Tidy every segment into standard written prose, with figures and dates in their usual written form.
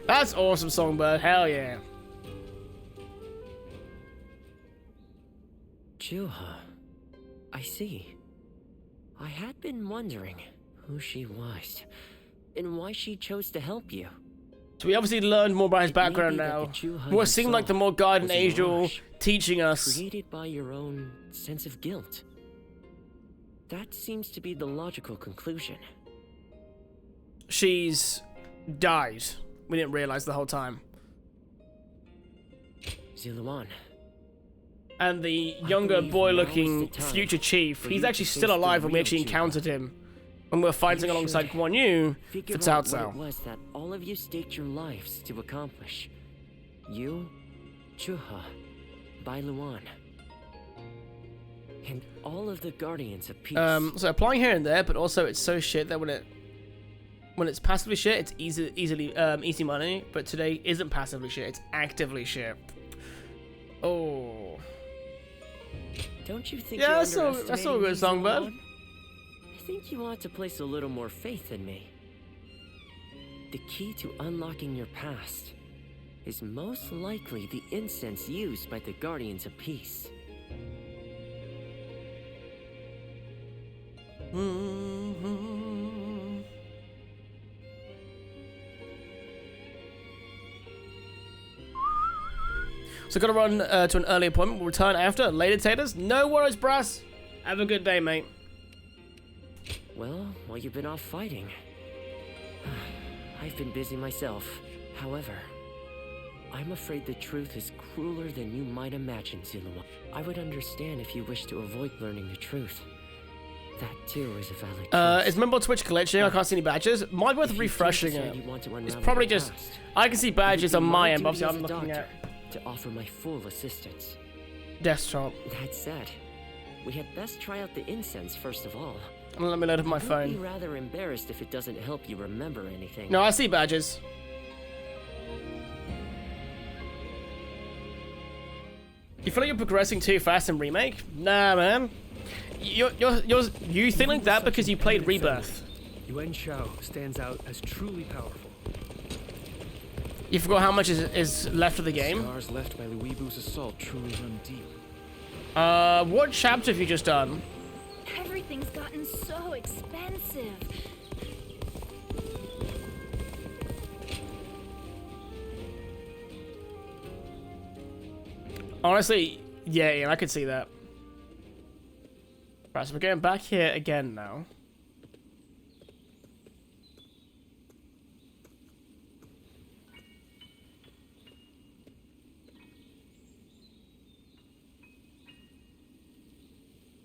That's awesome, Songbird. Hell yeah. Juha. I see. I had been wondering who she was and why she chose to help you. So we obviously learned more about his background now. What seemed like the more guardian angel teaching us. Created by your own sense of guilt. That seems to be the logical conclusion. She's died. We didn't realize the whole time. Ziluan. And the younger boy-looking future chief, he's actually still alive when we actually encountered him. When we were fighting alongside Guan Yu for Cao Cao. What it was that all of you staked your lives to accomplish. You, Juha, Bai Luan, and all of the Guardians of Peace. So applying here and there, but also it's so shit that when it's passively shit, it's easy money. But today isn't passively shit; it's actively shit. Oh. Don't you think? Yeah, you're that's all good, Songbird. I think you ought to place a little more faith in me. The key to unlocking your past is most likely the incense used by the Guardians of Peace. So gotta run to an early appointment. We'll return after. Later, taters. No worries, brass. Have a good day, mate. Well, while you've been off fighting, I've been busy myself. However, I'm afraid the truth is crueler than you might imagine, Ziluan. I would understand if you wish to avoid learning the truth. That too is a valid choice. Is Member Twitch glitching? I can't see any badges. Might be worth refreshing it. It's probably just... I can see badges on my end, but obviously I'm looking at... to offer my full assistance. Desktop. That said, we had best try out the incense first of all. Let me load up my phone. I'd be rather embarrassed if it doesn't help you remember anything. No, I see badges. You feel like you're progressing too fast in Remake? Nah, man. You think like that because you played Rebirth. Yuan Shao stands out as truly powerful. You forgot how much is left of the game? Scars left by Luibu's assault truly run deep. What chapter have you just done? Everything's gotten so expensive. Honestly, yeah, I could see that. Right, so we're getting back here again now.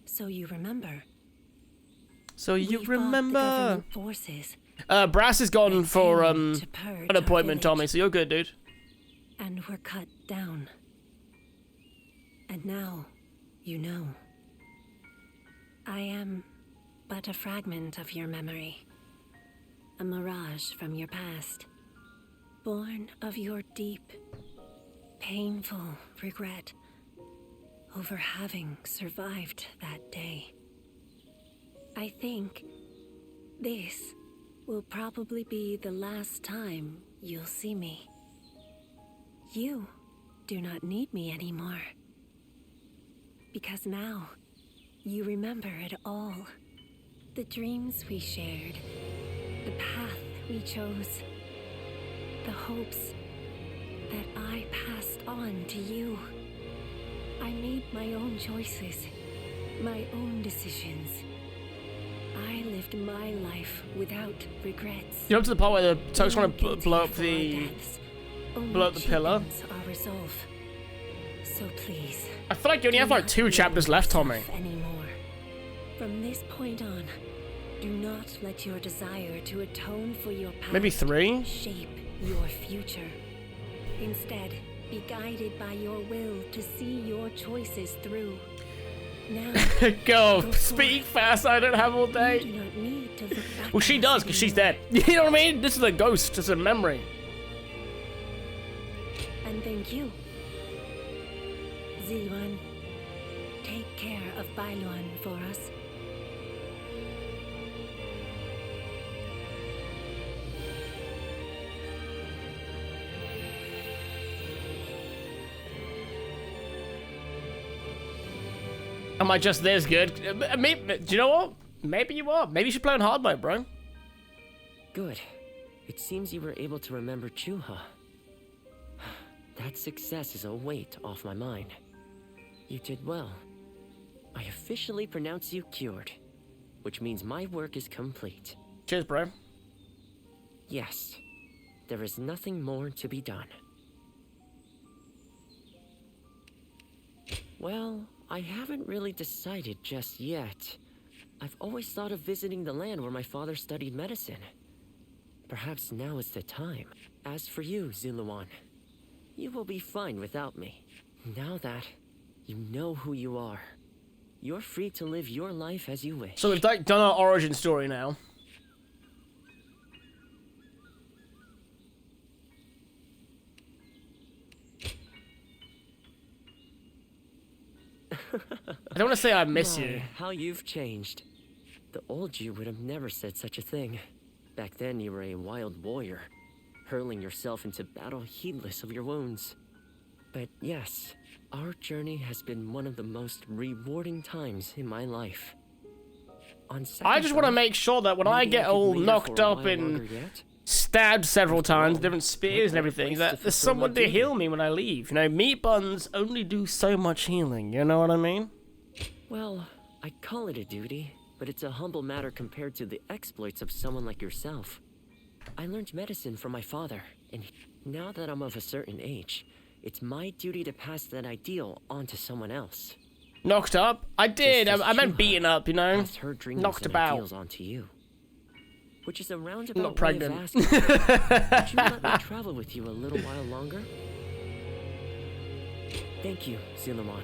So you remember? So you We fought the remember? government forces Brass is gone for to purge an our appointment, village. Tommy. So you're good, dude. and were cut down. And now, you know. I am but a fragment of your memory. A mirage from your past. Born of your deep, painful regret over having survived that day. I think this will probably be the last time you'll see me. You do not need me anymore. Because now, you remember it all. The dreams we shared, the path we chose, the hopes that I passed on to you. I made my own choices, my own decisions. I lived my life without regrets. You're up to the part where the Turks want to blow up the pillar. Our resolve. So please. I feel like you only have like 2 chapters left, Tommy. Anymore. From this point on, do not let your desire to atone for your past Maybe 3? shape your future. Instead, be guided by your will to see your choices through. Now, Go, speak fast, I don't have all you day. do not need to look back. Well, she does, because she's dead. You know what I mean? This is a ghost, just a memory. And thank you. Ziluan, take care of Bailuan for us. Am I just this good? Maybe, do you know what? Maybe you are. Maybe you should play on hard mode, bro. Good. It seems you were able to remember Chuha. That success is a weight off my mind. You did well. I officially pronounce you cured, which means my work is complete. Cheers, bro. Yes, there is nothing more to be done. Well, I haven't really decided just yet. I've always thought of visiting the land where my father studied medicine. Perhaps now is the time. As for you, Zuluan, you will be fine without me. Now that you know who you are, you're free to live your life as you wish. So we've like done our origin story now. I don't want to say I miss you. How you've changed. The old you would have never said such a thing. Back then you were a wild warrior, hurling yourself into battle heedless of your wounds. But yes, our journey has been one of the most rewarding times in my life. I just want to make sure that when I get all knocked up and stabbed several times, different spears and everything, that there's someone to heal me when I leave. You know, meat buns only do so much healing, you know what I mean? Well, I call it a duty, but it's a humble matter compared to the exploits of someone like yourself. I learned medicine from my father, and now that I'm of a certain age, it's my duty to pass that ideal on to someone else. Knocked up? I did. I meant beaten up, you know? Her dreams knocked and about. Ideals onto you. Which is a roundabout Not pregnant. way of asking, would you let me travel with you a little while longer? Thank you, Zuluan.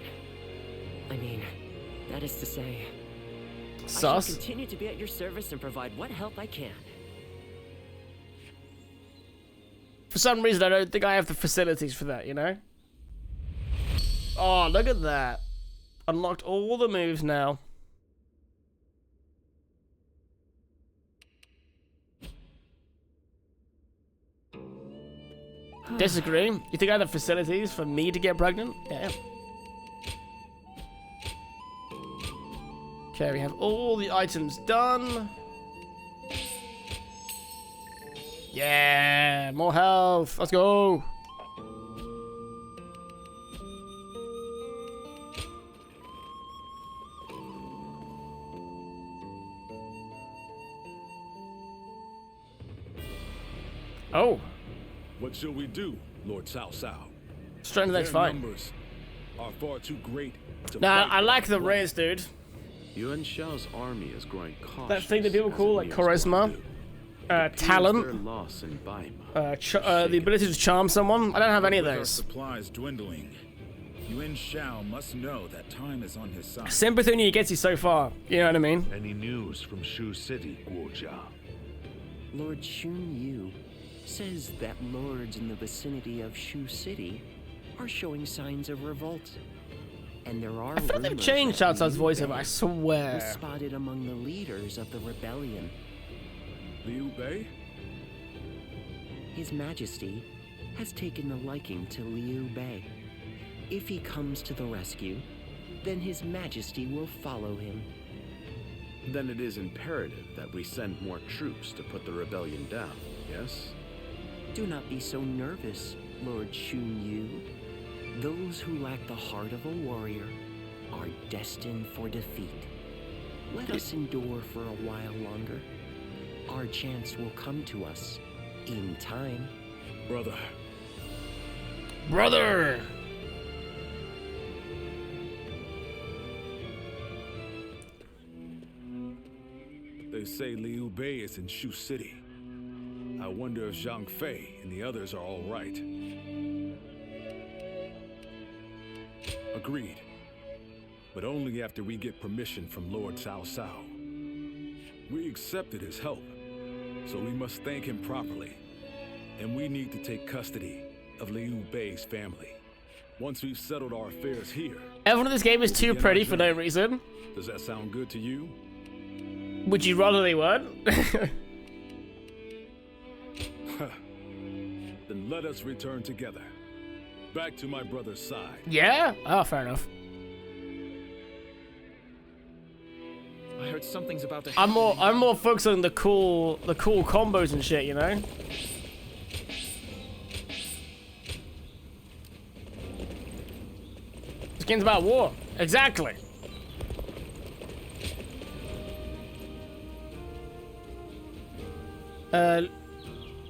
I mean, that is to say, I shall continue to be at your service and provide what help I can. For some reason, I don't think I have the facilities for that, you know? Oh, look at that. Unlocked all the moves now. Disagree. You think I have the facilities for me to get pregnant? Yeah. Okay, we have all the items done. Yeah, more health. Let's go. Oh. What shall we do, Lord Cao Cao? Straight to the next fight. Numbers are far too great to Nah, fight I like the alone. raise, dude. Yuan Shao's army is growing cautious. That thing that people as call it like nears charisma, Guangdu. talent, Their loss in Baima. the ability to charm someone. I don't have any of With our those. supplies dwindling, Yuan Shao must know that time is on his side. Sympathy only gets you so far. You know what I mean? Any news from Shu City, Guojia? Lord Xun Yu says that lords in the vicinity of Shu City are showing signs of revolt. And there are I feel like they've rumors changed that Chao's Liu voiceover, Bei I swear. was spotted among the leaders of the rebellion. Liu Bei? His Majesty has taken a liking to Liu Bei. If he comes to the rescue, then His Majesty will follow him. Then it is imperative that we send more troops to put the rebellion down, yes? Do not be so nervous, Lord Xun Yu. Those who lack the heart of a warrior are destined for defeat. Let us endure for a while longer. Our chance will come to us in time. Brother. Brother! They say Liu Bei is in Shu City. I wonder if Zhang Fei and the others are all right. Agreed. But only after we get permission from Lord Cao Cao. We accepted his help, so we must thank him properly. And we need to take custody of Liu Bei's family. Once we've settled our affairs here... Everyone in this game is too pretty for no reason. Does that sound good to you? Would you rather they weren't? Then let us return together. Back to my brother's side. Yeah? Oh, fair enough. I heard something's about to I'm more focused on the cool combos and shit, you know? This game's about war. Exactly.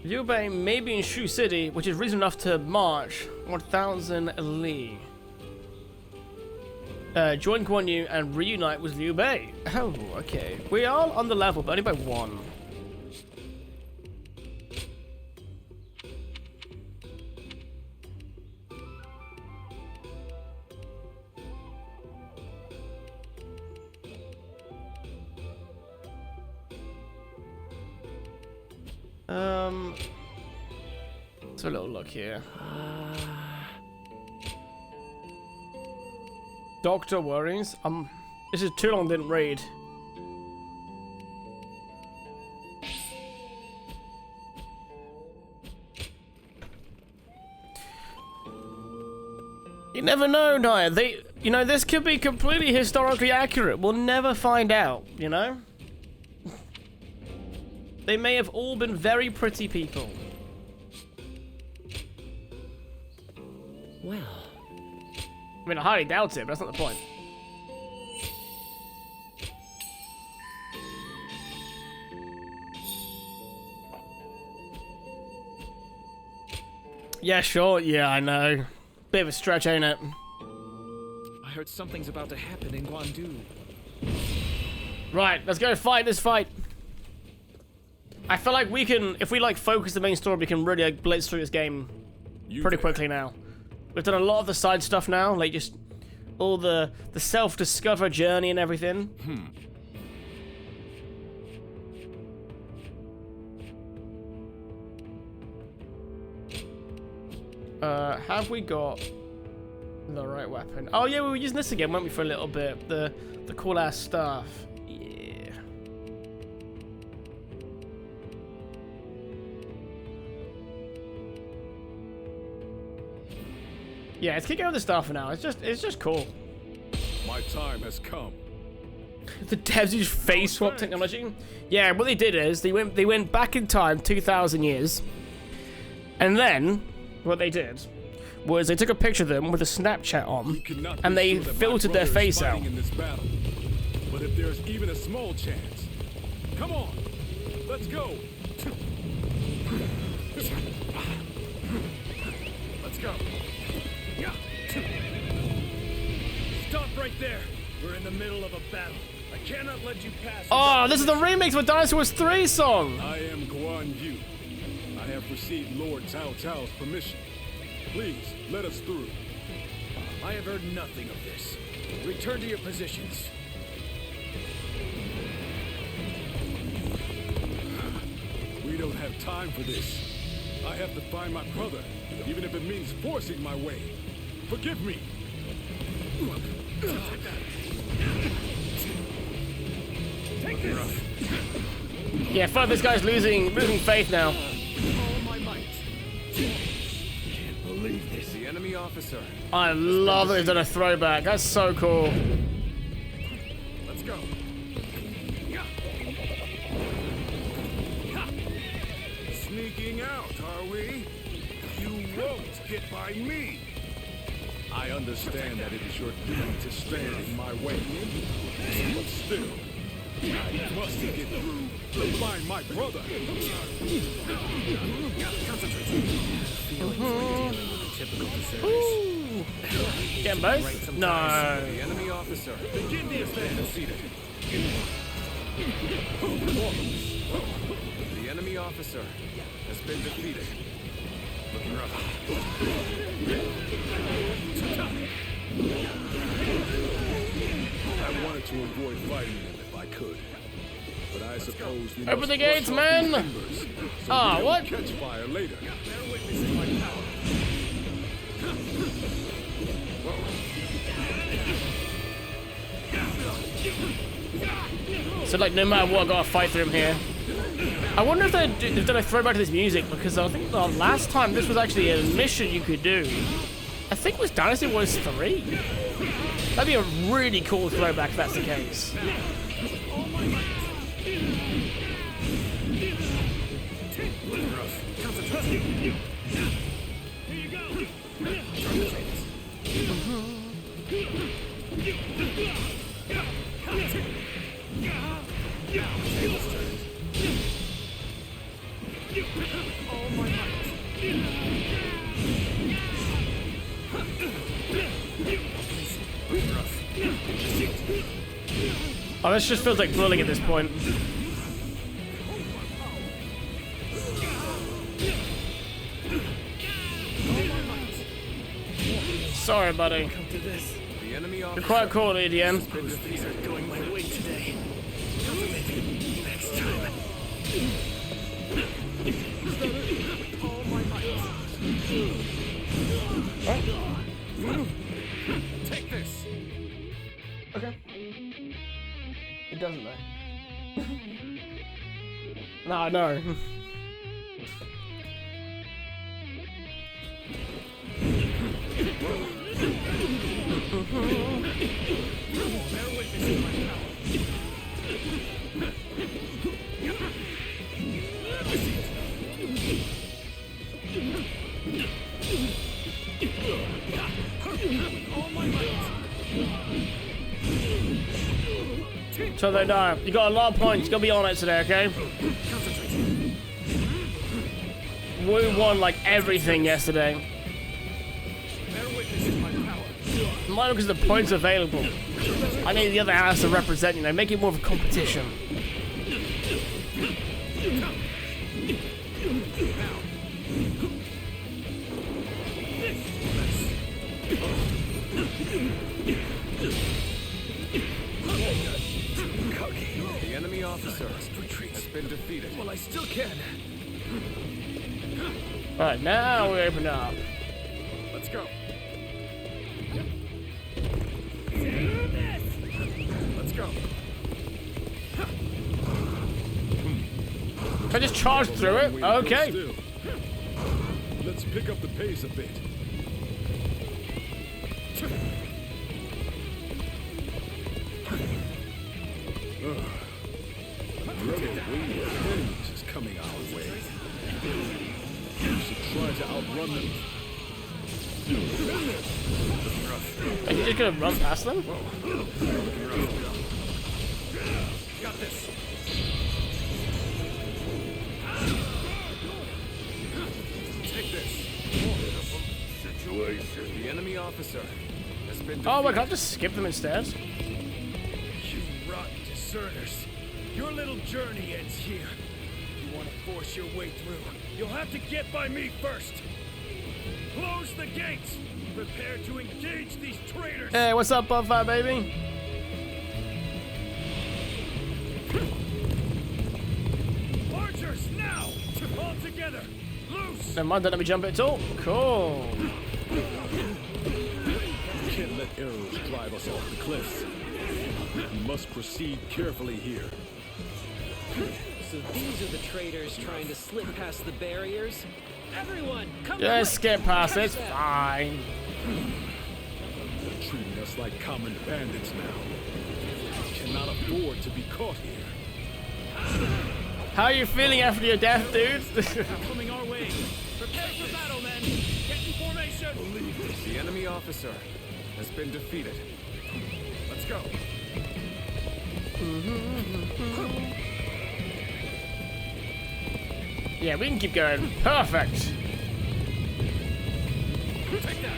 Liu Bei may be in Shu City, which is reason enough to march 1,000 li. Join Guan Yu and reunite with Liu Bei. Oh, okay. We are on the level, but only by 1. Let's have a little look here. Doctor worries. This is too long, didn't read. You never know, Naya. You know, this could be completely historically accurate. We'll never find out, you know? They may have all been very pretty people. Well, I mean, I highly doubt it, but that's not the point. Yeah, sure. Yeah, I know. Bit of a stretch, ain't it? I heard something's about to happen in Guandu. Right, let's go fight this fight. I feel like we can, if we like focus the main story, we can really like, blitz through this game pretty quickly now. We've done a lot of the side stuff now, like just all the self-discover journey and everything. Have we got the right weapon? Oh yeah, we were using this again, weren't we, for a little bit? The cool ass stuff. Yeah. Yeah, let's keep going with the stuff for now. It's just cool. My time has come. The devs use face swap technology. Yeah, what they did is they went back in time 2,000 years, and then what they did was they took a picture of them with a Snapchat on, and they filtered their face out. In this battle. But if there's even a small chance, come on, let's go. Let's go. Stop right there. We're in the middle of a battle. I cannot let you pass. Oh, this is the remix of a Dynasty Wars 3 song. I am Guan Yu. I have received Lord Cao Cao's permission. Please, let us through. I have heard nothing of this. Return to your positions. We don't have time for this. I have to find my brother, even if it means forcing my way. Forgive me. Take this. Yeah, fuck, this guy's losing faith now. All my might. Can't believe this. The enemy officer. I love that they've done a throwback. That's so cool. Let's go. Sneaking out, are we? You won't get by me. I understand that it is your duty to stand in my way. But still, I must get through to find my brother. Ooh. Get both? No. The enemy officer. Begin the ascent. Defeated. The enemy officer has been defeated. Looking rough. I wanted to avoid fighting them if I could. But I suppose we Open must the gates, brush off these man. embers so Ah, we don't what? catch fire later. So like, no matter what, I gotta fight through him here. I wonder if they've done a throwback to this music, because I think the last time this was actually a mission you could do, I think it was Dynasty Wars 3. That'd be a really cool throwback if that's the case. All my might. Concentrate. Here you go. All my might. Oh, this just feels like bullying at this point. Sorry, buddy. The enemy You're officer quite cool, EDM. Things are going my way today. Next time. All my might. Take this. Okay. It doesn't though. No, no. So they die. You got a lot of points. You gotta be on it today, okay? We won like everything yesterday. Mine because the points available. I need the other house to represent, you know, make it more of a competition. The enemy officer has been defeated. Well, I still can. Alright, now we open up. Let's go. Let's go. Can I just charge through it? Okay. Still. Let's pick up the pace a bit. Another wave of enemies is coming our way. We should try to outrun them. Are you just gonna run past them? Got this. Take this. Situation. The enemy officer has been defeated. Oh, wait, can I just skip them instead? You rotten deserters. Your little journey ends here. If you want to force your way through, you'll have to get by me first. Close the gates. Prepare to engage these traitors. Hey, what's up, Bonfire baby? Archers, now! All together. Loose. Never mind, don't let me jump it at all. Cool. We can't let arrows drive us off the cliffs. We must proceed carefully here. So these are the traitors trying to slip past the barriers? Everyone, come Just skip past it, it's fine. They're treating us like common bandits now. We cannot afford to be caught here. How are you feeling after your death, dude? Coming our way. Prepare for battle, men. Get in formation. The enemy officer has been defeated. Let's go. Yeah, we can keep going. Perfect. Take that.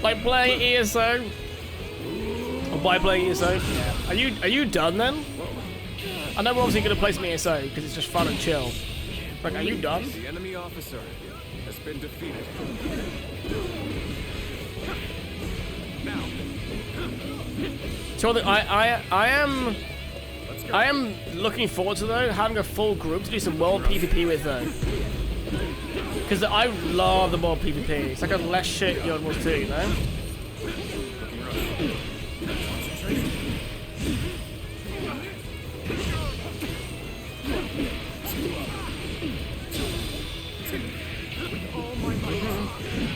Like playing ESO. Or by playing ESO. Yeah. Are you done then? I know we're obviously gonna play some ESO because it's just fun and chill. Like, are you done? The enemy officer has been defeated. Now. So I am looking forward to though having a full group to do some world PvP with though. Because I love the world PvP. It's like a less shit Guild Wars 2, you know?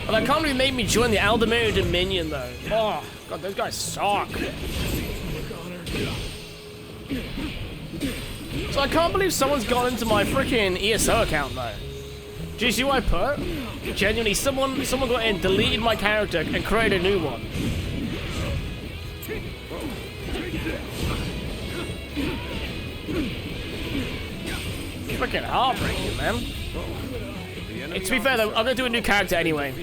But I can't believe they made me join the Aldemir Dominion, though. Oh, God, those guys suck. So I can't believe someone's gone into my freaking ESO account, though. Do you see what I put? Genuinely, someone got in, deleted my character, and created a new one. Freaking heartbreaking, man. To be fair, though, I'm gonna do a new character anyway.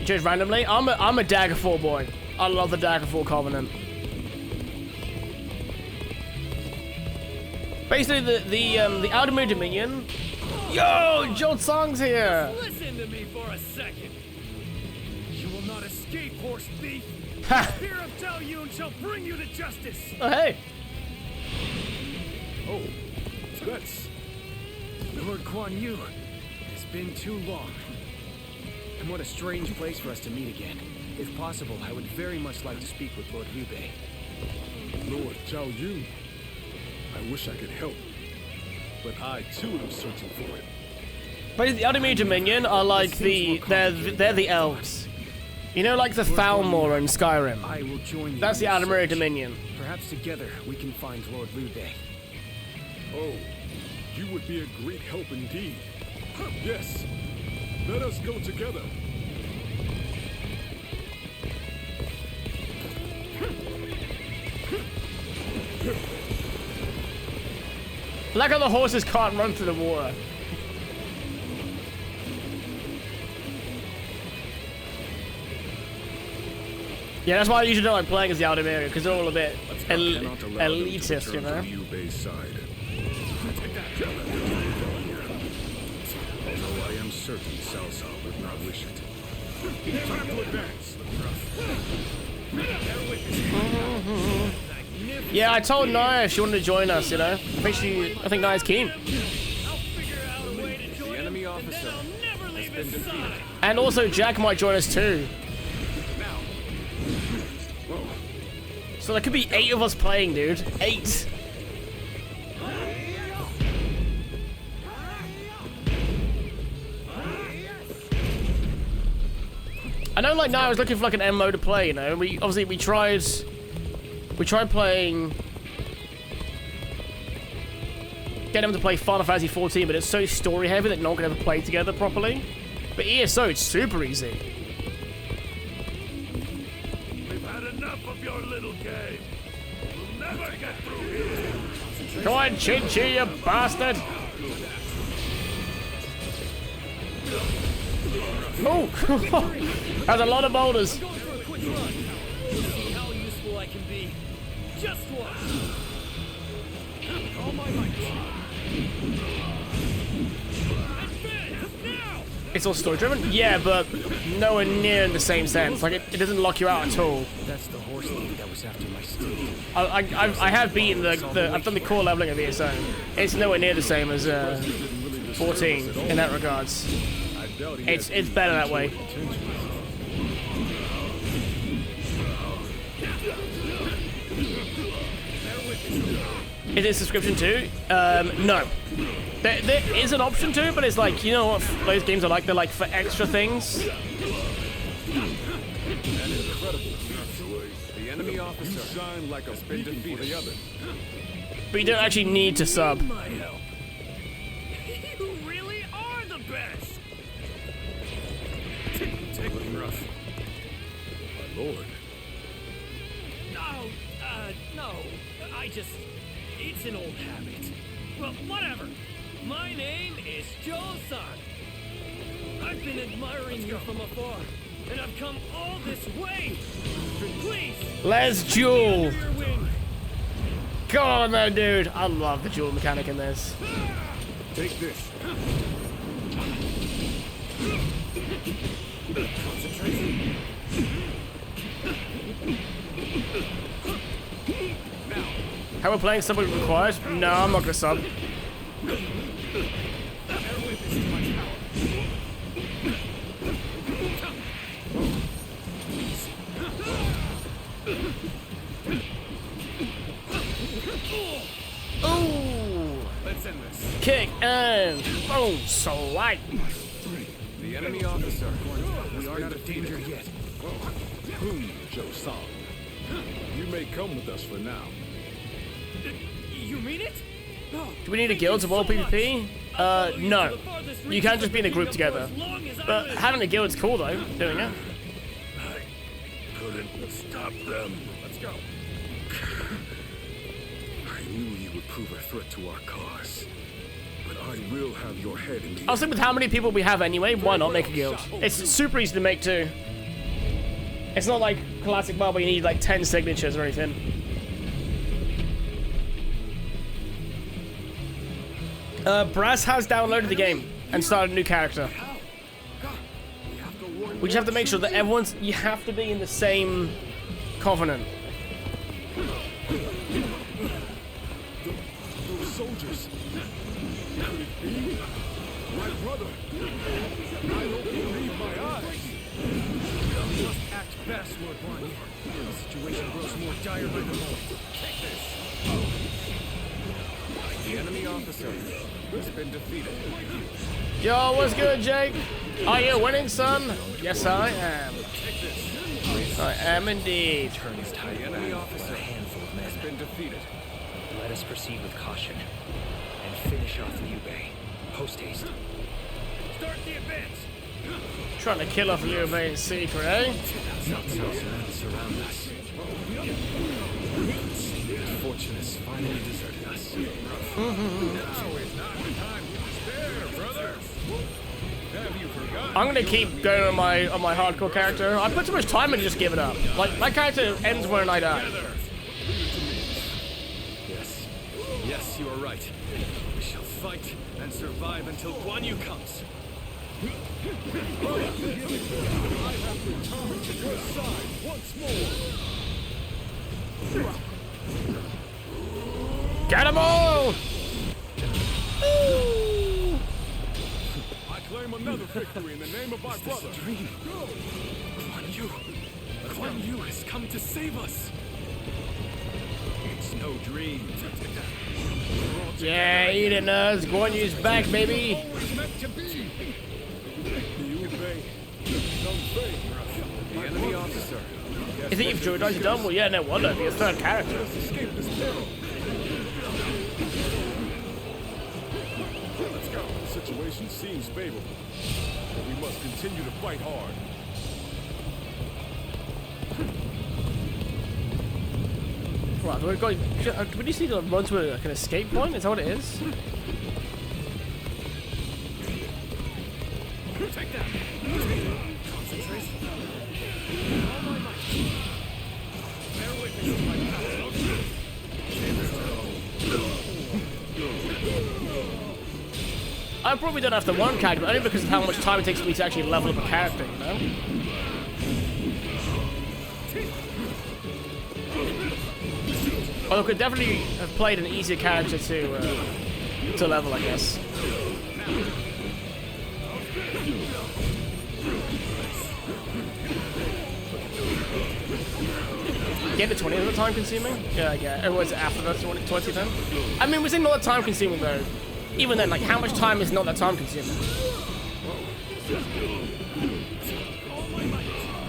Just randomly, I'm a Daggerfall boy. I love the Daggerfall Covenant. Basically, the Aldemir Dominion. Yo, Joe Tsong's here. Listen to me for a second. You will not escape, horse thief. Ha! Spear of Tao Yun shall bring you to justice. Oh, hey. Oh, that's Lord Kuan Yu. It's been too long. And what a strange place for us to meet again. If possible, I would very much like to speak with Lord Liu Bei. Lord Zhao Yun, I wish I could help, but I too am searching for it. But the Aldemir Dominion are like they're the elves. You know, like the Thalmor in Skyrim. I will join you. That's the Aldemir Dominion. Perhaps together we can find Lord Liu Bei. Oh, you would be a great help indeed. Yes, let us go together. Like how the horses can't run through the water. Yeah, that's why I usually don't like playing as the Aldemir, because they're all a bit elitist, you know? Liu Bei's side. Although I am certain Cao Cao would not wish it. Time to advance. Yeah, I told Naya she wanted to join us, you know? I think Naya's keen. The enemy officer has been defeated. And also Jack might join us too. So there could be 8 of us playing, dude. 8. I know, like, now I was looking for like an MMO to play, you know. We tried playing, get them to play Final Fantasy 14, but it's so story heavy that no one can ever play together properly. But ESO, it's super easy. We've had enough of your little game. We'll never get through here. Come on, Chin-Chi, you bastard! Oh! That's a lot of boulders. Going for a quick run. See how useful I can be. Just watch. All my might. Advance now. It's all story driven? Yeah, but nowhere near in the same sense. Like, it doesn't lock you out at all. That's the horse thief that was after my steed. I have beaten I've done the core leveling of ESO. It's nowhere near the same as 14 in that regards. It's better that way. Is it subscription too? No. There is an option to, but it's like, you know what those games are like? They're like for extra things. The enemy officer shine like a been defeated. The other. But you don't actually need to sub. My help. You really are the best. Take it rough. My lord. No. It's an old habit. Well, whatever. My name is Joe-san. I've been admiring you from afar, and I've come all this way. Please. Let's duel. Under your wing. Go on there, dude. I love the duel mechanic in this. Take this. Concentration. How we're playing somebody required? No, I'm not gonna sub. Ooh! Let's end this. Kick and Oh, swipe. The enemy officer. We are not in danger yet. Joe Song. You may come with us for now. You mean it? Do we need a guild to roll PvP? No. You can't just be in a group together. But having a guild's cool though, doing it. Couldn't stop them. Let's go. I knew you would prove a threat to our cause. But I will have your head in the I was thinking with how many people we have anyway, why not make a guild? It's super easy to make too. It's not like classic MOBA where you need like 10 signatures or anything. Brass has downloaded the game and started a new character. We just have to make sure that everyone's... You have to be in the same covenant. Those soldiers. Could it be? My brother. I don't believe my eyes. You must act best, Lord Barney. The situation grows more dire by the moment. Take this. The enemy officer has been defeated. Yo, what's good, Jake? Are you winning, son? Yes, I am. I am indeed. The enemy officer has been defeated. Let us proceed with caution and finish off Liu Bei. Post haste. Start the advance. Trying to kill off Liu Bei in secret, eh? Surround us. Fortune has finally deserted us. Now is not the time to despair, brother. Have you forgotten? I'm gonna keep going on my hardcore character. I put too much time into just giving up. Like my character ends when I die. Yes, you are right. We shall fight and survive until Guan Yu comes. I have returned to your side once more. Get 'em all! I claim another victory in the name of my brother. Dream. Guan Yu has come to save us. It's no dream. Yeah, eat it, Nuz. Guan Yu's back, baby. Always meant to be. Liu Bei. The enemy officer. You think you've druidized your done? Well, yeah, no wonder. Be a third character. Escape this peril. Let's go. The situation seems favorable, but we must continue to fight hard. Right, we're going. Do we just need to run to like an escape point? Is that what it is? Take that. Concentrate. All my might. Bear witness to my power. I probably don't have to one character, but only because of how much time it takes for me to actually level up a character, you know? Although I could definitely have played an easier character to level, I guess. Get to 20 of the time consuming? Yeah. It was after the 20 then? I mean, we're saying not that time consuming though. Even then, like, how much time is not that time consuming?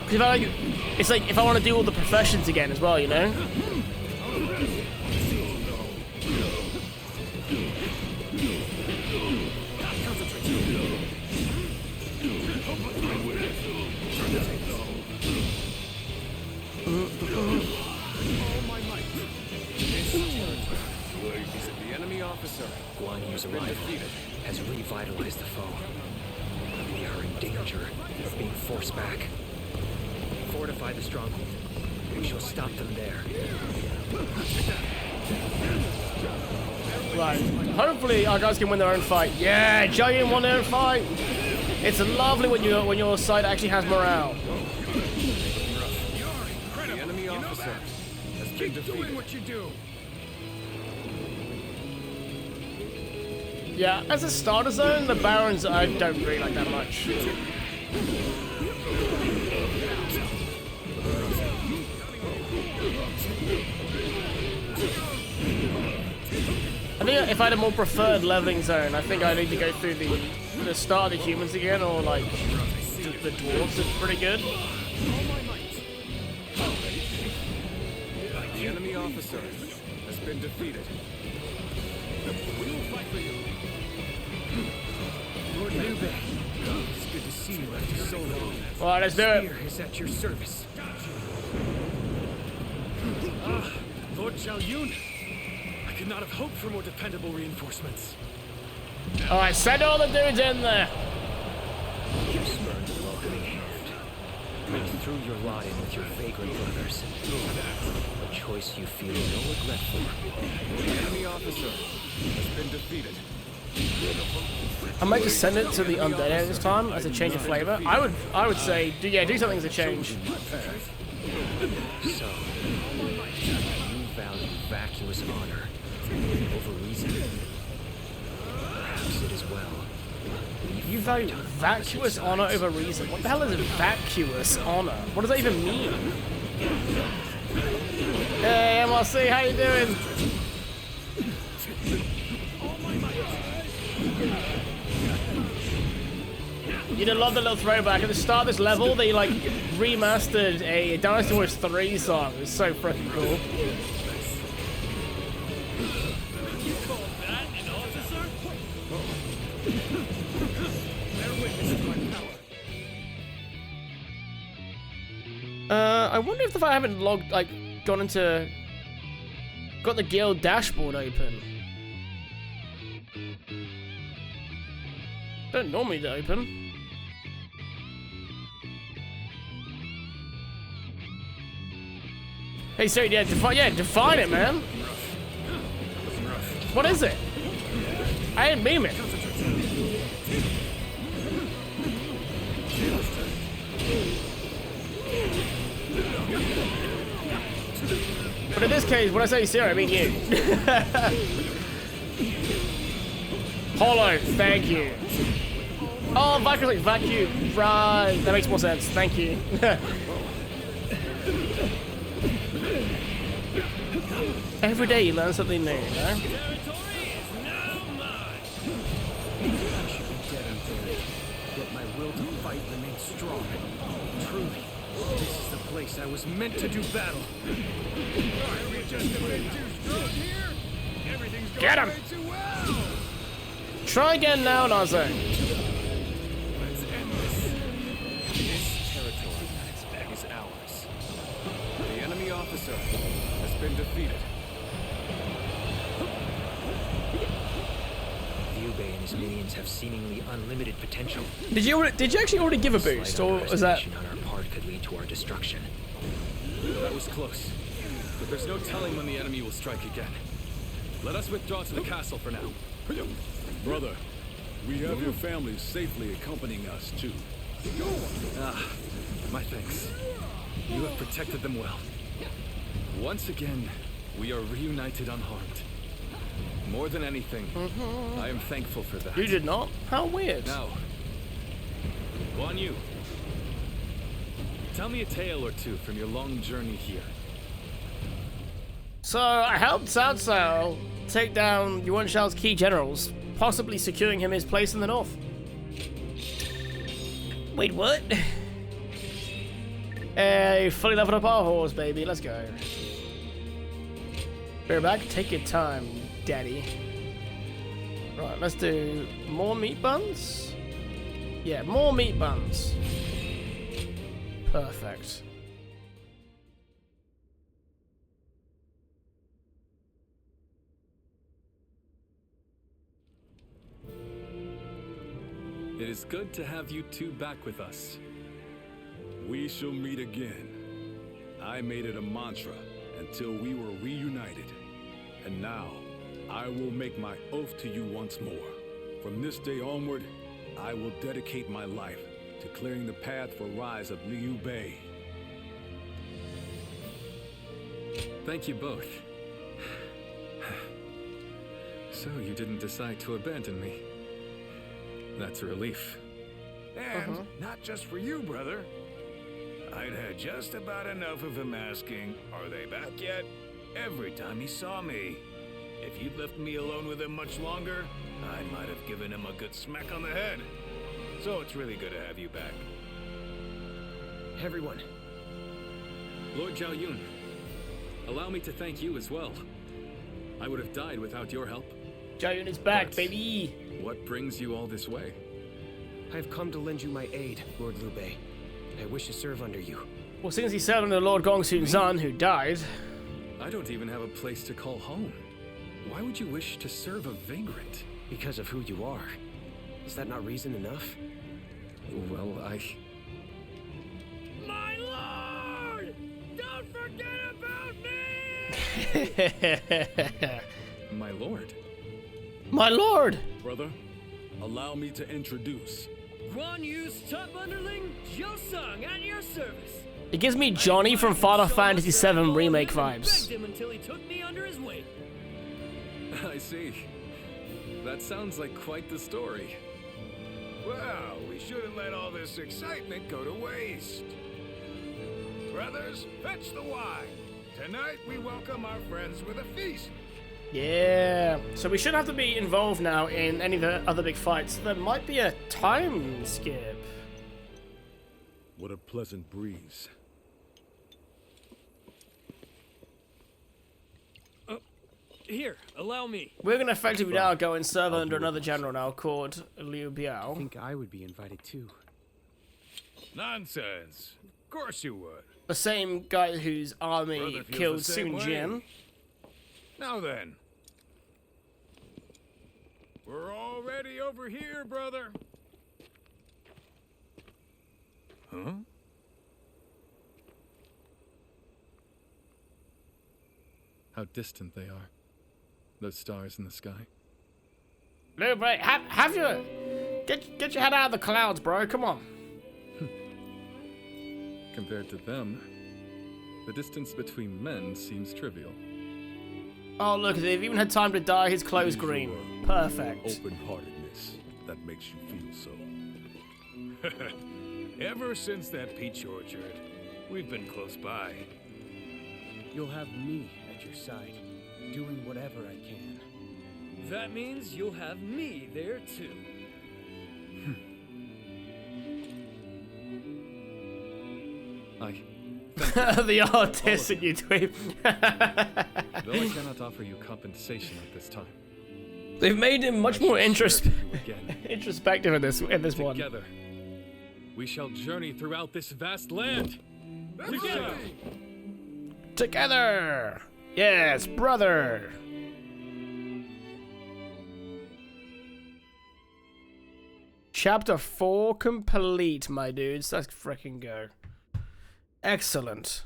Because it's like if I want to do all the professions again as well, you know? The enemy officer, Guan Yu's arrival has revitalized the foe. We are in danger of being forced back. Fortify the stronghold. We shall stop them there. Right. Hopefully our guys can win their own fight. Yeah, Giant won their own fight. It's lovely when your side actually has morale. the enemy officer has been defeated. Doing what you do. Yeah, as a starter zone, the Barons I don't really like that much. I think if I had a more preferred leveling zone, I think I need to go through the start of the humans again, or like the dwarves is pretty good. The enemy officer has been defeated. We will fight for you. Lord Liu Bei, it's good to see you after so long. Alright, let's do it. Spear is at your service. Lord Zhao Yun. I could not have hoped for more dependable reinforcements. Alright, send all the dudes in there. You spurned the welcoming hand. You threw your lot in with your vagrant brothers. A choice you feel no regret for. The enemy officer has been defeated. I might just send it to the undead this time as a change of flavor. I would say do something as a change. So, you value vacuous honor over reason. Perhaps it is well. You value vacuous honor over reason. What the hell is vacuous honor? What does that even mean? Hey MRC, how you doing? You'd love the little throwback. At the start of this level, they like remastered a Dynasty Warriors 3 song. It's so freaking cool. You call that an officer? Bear witness to my power. I wonder if I haven't logged, like, got the guild dashboard open. Don't normally open. Hey Siri, yeah, define it, man. What is it? I didn't beam it. But in this case, when I say Siri, I mean you. Hollow, thank you. Oh, vacuum, right. That makes more sense. Thank you. Every day you learn something new, you know? Territory is now mine. I should be dead and buried, yet my will to fight remains strong. Truly, this is the place I was meant to do battle. Are we just a bit too strong here? Everything's going Get him! way too well. Try again now, Nazo. Let's end this. This territory is ours. The enemy officer has been defeated. Liu Bei and his minions have seemingly unlimited potential. Did you actually already give a boost, or is that? On our part could lead to our destruction. That was close. But there's no telling when the enemy will strike again. Let us withdraw to the castle for now. Brother, we have your family safely accompanying us, too. My thanks. You have protected them well. Once again, we are reunited unharmed. More than anything, I am thankful for that. You did not? How weird. Now, Guan Yu, tell me a tale or two from your long journey here. So I helped Cao Cao take down Yuan Shao's key generals, possibly securing him his place in the north. Wait, what? Hey, fully leveled up our horse, baby. Let's go. Bear back. Take your time, daddy. Right, let's do more meat buns. Yeah, more meat buns. Perfect. It is good to have you two back with us. We shall meet again. I made it a mantra until we were reunited. And now, I will make my oath to you once more. From this day onward, I will dedicate my life to clearing the path for rise of Liu Bei. Thank you both. So you didn't decide to abandon me. That's a relief. And not just for you, brother. I'd had just about enough of him asking, "Are they back yet?" every time he saw me. If you'd left me alone with him much longer, I might have given him a good smack on the head. So it's really good to have you back. Everyone. Lord Zhao Yun, allow me to thank you as well. I would have died without your help. Zhao Yun is back, But baby. what brings you all this way? I have come to lend you my aid, Lord Liu Bei. I wish to serve under you. Well, since he served under Lord Gongsun Zan, who died. I don't even have a place to call home. Why would you wish to serve a vagrant? Because of who you are. Is that not reason enough? Well, My lord! Don't forget about me! My lord. My lord! Brother, allow me to introduce. Guan Yu's top underling, Zhou Sung, at your service. It gives me Johnny from Final Fantasy VII Remake vibes. Begged him until he took me under his wing. I see. That sounds like quite the story. Well, we shouldn't let all this excitement go to waste. Brothers, fetch the wine. Tonight we welcome our friends with a feast. Yeah. So we shouldn't have to be involved now in any of the other big fights. There might be a time skip. What a pleasant breeze. Here, allow me. We're going to effectively now go and serve under another general now called Liu Biao. I think I would be invited too. Nonsense. Of course you would. The same guy whose army Brother feels killed the same Sun way. Jian. Now then. We're already over here, brother. Huh? How distant they are. Those stars in the sky. Liu Bei, have your... Get your head out of the clouds, bro. Come on. Compared to them, the distance between men seems trivial. Oh, look, they've even had time to dye his clothes green. Perfect. Open-heartedness that makes you feel so. Ever since that peach orchard, we've been close by. You'll have me at your side, doing whatever I can. That means you'll have me there too. The artist in you, dweeb. Though I cannot offer you compensation at this time. They've made him much more again. introspective in this one. Together, we shall journey throughout this vast land. Together! Together! Yes, brother! Chapter 4 complete, my dudes. Let's frickin' go. Excellent.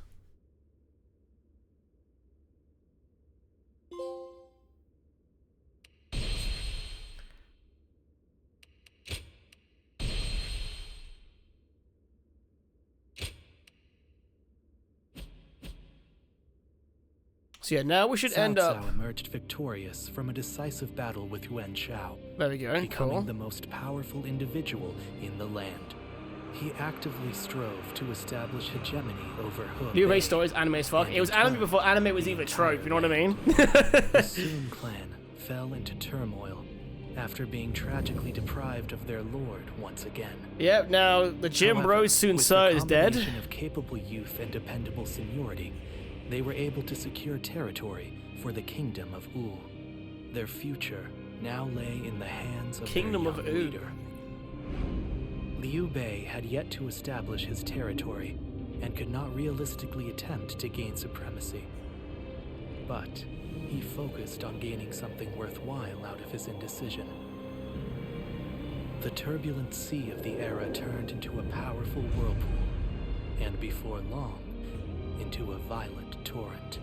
So yeah, now we should end up... Cao emerged victorious from a decisive battle with Yuan Shao, There we go, becoming cool. the most powerful individual in the land. He actively strove to establish hegemony over He. Liu Bei stories anime as fuck. It was anime before anime was even a trope, you know what I mean? The Sun clan fell into turmoil after being tragically deprived of their lord once again. Yep, now the Jim However, Bro Sun with Tzu the is dead. combination of capable youth and dependable seniority, they were able to secure territory for the Kingdom of Wu. Their future now lay in the hands of Kingdom their of young Wu. leader. Liu Bei had yet to establish his territory and could not realistically attempt to gain supremacy. But he focused on gaining something worthwhile out of his indecision. The turbulent sea of the era turned into a powerful whirlpool, and before long, into a violent torrent.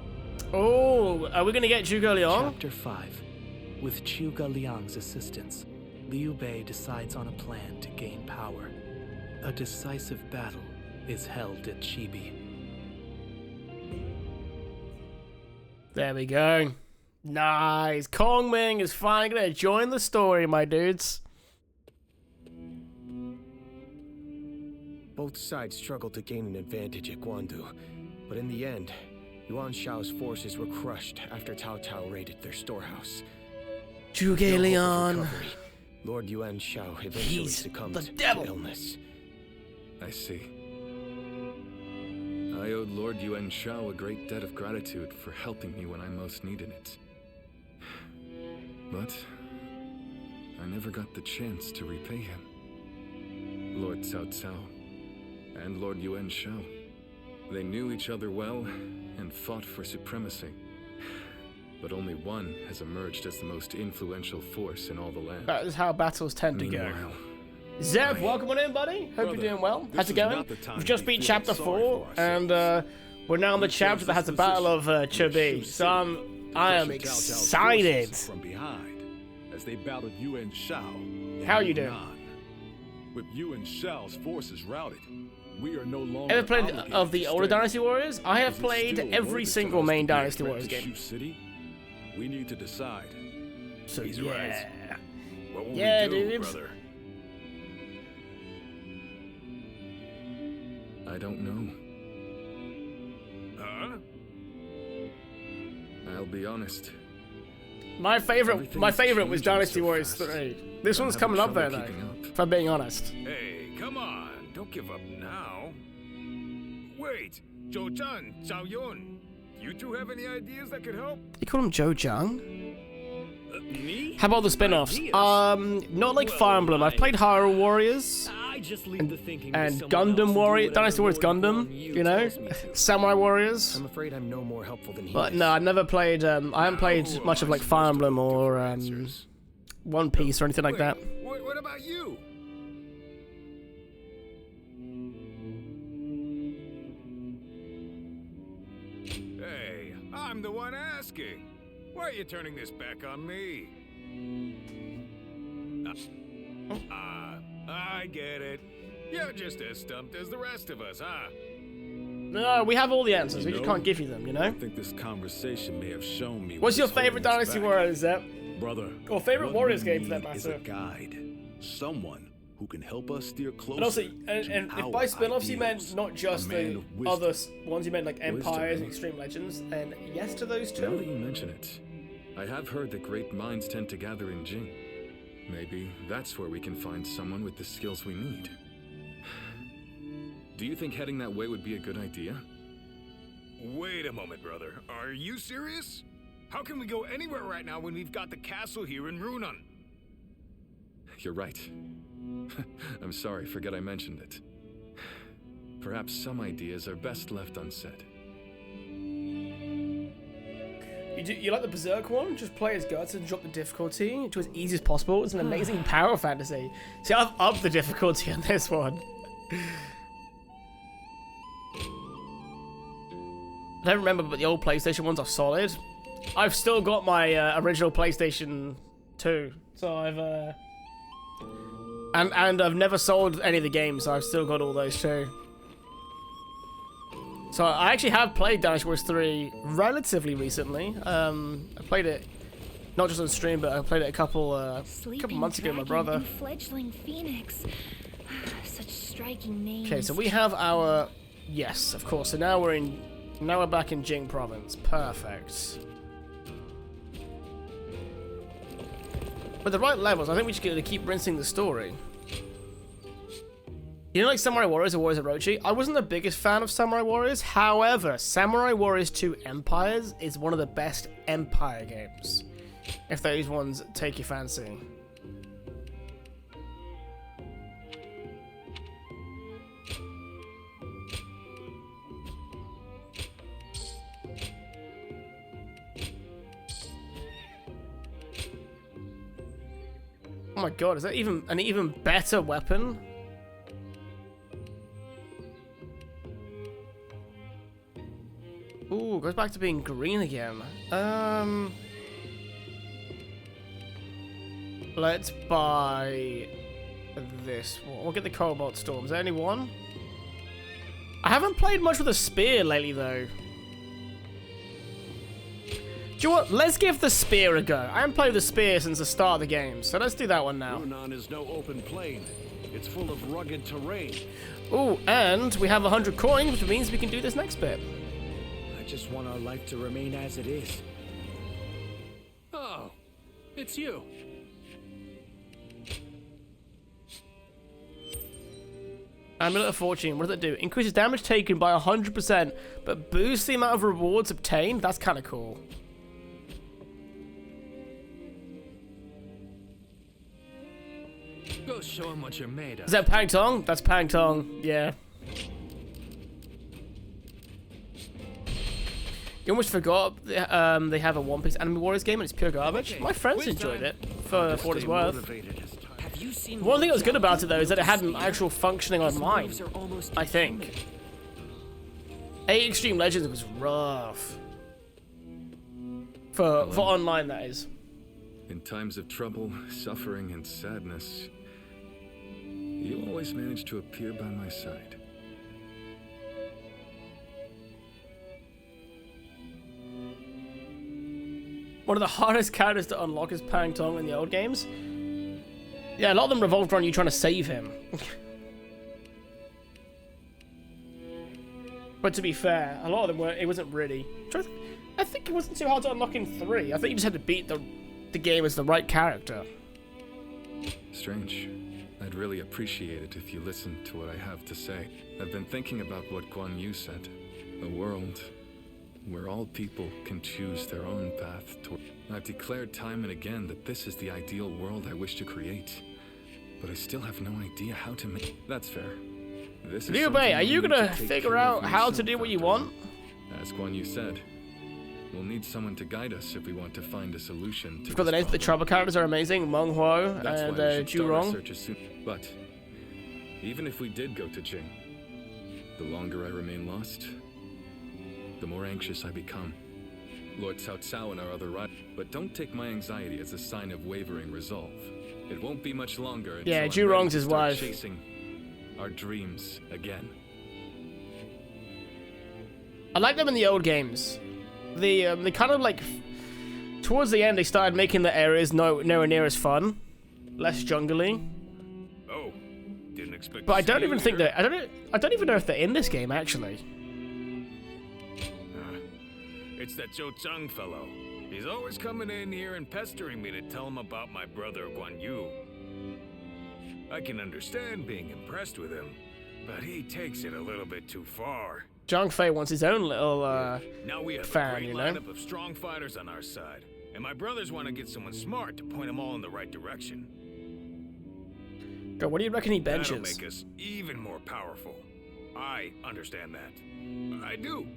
Oh, are we gonna get Zhuge Liang? Chapter 5. With Zhuge Liang's assistance, Liu Bei decides on a plan to gain power. A decisive battle is held at Chibi. There we go. Nice. Kong Ming is finally gonna join the story, my dudes. Both sides struggled to gain an advantage at Guandu, but in the end, Yuan Shao's forces were crushed after Cao Cao raided their storehouse. Zhuge No hope of Liang. recovery. Lord Yuan Shao eventually He's succumbed the devil. to illness. I see. I owed Lord Yuan Shao a great debt of gratitude for helping me when I most needed it. But I never got the chance to repay him. Lord Cao Cao and Lord Yuan Shao. They knew each other well and fought for supremacy. But only one has emerged as the most influential force in all the land. That is how battles tend to go. Meanwhile, Zeb, welcome on in, buddy. Hope Brother, you're doing well. this How's it is going? not the time We've to just be beat feeling chapter sorry 4, for and we're now in the chapter that has the Battle of Chobi. So I am excited. From behind, as they battled Yuan Shao. and How you doing? Yunnan. With Yuan Shao's forces routed, we are no longer Ever played obligated of the to older stay. Dynasty Warriors? I have Is it played still every worth it to single us main to be a Dynasty threat Warriors to game. Shu City? We need to decide. So He's yeah. right. What will Yeah, we do, dudes. brother? I don't know. Huh? I'll be honest. My favorite Everything's was changing Dynasty so Warriors fast. 3. This I'm one's having coming up there trouble though, keeping up. if I'm being honest. Hey, come on. Don't give up now. Wait, Zhou Zhan, Zhao Yun. You two have any ideas that could help? You call him Joe Jung? Me? How about the spin-offs? Ideas? Not like Fire Emblem. I've played Hyrule Warriors I just leave the thinking to and someone else Gundam do Warriors, whatever Dynasty Warriors Lord Gundam, Guan Yu you know? tells me to. Samurai Warriors. I'm afraid I'm no more helpful than he But is. no, I've never played, I haven't played Who am much of I like supposed Fire to Emblem look to or for answers? One Piece or anything like that. What about you? Hey, I'm the one asking. Why are you turning this back on me? I get it. You're just as stumped as the rest of us, huh? No, we have all the answers. We just can't give you them, you I know? think this conversation may have shown me. What's your what's holding favorite us Dynasty back. Warriors, Zep? Brother, Or favorite what Warriors we game for that need is matter. a guide, someone who can help us steer closer. And also, to and if our by spin-offs you ideals. meant not just A man the of wisdom. other ones, you meant like Empires and eh? Extreme Legends, then yes to those Now that two. you mention it, I have heard that great minds tend to gather in Jing. Maybe that's where we can find someone with the skills we need. Do you think heading that way would be a good idea? Wait a moment, brother. Are you serious? How can we go anywhere right now when we've got the castle here in Runan? You're right. I'm sorry, forget I mentioned it. Perhaps some ideas are best left unsaid. You like the Berserk one? Just play as Guts and drop the difficulty to as easy as possible. It's an amazing power fantasy. See, I've upped the difficulty on this one. I don't remember, but the old PlayStation ones are solid. I've still got my original PlayStation 2, so I've and I've never sold any of the games, so I've still got all those too. So I actually have played Dynasty Warriors 3 relatively recently. I played it not just on stream, but I played it a couple months ago with my brother. And fledgling Phoenix. Such striking names. Okay, so we have our yes, of course. So now we're back in Jing Province. Perfect. With the right levels, I think we just got to keep rinsing the story. You know, like Samurai Warriors or Warriors of Orochi? I wasn't the biggest fan of Samurai Warriors. However, Samurai Warriors 2 Empires is one of the best Empire games. If those ones take your fancy. Oh my god, is that even an even better weapon? Ooh, goes back to being green again. Let's buy this one. We'll get the Cobalt Storm. Is there any one? I haven't played much with a spear lately, though. Do you know what? Let's give the spear a go. I haven't played the spear since the start of the game, so let's do that one now. Runan is no open plain. It's full of rugged terrain. Ooh, and we have 100 coins, which means we can do this next bit. I just want our life to remain as it is. Oh, it's you. Amulet of Fortune, what does it do? Increases damage taken by 100%, but boosts the amount of rewards obtained? That's kind of cool. Go show him what you're made of. Is that Pang Tong? That's Pang Tong, yeah. You almost forgot they have a One Piece Anime Warriors game and it's pure garbage. My friends enjoyed it, for what it's worth. One thing that was good about it though is that it had an actual functioning online, I think. 8 Extreme Legends was rough. For online, that is. In times of trouble, suffering, and sadness, you always manage to appear by my side. One of the hardest characters to unlock is Pang Tong in the old games. Yeah, a lot of them revolved around you trying to save him. But to be fair, a lot of them were. It wasn't really. I think it wasn't too hard to unlock in 3. I think you just had to beat the game as the right character. Strange. I'd really appreciate it if you listened to what I have to say. I've been thinking about what Guan Yu said. A world where all people can choose their own path toward. I've declared time and again that this is the ideal world I wish to create. But I still have no idea how to make. That's fair. This is Liu Bei, are you gonna figure out how to do what you want? As Guan Yu said, we'll need someone to guide us if we want to find a solution to. You've got the names of the tribal characters are amazing. Meng Huo and Zhu Rong. But even if we did go to Jing, the longer I remain lost, the more anxious I become. Lord Cao Cao and our other rivals. But don't take my anxiety as a sign of wavering resolve. It won't be much longer until yeah, I'm Zhu Rong's ready to his start wife. chasing our dreams again. I like them in the old games. They kind of like towards the end they started making the areas nowhere near as fun, less jungly. Oh, didn't expect. But I don't even think that I don't even know if they're in this game actually. It's that Zhou Zhang fellow. He's always coming in here and pestering me to tell him about my brother Guan Yu. I can understand being impressed with him, but he takes it a little bit too far. Zhang Fei wants his own little now we have fan, a great you know? lineup of strong fighters on our side, and my brothers want to get someone smart to point them all in the right direction. God, what do you reckon he benches? That'll make us even more powerful. I understand that. I do.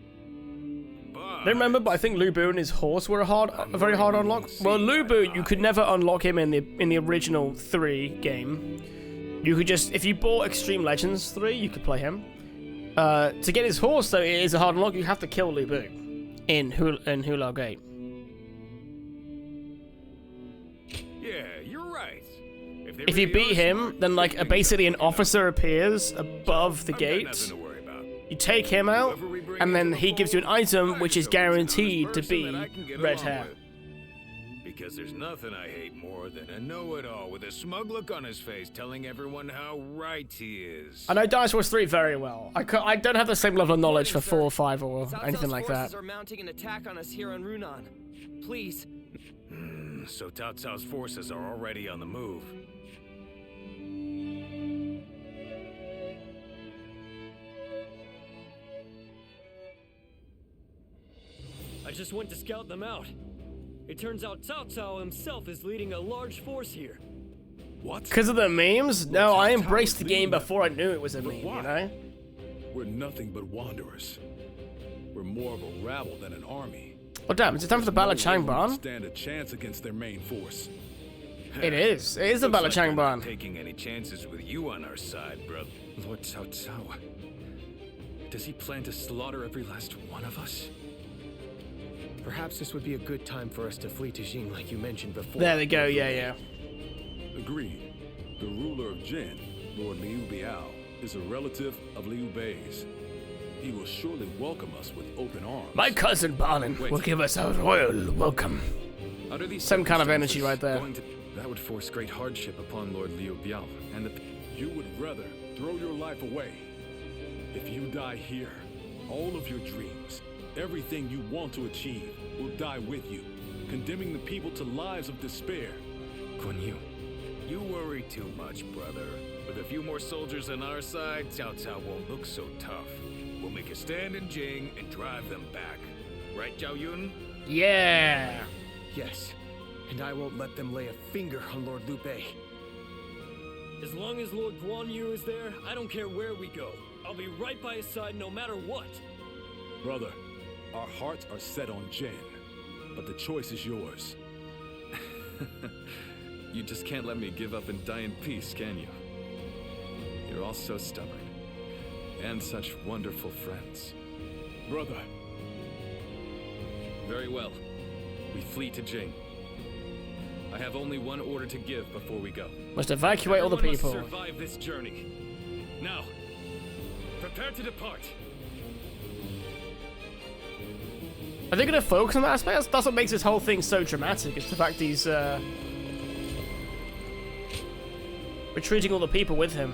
But I don't remember, but I think Lu Bu and his horse were a very hard unlock. Well, Lu Bu, you could never unlock him in the original 3 game. You could just, if you bought Extreme Legends 3, you could play him. To get his horse, though, it is a hard unlock. You have to kill Lu Bu in Hulao Gate. yeah, you're right. If you beat him, then like basically an officer appears above the gate. You take him out, and then he gives you an item which is guaranteed to be red hair. Because there's nothing I hate more than a know-it-all with a smug look on his face telling everyone how right he is. I know Dynasty Wars 3 very well. I don't have the same level of knowledge for 4 or 5 or anything like that. Forces are mounting an attack on us here on Runan. Please. So Cao Cao's forces are already on the move. I just went to scout them out. It turns out Cao Cao himself is leading a large force here. What? Because of the memes? No, I embraced the game before I knew it was a meme, you know? We're nothing but wanderers. We're more of a rabble than an army. Oh damn, is it time for the Battle of Changban? Stand a chance against their main force. It is. It is the Battle of We're not Changban. taking any chances with you on our side, brother. Lord Cao Cao. Does he plan to slaughter every last one of us? Perhaps this would be a good time for us to flee to Jing like you mentioned before. There they go, yeah. Agreed. The ruler of Jin, Lord Liu Biao, is a relative of Liu Bei's. He will surely welcome us with open arms. My cousin Balin will give us a royal welcome. Under these Some kind of energy right there. That would force great hardship upon Lord Liu Biao and the. You would rather throw your life away. If you die here, all of your dreams, everything you want to achieve will die with you, condemning the people to lives of despair. Guan Yu. You worry too much, brother. With a few more soldiers on our side, Cao Cao won't look so tough. We'll make a stand in Jing and drive them back. Right, Zhao Yun? Yeah. Yes, and I won't let them lay a finger on Lord Liu Bei. As long as Lord Guan Yu is there, I don't care where we go. I'll be right by his side no matter what. Brother, our hearts are set on Jin, but the choice is yours. You just can't let me give up and die in peace, can you? You're all so stubborn. And such wonderful friends. Brother. Very well. We flee to Jing. I have only one order to give before we go. Must evacuate all the Everyone people. must survive this journey. Now, prepare to depart. Are they going to focus on that aspect? That's what makes this whole thing so dramatic. It's the fact he's retreating all the people with him.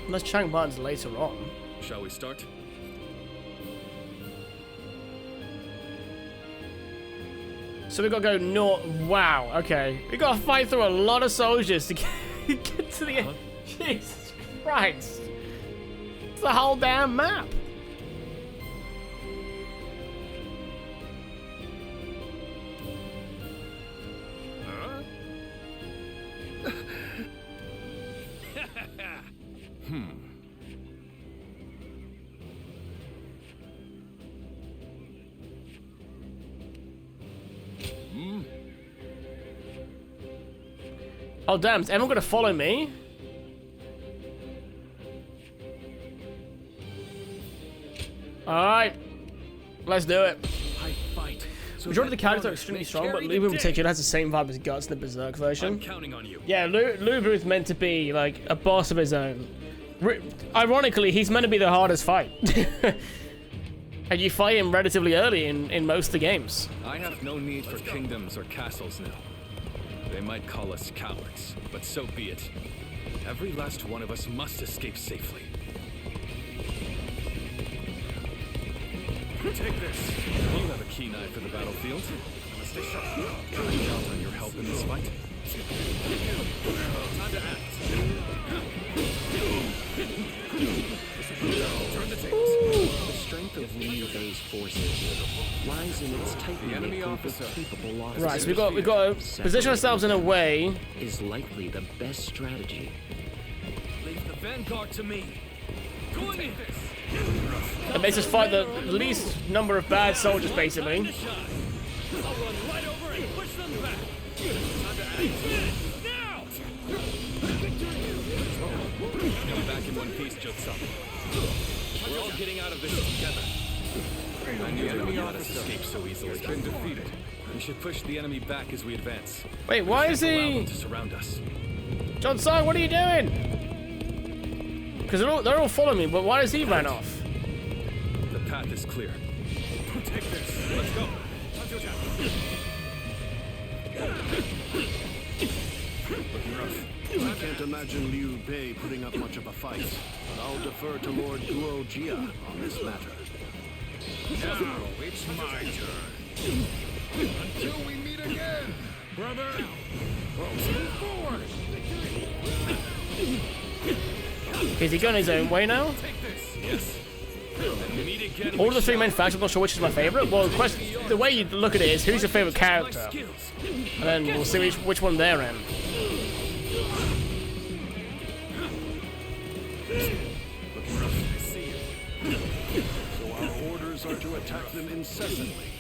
Unless Chang Ban's later on. Shall we start? So we gotta go north. Wow, okay. We gotta fight through a lot of soldiers to get to the end. Jesus Christ. It's the whole damn map. Oh damn, is everyone gonna follow me? Alright. Let's do it. Majority of the characters are extremely strong, but Lu Bu in particular has the same vibe as Guts in the Berserk version. I'm counting on you. Yeah, Lu Bu is meant to be like a boss of his own. Ironically, he's meant to be the hardest fight. And you fight him relatively early in most of the games. I have no need for kingdoms or castles now. They might call us cowards, but so be it. Every last one of us must escape safely. Take this. You have a keen eye for the battlefield. Stay sharp. Can I count on your help in this fight? Time to act. Turn the tables. The strength of Liu Bei's forces lies in its tightly knit group of capable officers. Right, so we got to position ourselves in a way is likely the best strategy. Leave the vanguard to me. Go in this. that makes us fight the least number of bad soldiers, basically. I'll run right over and push them back. Time to act. Now! Come back in one piece, Jotsup. We're all getting out of this together. I knew they would not escape so easily. It's been defeated. We should push the enemy back as we advance. Wait, why is Allow he... them to surround us. John Tsai, what are you doing? Because they're all following me, but why does he run off? The path is clear. Take this. Let's go. Looking rough. I can't imagine Liu Bei putting up much of a fight, but I'll defer to Lord Guo Jia on this matter. Now it's my turn. Until we meet again, brother. Move forward. Is he going his own way now? Take this. Yes. And meet again. All of the three main factions, I'm not sure which is my favorite. Well, the way you look at it is, who's your favorite character? And then we'll see which one they're in. Looking rough. I see you. So our orders are to attack them incessantly.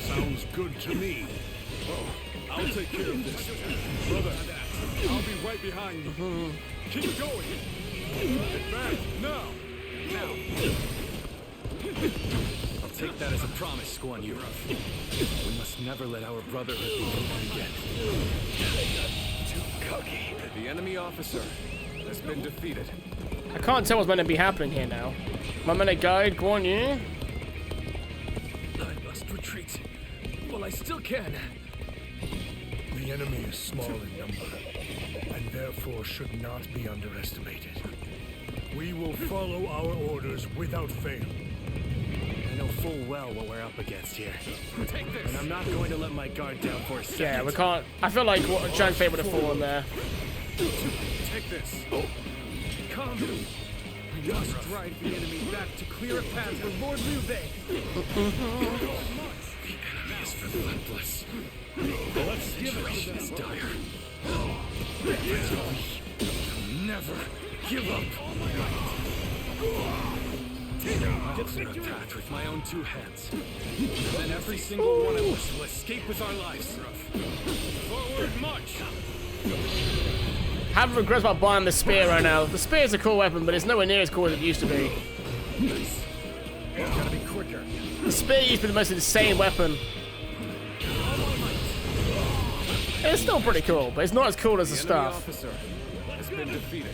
Sounds good to me. I'll take care of this. Brother, I'll be right behind you. Keep going. Get back, now. I'll take that as a promise, Guan Yu. We must never let our brotherhood be broken again. Too cocky. The enemy officer has been defeated. I can't tell what's meant to be happening here now. Am I meant to guide Guan Yu? I must retreat. Well, I still can. The enemy is small in number, and therefore should not be underestimated. We will follow our orders without fail. I know full well what we're up against here. And I'm not going to let my guard down for a second. Yeah, we can't. I feel like what Giant Fate would have fallen there. Take this. Come. We must drive the enemy back to clear a path for Lord Liu Bei. The enemy is relentless. Let's give it to Is them. dire. Never give up. I'll clear a path with my own two hands. And then every single one of us will escape with our lives. Forward march. Have regrets about buying the spear right now. The spear is a cool weapon, but it's nowhere near as cool as it used to be. Gotta be quicker. The spear used to be the most insane weapon. It's still pretty cool, but it's not as cool as the The enemy stuff. officer has been defeated.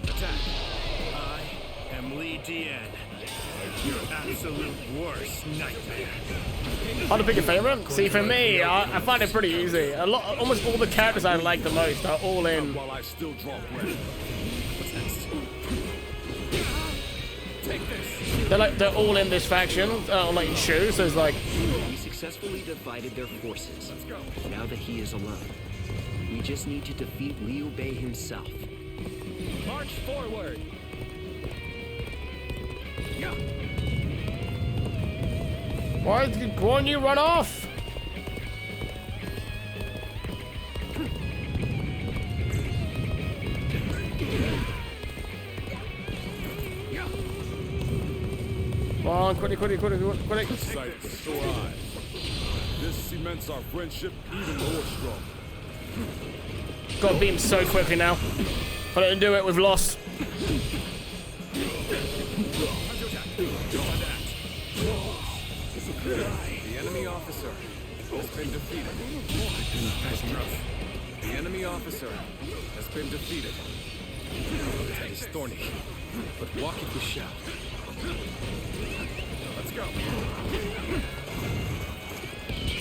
Attack. I am Li Dian. Your absolute worst nightmare. Hard to pick a favorite? See, for me, I find it pretty easy. Almost all the characters I like the most are all in. While I still draw breath. What's next? Take this. They're all in this faction, like in Shu, so it's like, We successfully divided their forces. Now that he is alone, we just need to defeat Liu Bei himself. March forward. why did Guan Yu run off? Come on, quick. Sight for sore eyes. This cements our friendship even more strong. Gotta beat him so quickly now. If I don't do it, we've lost. The enemy officer has been defeated. The enemy officer has been defeated. That is thorny, but walk it we shall. Let's go.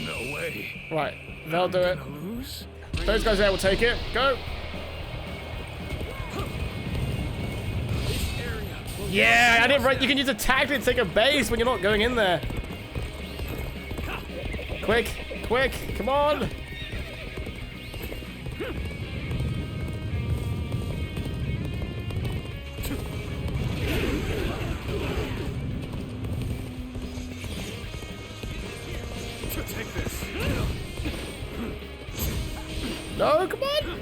No way. Right, they'll do it. Lose? Those guys there will take it. Go. Yeah, I didn't write. You can use a tactic to take a base when you're not going in there. Quick, come on. Take this. No, come on.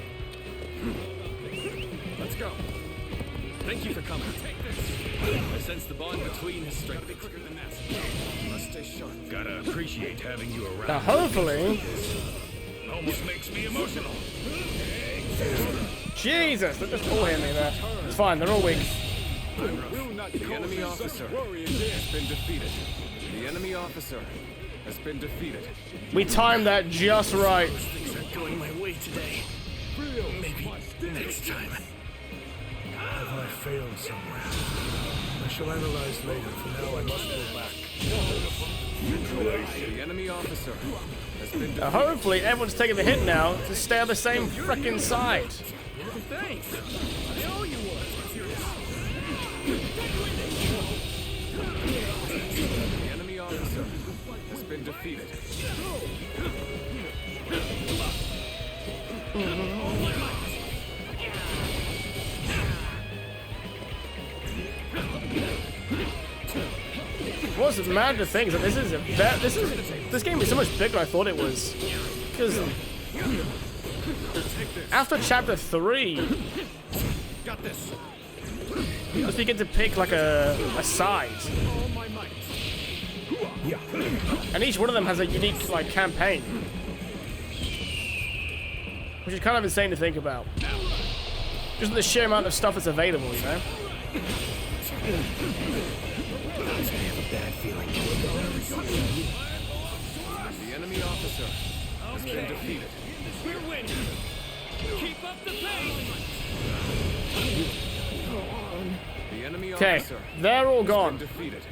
Let's go. Thank you for coming. Take this. I sense the bond between has strengthened. Quicker than that. Must stay sharp. Gotta appreciate having you around. Now, hopefully. Almost makes me emotional. Jesus, they're just all hitting me there. It's fine, they're all weak. The enemy officer has been defeated. The enemy officer has been defeated. We timed that just right. Things aren't going my way today. Maybe next time. Have I failed somewhere? I shall analyze later. For now, I must go back. The enemy officer has been defeated. Hopefully, everyone's taking the hit now to stay on the same frickin' side. Thanks. I owe you one. The enemy officer has been defeated. What's mad to think is that this game is so much bigger than I thought it was. Because after chapter 3, Got this. you just begin to pick like a side. And each one of them has a unique like campaign. Which is kind of insane to think about. Just the sheer amount of stuff that's available, you know? The enemy officer has been defeated. We're winning. Keep up the pace. The enemy Okay, officer they're all has gone. been defeated.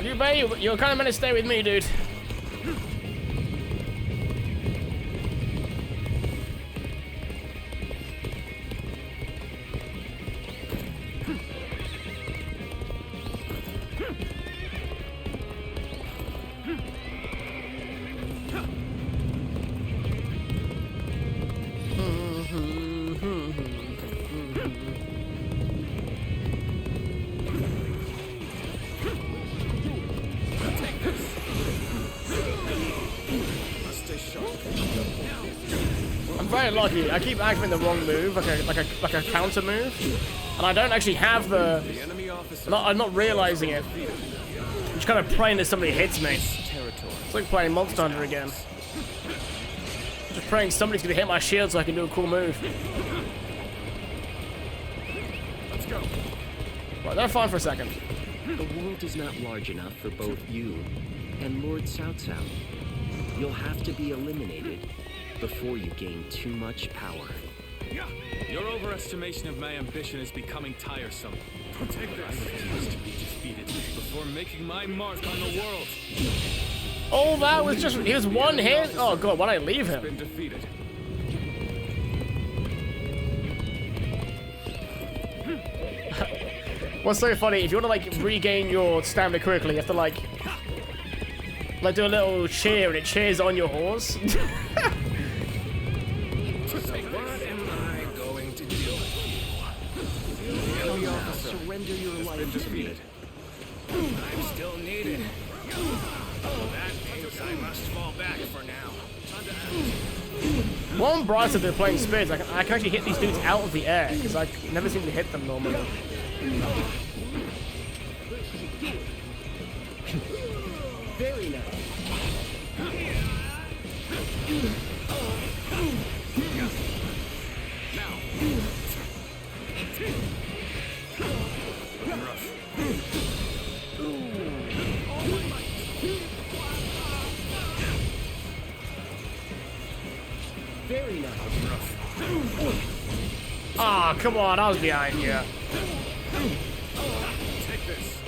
Liu Bei, you're kind of meant to stay with me, dude. I'm very lucky. I keep acting the wrong move, like a counter move, and I don't actually have the. I'm not realizing it. I'm just kind of praying that somebody hits me. It's like playing Monster Hunter again. Just praying somebody's gonna hit my shield so I can do a cool move. Let's go. Right, they're fine for a second. The world is not large enough for both you and Lord Cao Cao. You'll have to be eliminated before you gain too much power. Your overestimation of my ambition is becoming tiresome. Take this. I refuse to be defeated before making my mark on the world. Oh, that was just his one hit? Oh god, why'd I leave him? Been defeated. What's so funny, if you want to like regain your stamina quickly, you have to like do a little cheer and it cheers on your horse. What am I going to do? Surrender your life to me. I'm still needed. That means I must fall back for now. One bright side of playing spirits, I can actually hit these dudes out of the air, because I never seem to hit them normally. Very nice. Very nice. Ah, come on, I was behind you. Take this.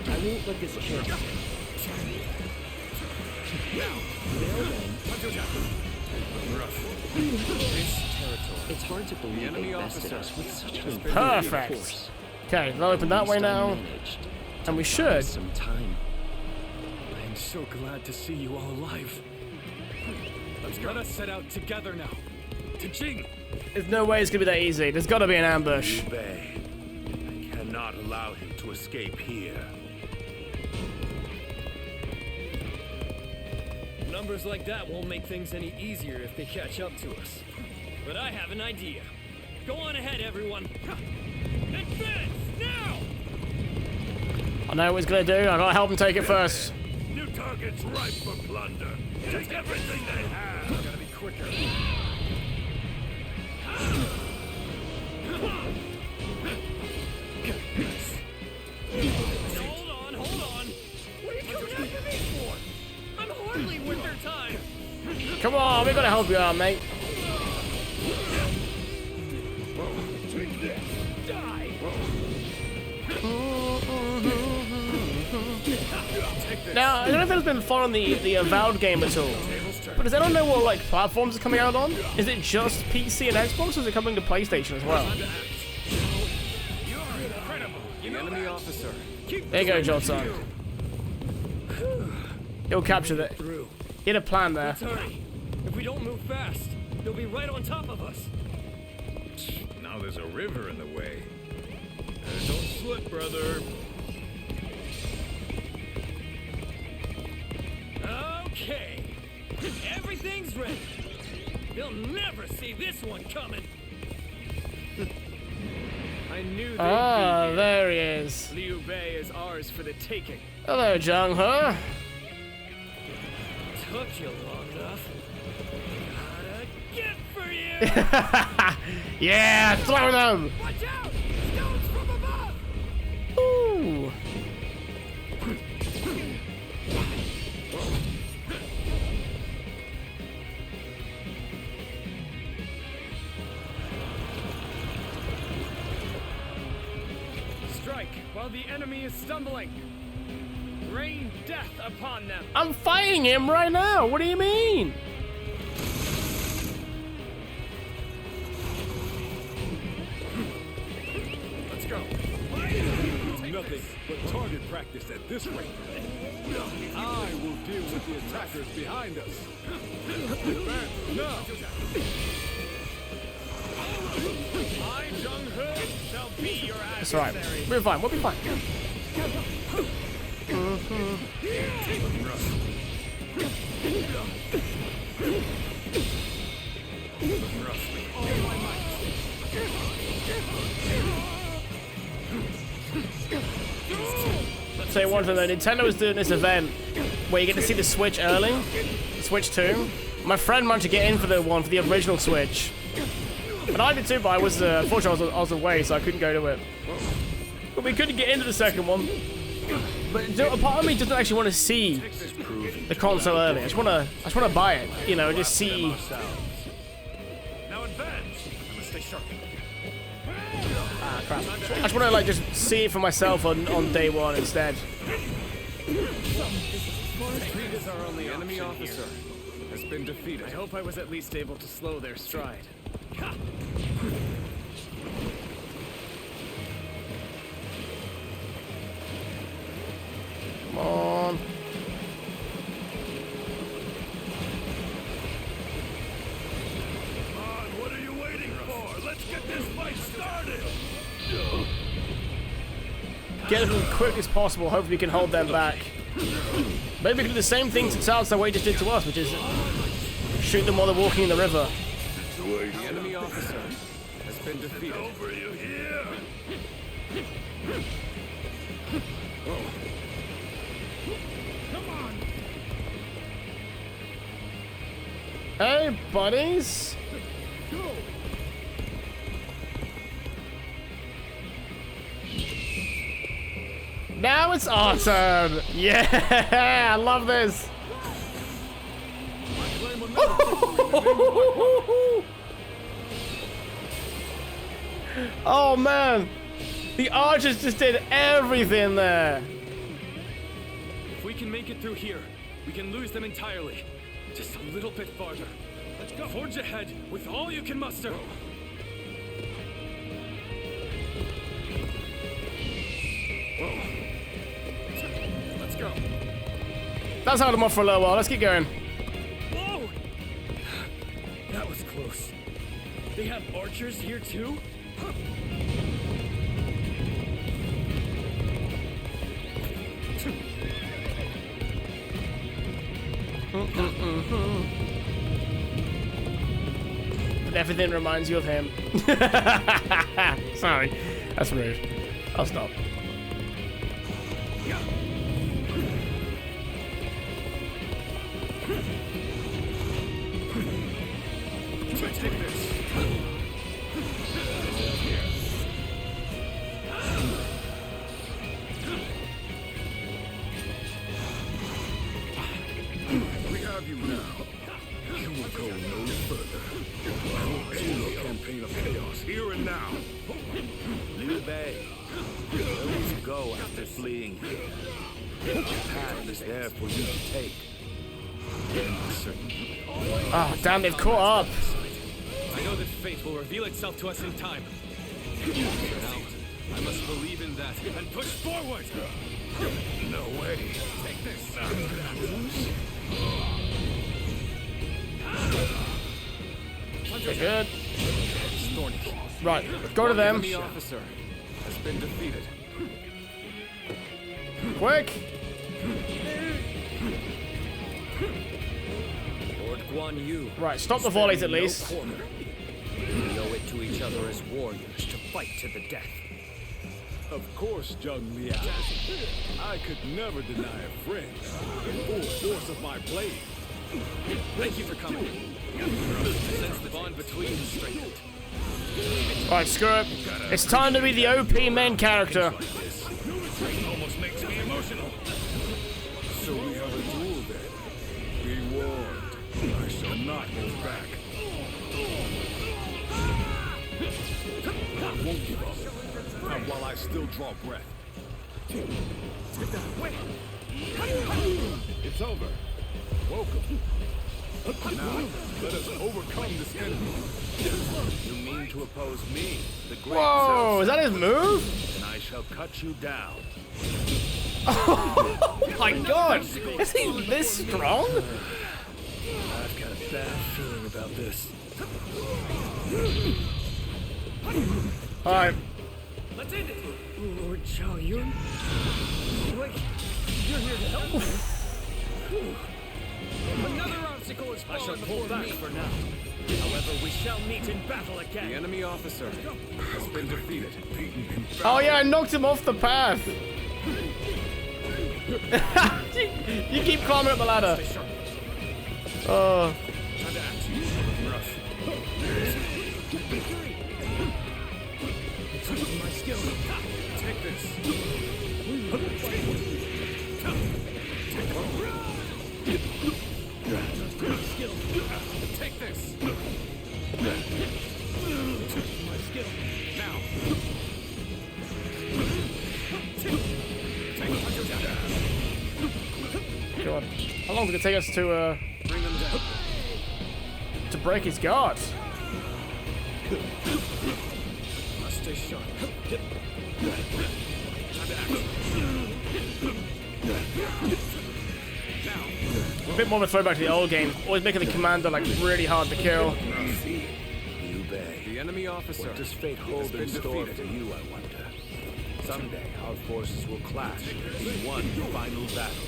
I won't let this chance. It's hard to believe they bested us with such a Perfect. Okay, they'll open that way now. And we should. Some time. I am so glad to see you all alive. Let us set out together now. To Jing. There's no way it's gonna be that easy. There's gotta be an ambush. Liu Bei, I cannot allow him to escape here. Numbers like that won't make things any easier if they catch up to us. But I have an idea. Go on ahead, everyone. Advance, now! I know what he's gonna do. I gotta help him take it first. New targets ripe for plunder. Take everything they have. Gotta be quicker. Hold on. What are you coming after me for? I'm hardly worth their time. Come on, we gotta help you out, mate. Die. Now, I don't know if it's been fun on the Avowed game at all, but does anyone know what like platforms are coming out on? Is it just PC and Xbox, or is it coming to PlayStation as well? The enemy officer. There you go, Johnson. He'll capture it. He had a plan there. Hurry. If we don't move fast, they'll be right on top of us. Now there's a river in the way. Don't slip, brother. Okay. Everything's ready. They'll never see this one coming. I knew they'd Ah, be there he is. here. Liu Bei is ours for the taking. Hello, Jung He. Took you long enough. Got a gift for you. Yeah, throw them. Watch out! Stones from above. Ooh. Strike while the enemy is stumbling. upon them. I'm fighting him right now. What do you mean? Let's go. Nothing but target practice at this rate. I will deal with the attackers behind us. Advance now. I, Jung-Ho, shall be your adversary. It's alright. We're fine. We'll be fine. I'll tell you one thing though, Nintendo was doing this event where you get to see the Switch early, Switch 2. My friend managed to get in for the original Switch. And I did too, but I was, unfortunately I was away, so I couldn't go to it. But we couldn't get into the second one. But a part of me doesn't actually want to see the console early. I just want to buy it, you know, just see. Now advance. I must stay sharp. Ah, crap. I just want to like just see it for myself on day one instead. Our only enemy officer has been defeated. I hope I was at least able to slow their stride. Come on. What are you waiting for? Let's get this fight started. Get them as quick as possible. Hopefully we can hold them back. Maybe we can do the same thing to South that way just did to us, which is shoot them while they're walking in the river. The enemy officer has been defeated. Over you here. Hey, buddies. Now it's our turn. Yeah, I love this. Oh man, the archers just did everything there. If we can make it through here, we can lose them entirely. Just a little bit farther. Let's go. Forge ahead with all you can muster. Let's go. That's held them off for a little while. Let's keep going. Whoa! That was close. They have archers here too? But everything reminds you of him. Sorry, that's rude. I'll stop. Take this. We have you now. You will go no further. I will end your campaign of chaos here and now. Liu Bei, where will you go after fleeing here? The path is there for you to take. Oh, damn, they've caught up. I know that fate will reveal itself to us in time. For now, I must believe in that and push forward. No way. Take this. They're good. Thorny. Right, go to them. Enemy officer has been defeated. Quick. Lord Guan Yu. Right, stop the volleys at least. We owe it to each other as warriors to fight to the death. Of course, Jung Liao. I could never deny a friend the full force of my blade. Thank you for coming. I sense the bond between us strengthened. Right, screw it. It's time to be the OP main character. Almost makes me emotional. So we have a duel then. Be warned. I shall not hold back. I won't give up. Not while I still draw breath. It's over. Welcome. Now, let us overcome this enemy. You mean to oppose me, the great Whoa, is that his move? and I shall cut you down. Oh my god! Is he this strong? I've got a bad feeling about this. Alright. Let's end it. Lord Zhao Yun? Wait, you're here to help me. Another obstacle is fallen. I shall pull back for now. However, we shall meet in battle again. The enemy officer has been defeated. Oh yeah, I knocked him off the path. You keep climbing up the ladder. Oh. My skill. Take this. Take this. My skill. Now. God. How long did it take us to Bring them down. to break his guard? Must stay sharp. A bit more of a throwback to the old game. Always making the commander like really hard to kill. Liu Bei. The enemy officer What does fate hold in store for you, I wonder? Someday, our forces will clash in one final battle.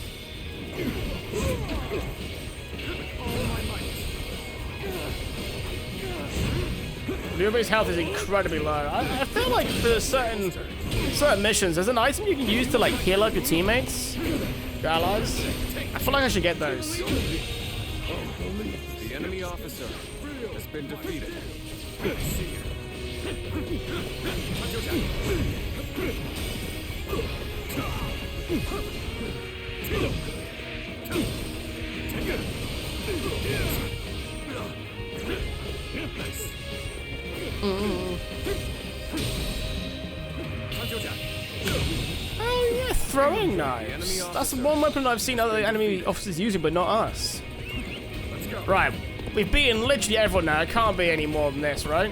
Liu Bei's health is incredibly low. I feel like for certain missions, there's an item you can use to like heal up your teammates, your allies. I feel like I should get those. The enemy officer has been defeated. Oh yeah, throwing knives. That's one weapon I've seen other enemy officers using, but not us. Right, we've beaten literally everyone now. It can't be any more than this, right?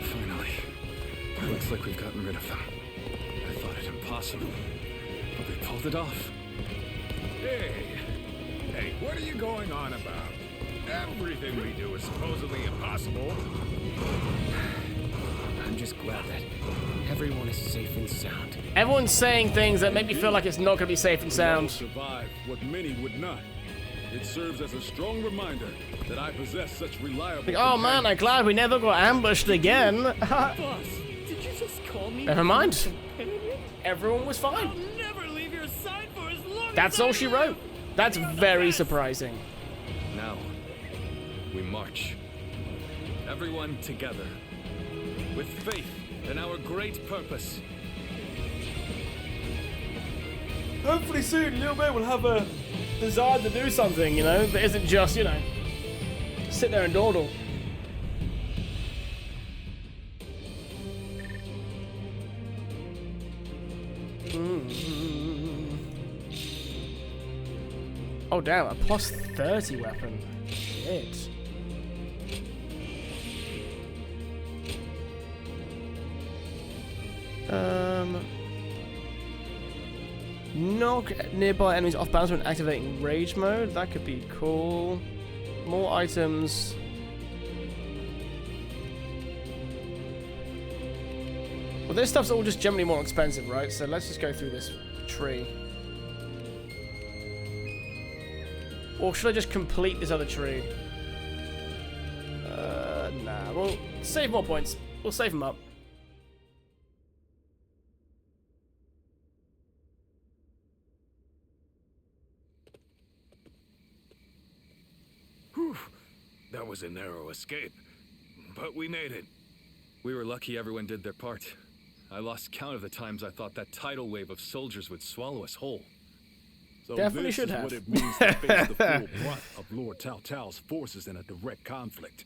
Finally. Looks like we've gotten rid of them. I thought it impossible, but they pulled it off. Hey, what are you going on about? Everything we do is supposedly impossible. I'm just glad that everyone is safe and sound. Everyone's saying things that make me feel like it's not going to be safe and We all sound. survived what many would not. It serves as a strong reminder that I possess such reliable. Like, oh man, I'm glad we never got ambushed again. Boss, did you just call me? Never mind. Everyone was fine. I'll never leave your side for as long That's as I all she live. wrote. That's very surprising. Now, we march. Everyone together. With faith in our great purpose. Hopefully soon Liu Bei will have a desire to do something, you know, that isn't just, you know, sit there and dawdle. Oh damn, a plus 30 weapon. Shit. Knock nearby enemies off balance when activating rage mode. That could be cool. More items. Well, this stuff's all just generally more expensive, right? So let's just go through this tree. Or should I just complete this other tree? Nah. We'll save more points. We'll save them up. Whew. That was a narrow escape, but we made it. We were lucky everyone did their part. I lost count of the times I thought that tidal wave of soldiers would swallow us whole. So Definitely this should is have. what it means to face the full brunt of Lord Cao Cao's forces in a direct conflict.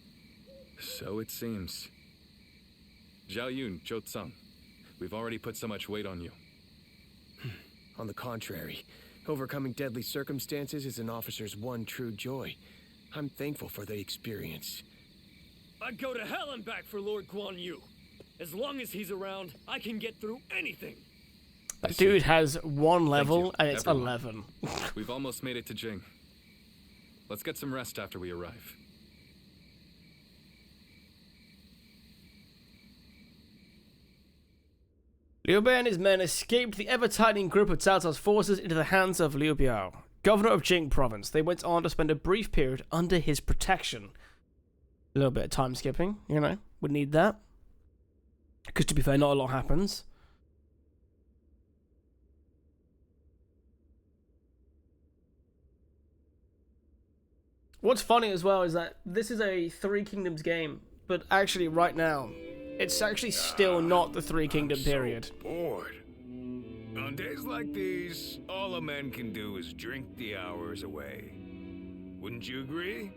So it seems. Zhao Yun, Zhou Tsang. We've already put so much weight on you. On the contrary, overcoming deadly circumstances is an officer's one true joy. I'm thankful for the experience. I'd go to hell and back for Lord Guan Yu. As long as he's around, I can get through anything. That dude has one level and it's everyone. 11. We've almost made it to Jing. Let's get some rest after we arrive. Liu Bei and his men escaped the ever-tightening grip of Cao Cao's forces into the hands of Liu Biao, governor of Jing province. They went on to spend a brief period under his protection. A little bit of time skipping, you know, would need that. Because to be fair, not a lot happens. What's funny as well is that this is a Three Kingdoms game, but actually right now, it's actually still not the Three Kingdom period. Bored. On days like these, all a man can do is drink the hours away. Wouldn't you agree?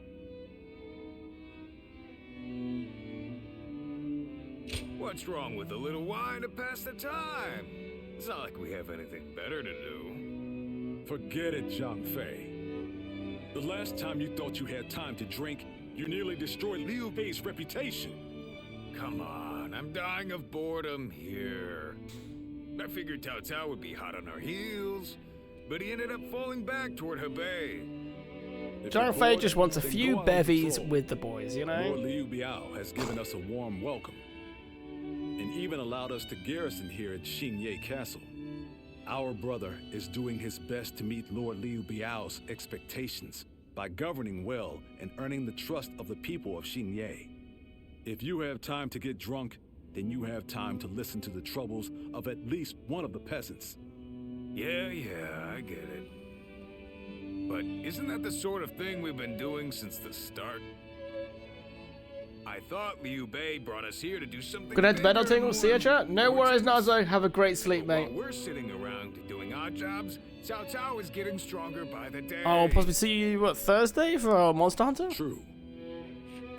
What's wrong with a little wine to pass the time? It's not like we have anything better to do. Forget it, Zhang Fei. The last time you thought you had time to drink, you nearly destroyed Liu Bei's reputation. Come on, I'm dying of boredom here. I figured Cao Cao would be hot on our heels, but he ended up falling back toward Hebei. Zhang Fei just wants a few bevies with the boys, you know? Lord Liu Biao has given us a warm welcome, and even allowed us to garrison here at Xingye Castle. Our brother is doing his best to meet Lord Liu Biao's expectations by governing well and earning the trust of the people of Xingye. If you have time to get drunk, then you have time to listen to the troubles of at least one of the peasants. Yeah, I get it. But isn't that the sort of thing we've been doing since the start? I thought Liu Bei brought us here to do something. Good night to bed, I'll tingle. See ya, chat. No worries, Nazo. Have a great sleep, mate. While we're sitting around doing odd jobs, Cao Cao is getting stronger by the day. I'll possibly see you, what, Thursday for Monster Hunter? True.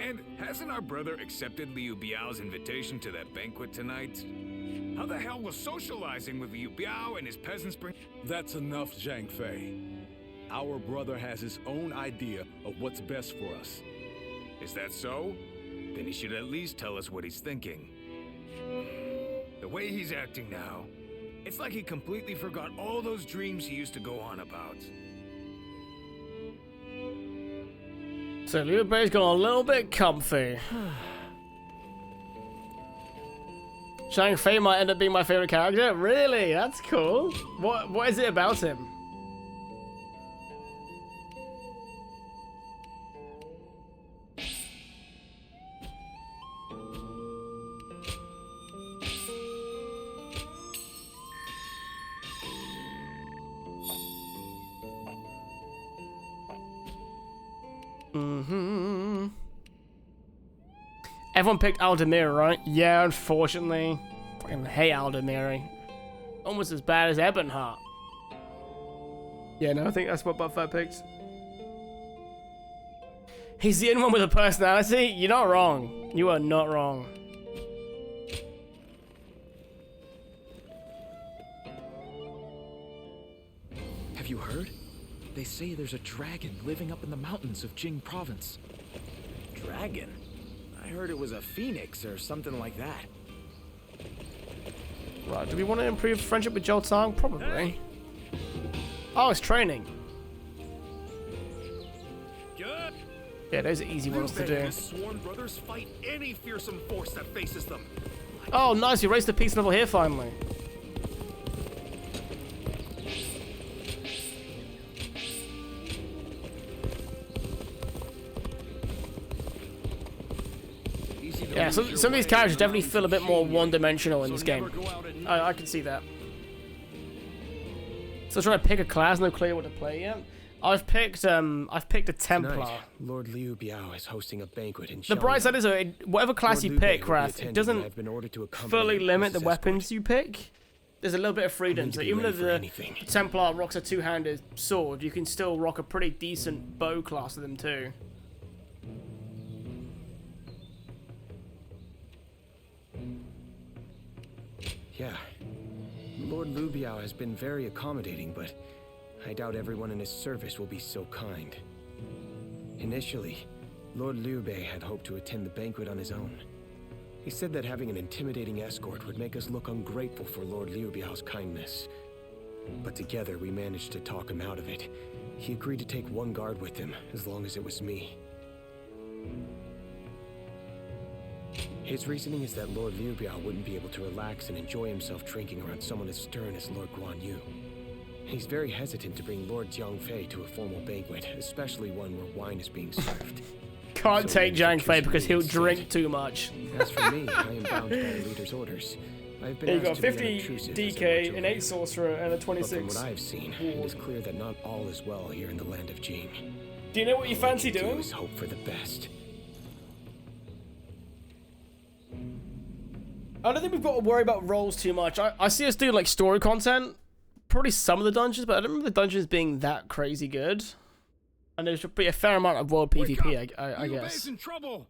And hasn't our brother accepted Liu Biao's invitation to that banquet tonight? How the hell was socializing with Liu Biao and his peasants bring... That's enough, Zhang Fei. Our brother has his own idea of what's best for us. Is that so? Then he should at least tell us what he's thinking. The way he's acting now, it's like he completely forgot all those dreams he used to go on about. So Liu Bei's got a little bit comfy. Zhang Fei might end up being my favorite character. Really? That's cool. What is it about him? Everyone picked Aldemir, right? Yeah, unfortunately. Fucking hate Aldemir. Almost as bad as Ebonheart. Yeah, no, I think that's what Buttfat picked. He's the only one with a personality? You're not wrong. You are not wrong. Have you heard? They say there's a dragon living up in the mountains of Jing province. Dragon? I heard it was a phoenix or something like that. Right, do we want to improve friendship with Zhou Tsang? Probably. Oh, it's training. Yeah, those are easy ones to do. His sworn brothers fight any fearsome force that faces them. Oh, nice, you raised the peace level here finally. Yeah, some of these characters definitely feel a bit more one-dimensional in this game. I can see that. Still trying to pick a class, no clue what to play yet. I've picked a Templar. Tonight, Lord Liu Biao is hosting a banquet in The bright side is, whatever class you pick, Wrath, it doesn't fully limit the weapons you pick. There's a little bit of freedom, so even though the Templar rocks a two-handed sword, you can still rock a pretty decent bow class of them too. Yeah. Lord Lubiao has been very accommodating, but I doubt everyone in his service will be so kind. Initially, Lord Liu Bei had hoped to attend the banquet on his own. He said that having an intimidating escort would make us look ungrateful for Lord Liu Biao's kindness. But together we managed to talk him out of it. He agreed to take one guard with him, as long as it was me. His reasoning is that Lord Liu Biao wouldn't be able to relax and enjoy himself drinking around someone as stern as Lord Guan Yu. He's very hesitant to bring Lord Jiang Fei to a formal banquet, especially one where wine is being served. Can't take Jiang Fei because he'll drink too much. As for me, I am bound by the leader's orders. I've been You asked got to be 50 unobtrusive as I DK, watch an over 8 you. sorcerer, and a But from 26. what I've seen, it is clear that not all is well here in the land of Jing. Do you know what you All I fancy can do doing? is hope for the best. I don't think we've got to worry about roles too much. I see us doing like story content, probably some of the dungeons, but I don't remember the dungeons being that crazy good. And there should be a fair amount of world PvP, I Liu guess. Bei's in trouble.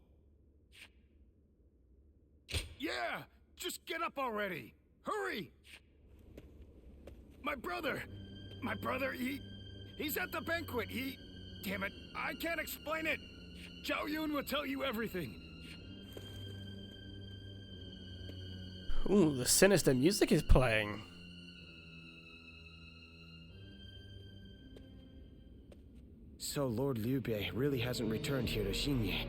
Yeah, just get up already. Hurry. My brother, he's at the banquet. Damn it, I can't explain it. Zhao Yun will tell you everything. Ooh, the sinister music is playing. So Lord Liu Bei really hasn't returned here to Xingye.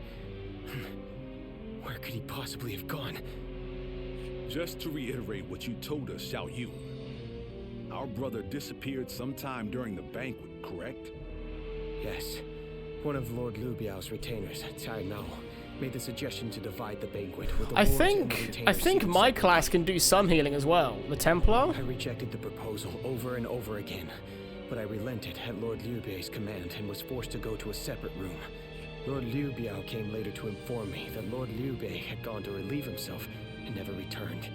Where could he possibly have gone? Just to reiterate what you told us, Xiao Yu. Our brother disappeared sometime during the banquet, correct? Yes. One of Lord Liu Biao's retainers, Cai Mao, made the suggestion to divide the banquet with the I lords and the think retainers my seated class can do some healing as well. The Templar? I rejected the proposal over and over again, but I relented at Lord Liu Bei's command and was forced to go to a separate room. Lord Liu Biao came later to inform me that Lord Liu Bei had gone to relieve himself and never returned.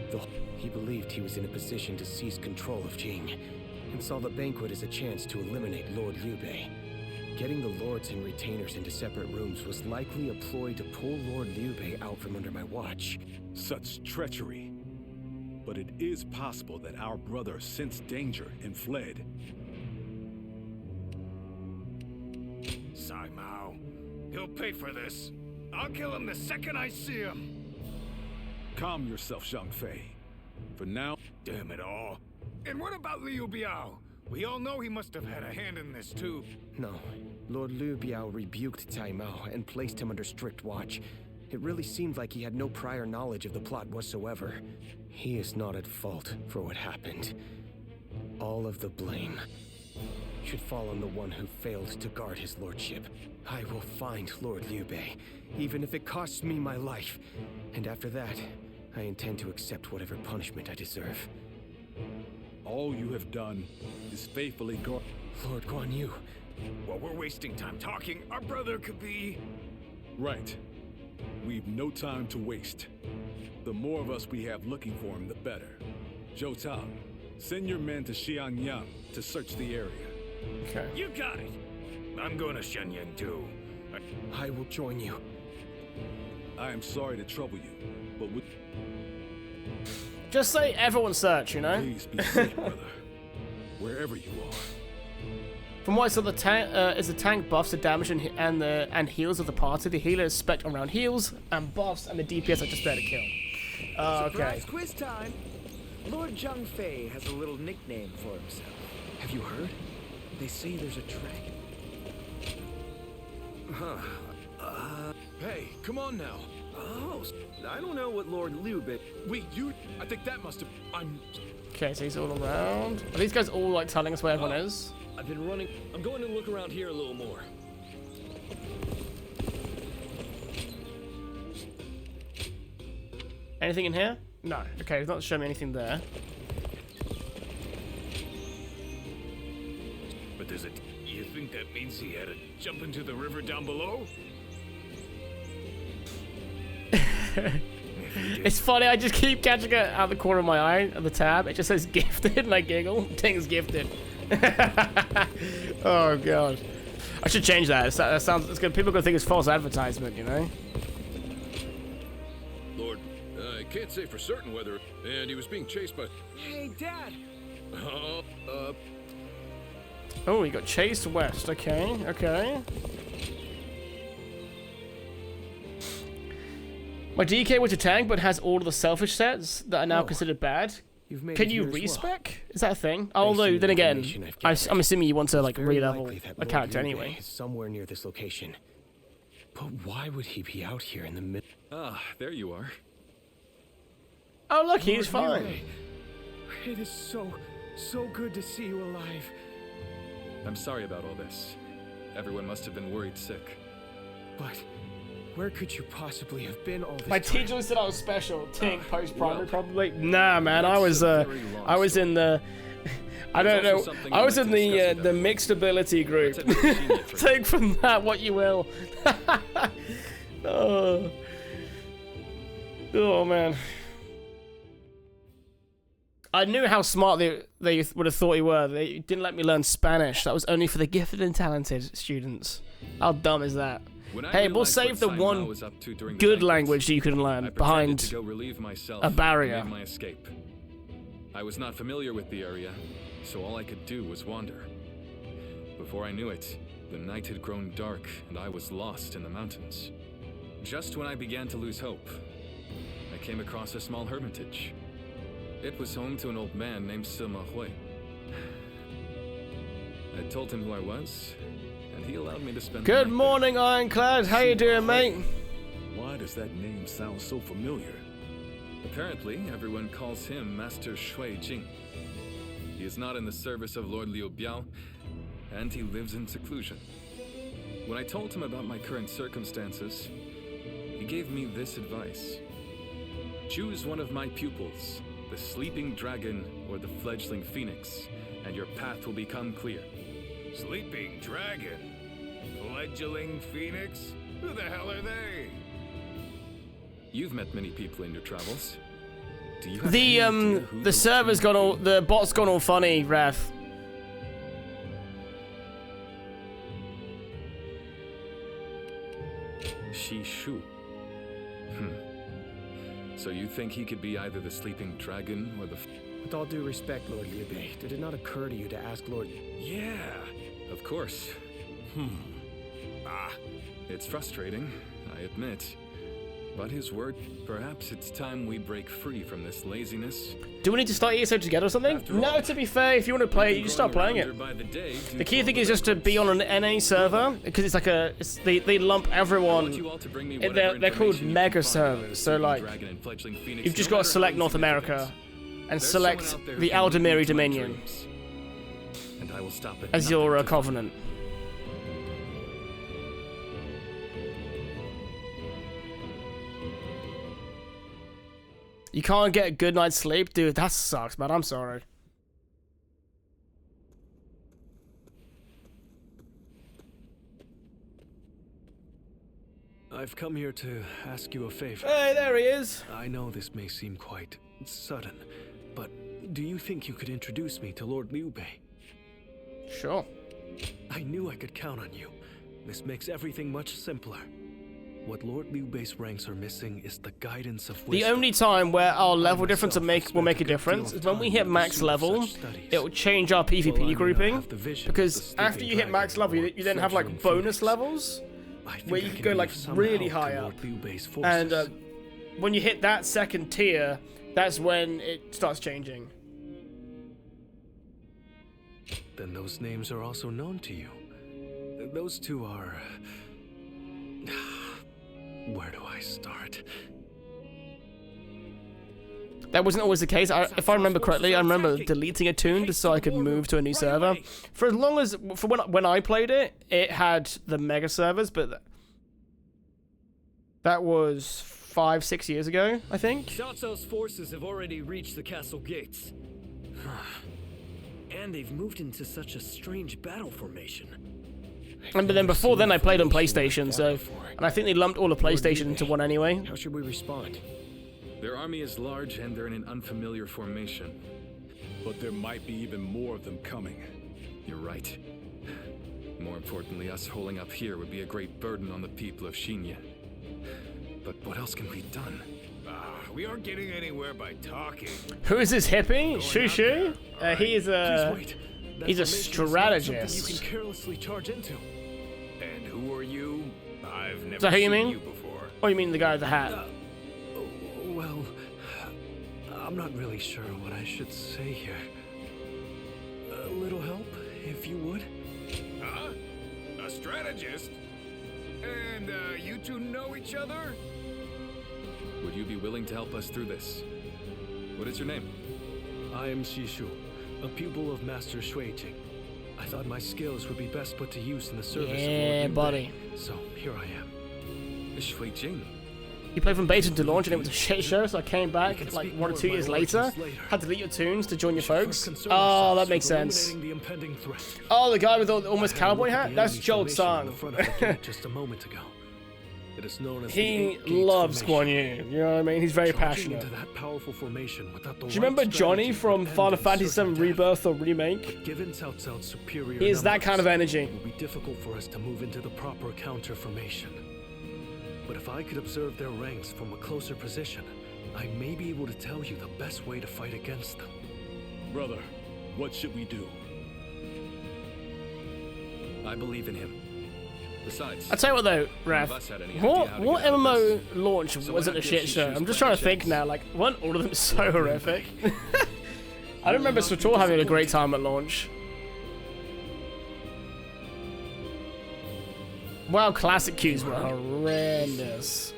Though he believed he was in a position to seize control of Jing, and saw the banquet as a chance to eliminate Lord Liu Bei. Getting the lords and retainers into separate rooms was likely a ploy to pull Lord Liu Bei out from under my watch. Such treachery. But it is possible that our brother sensed danger and fled. Sai Mao, he'll pay for this. I'll kill him the second I see him. Calm yourself, Zhang Fei. For now... Damn it all. And what about Liu Biao? We all know he must have had a hand in this too. No. Lord Liu Biao rebuked Cai Mao and placed him under strict watch. It really seemed like he had no prior knowledge of the plot whatsoever. He is not at fault for what happened. All of the blame should fall on the one who failed to guard his lordship. I will find Lord Liu Bei, even if it costs me my life. And after that, I intend to accept whatever punishment I deserve. All you have done is faithfully guard... Lord Guan Yu. While we're wasting time talking, our brother could be... Right. We've no time to waste. The more of us we have looking for him, the better. Zhou Tao, send your men to Xianyang to search the area. Okay. You got it. I'm going to Shenyang too. I will join you. I am sorry to trouble you, but with... Just say everyone search, you know? Please be safe, brother. Wherever you are. From what I saw, the tank is the tank buffs the damage and heals of the party. The healer is spec around heals and buffs, and the DPS are just there to kill. Okay. Surprise quiz time! Lord Zhang Fei has a little nickname for himself. Have you heard? They say there's a dragon. Hey, come on now. Oh, I don't know what Lord Liu Bei... Wait, I think that must have... Okay, so he's all around. Are these guys all like telling us where everyone is? I've been running. I'm going to look around here a little more. Anything in here? No. Okay, he's not showing me anything there. But there's a... You think that means he had to jump into the river down below? It's funny, I just keep catching it out of the corner of my eye of the tab. It just says gifted and I giggle. Thing's gifted. Oh god. I should change that. That sounds it's good. People are gonna think it's false advertisement, you know? Lord, I can't say for certain whether... And he was being chased by... Hey, Dad! Oh, he got chased west. Okay, okay. My DK was a tank, but has all of the selfish sets that are now considered bad. Can you respec? Is that a thing? Although, then again, I'm assuming you want to like re-level a character anyway. Somewhere near this location. But why would he be out here in the middle? Ah, there you are. Oh, look, he's fine. It is so good to see you alive. I'm sorry about all this. Everyone must have been worried sick. But where could you possibly have been all this My time? teacher said I was special. Tink post-primary probably. Nah, man, I was in the... I don't know. I was in the mixed ability group. Take from that what you will. Oh man. I knew how smart they would have thought you were. They didn't let me learn Spanish. That was only for the gifted and talented students. How dumb is that? Hey, we'll save the one good language you can learn behind a barrier. My escape. I was not familiar with the area, so all I could do was wander. Before I knew it, the night had grown dark and I was lost in the mountains. Just when I began to lose hope, I came across a small hermitage. It was home to an old man named Sima Hui. I told him who I was, and he allowed me to spend the Good night morning, Ironclad. How you doing, mate? Why does that name sound so familiar? Apparently, everyone calls him Master Shui Jing. He is not in the service of Lord Liu Biao, and he lives in seclusion. When I told him about my current circumstances, he gave me this advice. Choose one of my pupils, the sleeping dragon or the fledgling phoenix, and your path will become clear. Sleeping dragon? Fledgling phoenix? Who the hell are they? You've met many people in your travels. Do you have any idea who the server's gone all, the bot's gone all funny, Wrath. Shishu. So you think he could be either the sleeping dragon or the... With all due respect, Lord Liu Bei, did it not occur to you to ask Lord... Yeah, of course. It's frustrating, I admit. But his word, perhaps it's time we break free from this laziness. Do we need to start ESO together or something? No, to be fair, if you want to play it, you just start playing it. The key thing is just to be on an NA server, because it's like a, they lump everyone, they're called mega servers, so like, you've just got to select North America, and select the Aldemiri Dominion as your covenant. You can't get a good night's sleep? Dude, that sucks, man. I'm sorry. I've come here to ask you a favor. Hey, there he is. I know this may seem quite sudden, but do you think you could introduce me to Lord Liu Bei? Sure. I knew I could count on you. This makes everything much simpler. What Lord Liu Bei's ranks are missing is the guidance of wisdom. The only time where our level difference will make a difference is when we hit max level. It will change our PvP grouping, because after you hit max level, you then have like bonus levels where you can go like really high up. And when you hit that second tier, that's when it starts changing. Then those names are also known to you. Those two are... Where do I start? That wasn't always the case. If I remember correctly, I remember deleting a tune just so I could move to a new server. For as long as, for when I played it, it had the mega servers, but that was 5-6 years ago, I think. Cao Cao's forces have already reached the castle gates. And they've moved into such a strange battle formation. And then before then I played on PlayStation, so... And I think they lumped all the PlayStation into one anyway. How should we respond? Their army is large and they're in an unfamiliar formation. But there might be even more of them coming. You're right. More importantly, us holding up here would be a great burden on the people of Xinya. But what else can be done? We aren't getting anywhere by talking. Who is this hippie? Shushu? He's a... Please wait. That He's a formation is not something strategist. you can carelessly charge into. And who are you? I've never Is that who you seen mean? you before. Or you mean the guy with the hat? Well, I'm not really sure what I should say here. A little help, if you would. Huh? A strategist? And you two know each other? Would you be willing to help us through this? What is your name? I am Shishu, a pupil of Master Shuijing. I thought my skills would be best put to use in the service of Yeah, Lord Liu buddy. Bei, so here I am. Shui Jing. He played from beta to launch and it was a shit show, so I came back like 1 or 2 years later. Had to delete your tunes to join your folks. Oh, that makes sense. Oh, the guy with the almost cowboy hat? That's Joel Tsang. Just a moment ago. It is known as He loves Guan Yu, you know what I mean? He's very passionate. Into that powerful formation without the Do you remember Johnny from Final Fantasy VII Rebirth or Remake? Given Cao Cao's superior He is that kind of energy. It will be difficult for us to move into the proper counter formation. But if I could observe their ranks from a closer position, I may be able to tell you the best way to fight against them. Brother, what should we do? I believe in him. Besides, I'll tell you what though, Raph. What MMO launch wasn't a shit show? I'm just trying to think now, like, weren't all of them so horrific? I don't remember Sator having a great time at launch. WoW classic queues were horrendous.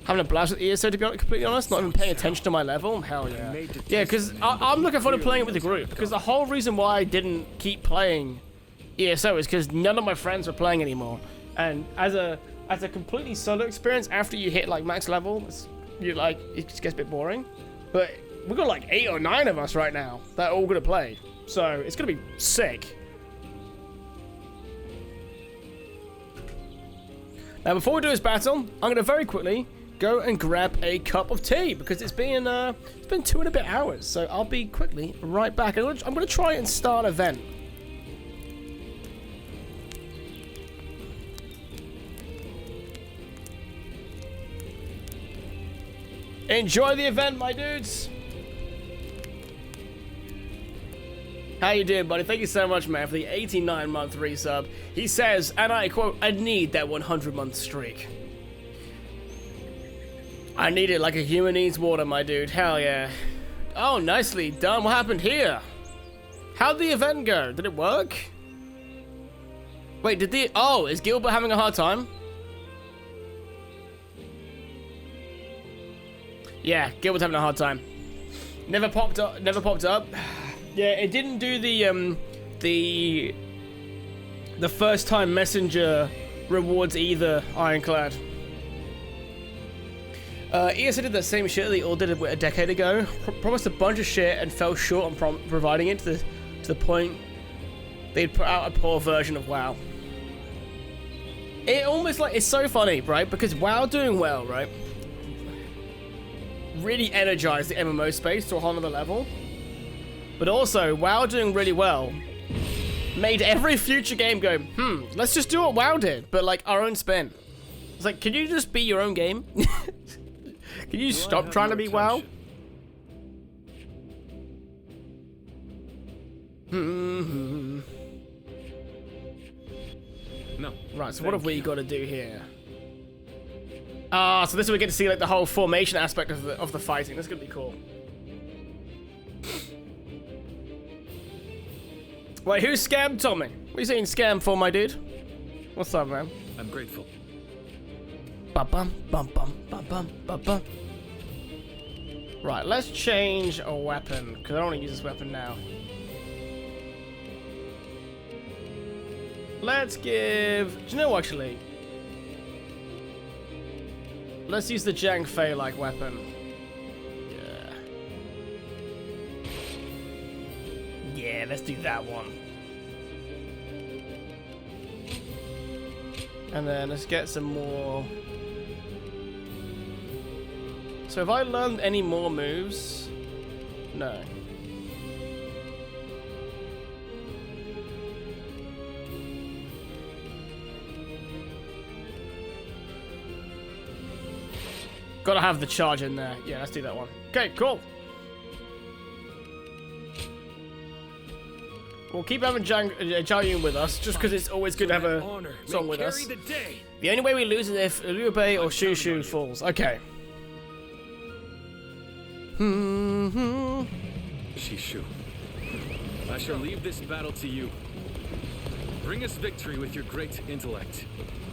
Having a blast with ESO, to be completely honest, not even paying attention to my level. Hell yeah. Yeah, because I'm looking forward to playing it with the group. Because the whole reason why I didn't keep playing ESO is because none of my friends were playing anymore. And as a completely solo experience, after you hit like max level, it just gets a bit boring. But we've got like 8 or 9 of us right now that are all gonna play. So it's gonna be sick. Now before we do this battle, I'm gonna very quickly go and grab a cup of tea because it's been 2 and a bit hours, so I'll be quickly right back. I'm gonna try and start an event. Enjoy the event, my dudes. How you doing, buddy? Thank you so much, man, for the 89-month resub. He says, and I quote, "I need that 100-month streak." I need it like a human needs water, my dude. Hell yeah. Oh, nicely done. What happened here? How'd the event go? Did it work? Wait, oh, is Gilbert having a hard time? Yeah, Gilbert's having a hard time. Never popped up. Yeah, it didn't do the first time messenger rewards either, Ironclad. ESO did the same shit they all did a decade ago. Promised a bunch of shit and fell short on providing it to the point they'd put out a poor version of WoW. It almost like, it's so funny, right? Because WoW doing well, right? Really energized the MMO space to a whole nother level. But also, WoW doing really well made every future game go, let's just do what WoW did, but like our own spin. It's like, can you just be your own game? Can you stop trying to be WoW? No. Right, so what have we got to do here? So this is where we get to see like the whole formation aspect of the fighting. This is gonna be cool. Wait, who's scammed Tommy? What are you saying scam for, my dude? What's up, man? I'm grateful. Bum bum bum bum bum bum bum bum. Right, let's change a weapon because I don't want to use this weapon now. Let's give. Do you know what, actually? Let's use the Zhang Fei-like weapon. Yeah. Yeah, let's do that one. And then let's get some more. So have I learned any more moves? No. Gotta have the charge in there. Yeah, let's do that one. Okay, cool. We'll keep having Zhao Yun with us, just because it's always good to have a song with us. The only way we lose is if Liu Bei or Shu Shu falls. Okay. Shishu, I shall leave this battle to you. Bring us victory with your great intellect.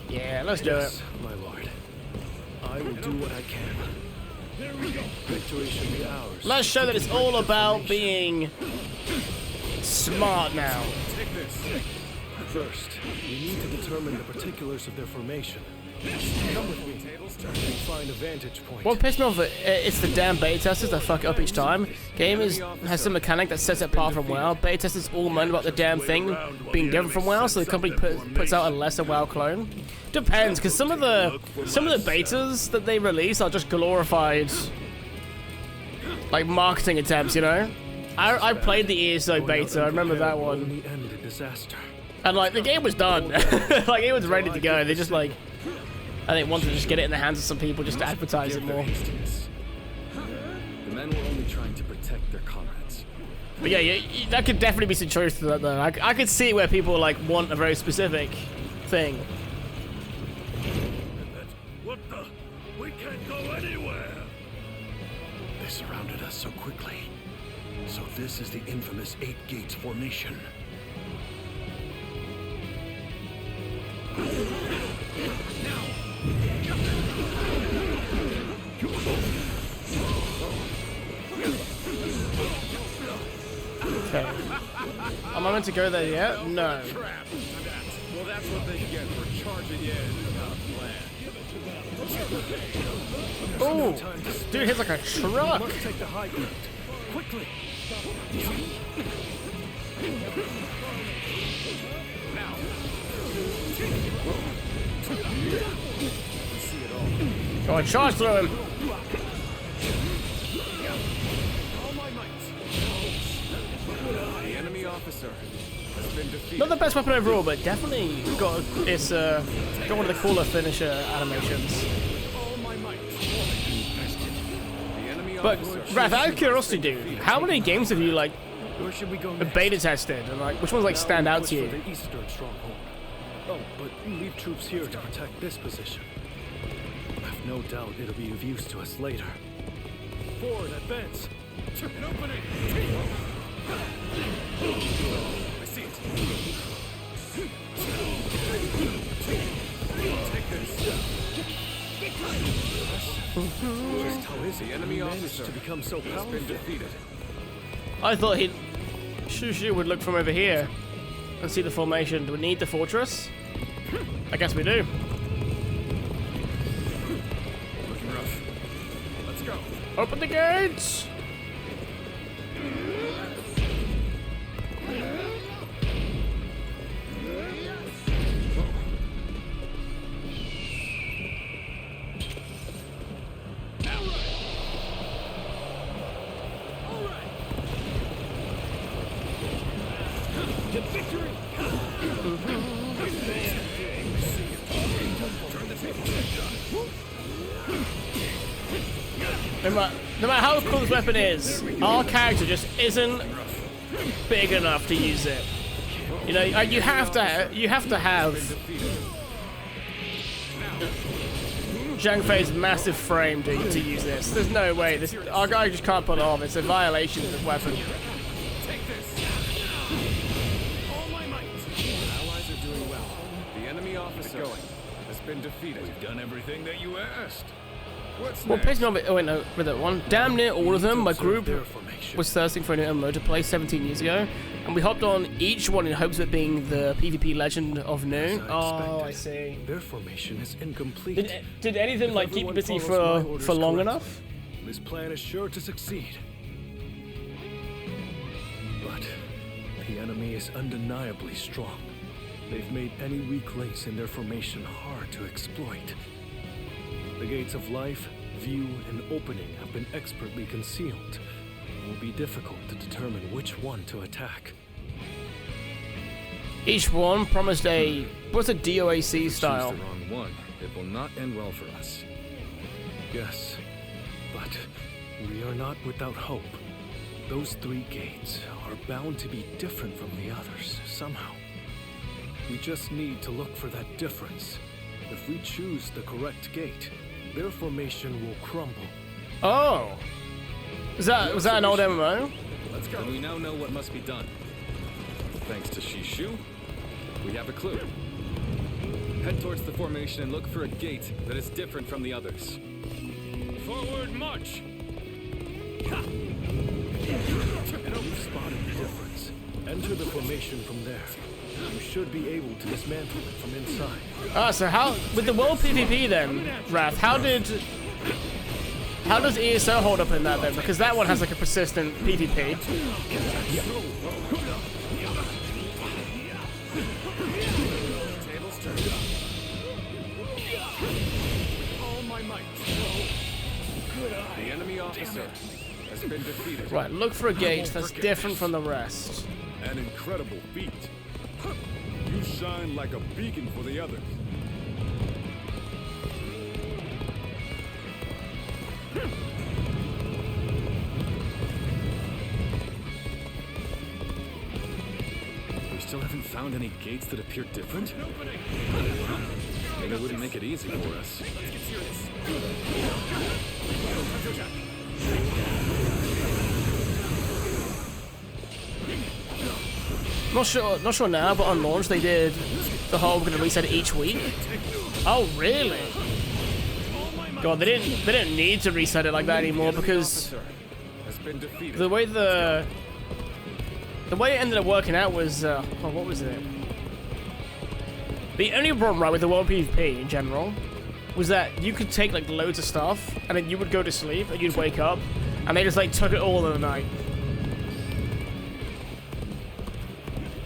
Yeah, let's do it. My lord. I will do what I can. There we go. Victory should be ours. Let's show that it's all about being smart now. Take this. First, we need to determine the particulars of their formation. Come with me. And find a vantage point. What pissed me off, it's the damn beta testers that fuck up each time. Game has some mechanic that sets it apart from WoW. Beta testers all moan about the damn thing being different from WoW, so the company puts out a lesser WoW clone. Depends, because some of the betas that they release are just glorified, like, marketing attempts, you know? I played the ESO beta, I remember that one. And like, the game was done. Like, it was ready to go. They just like, I think wanted to just get it in the hands of some people just to advertise it more. The men were only trying to protect their comrades. But yeah, that could definitely be some truth to that though. I could see where people like want a very specific thing. What the? We can't go anywhere. They surrounded us so quickly. So this is the infamous 8 Gates formation. Okay. Am I meant to go there yet? No. Well, that's what they get for charging in without a plan. Oh, dude hits like a truck. Let's take the high ground. Quickly. Go on, charge through him. The enemy officer has been defeated. Not the best weapon overall, but definitely got its got one of the cooler finisher animations. But Raph, out of curiosity, dude, how many games have you like beta tested, and like which ones like stand out to you? The eastern stronghold. Oh, but leave troops here to protect this position. I've no doubt it'll be of use to us later. Forward, advance. An opening. I see it. Take this. Just how is the enemy officer to become so has powerful? been defeated? I thought Shu would look from over here and see the formation. Do we need the fortress? I guess we do. Looking rough. Let's go. Open the gates! No matter how cool this weapon is, our character just isn't big enough to use it. You know, you have to have Zhang Fei's massive frame to use this. There's no way. Our guy just can't pull it off. It's a violation of the weapon. Take this. All my might. Allies are doing well. The enemy officer has been defeated. We've done everything that you asked. What's Well, next? pissed me off. Oh wait, no, with that one. Damn near all of them. My group was thirsting for a new MMO to play 17 years ago, and we hopped on each one in hopes of it being the PvP Legend of Noon. Oh, I see. Their formation is incomplete. Did anything like keep you busy for long enough? This plan is sure to succeed. But the enemy is undeniably strong. They've made any weak links in their formation hard to exploit. The gates of life, view, and opening have been expertly concealed. It will be difficult to determine which one to attack. Each one promised what's a DOAC Choose style? the wrong one. It will not end well for us. Yes, But we are not without hope. Those 3 gates are bound to be different from the others, somehow. We just need to look for that difference. If we choose the correct gate, their formation will crumble. Oh! Was that an old MMO? Let's go. Then we now know what must be done. Thanks to Shishu, we have a clue. Head towards the formation and look for a gate that is different from the others. Forward march! You've spotted the difference. Enter the formation from there. You should be able to dismantle it from inside. Ah, so how, with the world PvP then, Wrath, how does ESO hold up in that then? Because that one has like a persistent PvP. The enemy officer has been defeated. Right, look for a gate that's different from the rest. An incredible feat. You shine like a beacon for the others. We still haven't found any gates that appear different? Maybe it wouldn't make it easy for us. Not sure now, but on launch they did the whole we're gonna reset it each week. Oh really? God, they didn't need to reset it like that anymore because the way it ended up working out was what was it? The only problem, right, with the world PvP in general was that you could take like loads of stuff and then you would go to sleep and you'd wake up and they just like took it all in the night.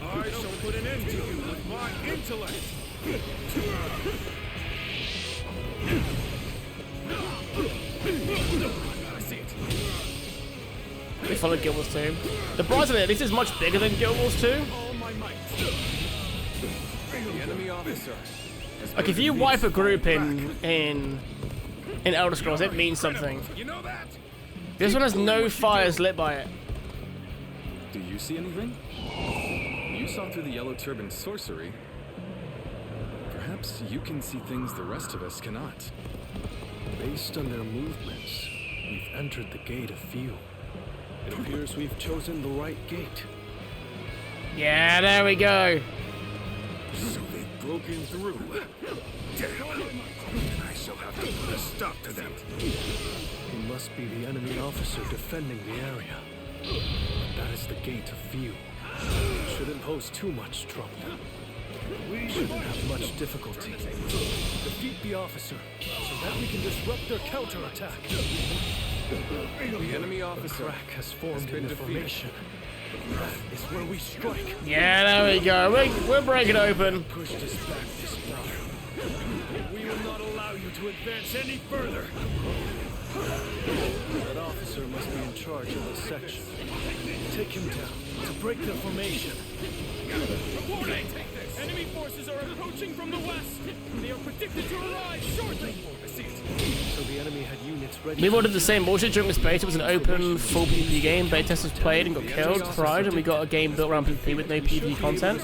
I shall put an end to you with my intellect. I see it. They followed Guild Wars 2. The prize of it, this is much bigger than Guild Wars 2. All my might. The enemy officer. Like if you wipe a group in Elder Scrolls, it means something. You know that? This one has no fires lit by it. Do you see anything? You saw through the yellow turban sorcery. Perhaps you can see things the rest of us cannot. Based on their movements, we've entered the gate of few. It appears we've chosen the right gate. Yeah, there we go. So they've broken through. Damn. And I shall have to put a stop to them. He must be the enemy officer defending the area. That is the gate of few. It shouldn't pose too much trouble. We shouldn't have much difficulty. Defeat the officer, so that we can disrupt their counterattack. The enemy officer crack has formed in the formation. That is where we strike. Yeah, there we go. We're breaking open. Pushed us back this far. We will not allow you to advance any further. That officer must be in charge of this section. Take him down to break their formation. Warning! Enemy forces are approaching from the west. They are predicted to arrive shortly. I see it. So the enemy had units ready. We did the same bullshit during this beta. It was an open, full PvP game. Beta testers played and got killed, cried, and we got a game built around PvP with no PvE content.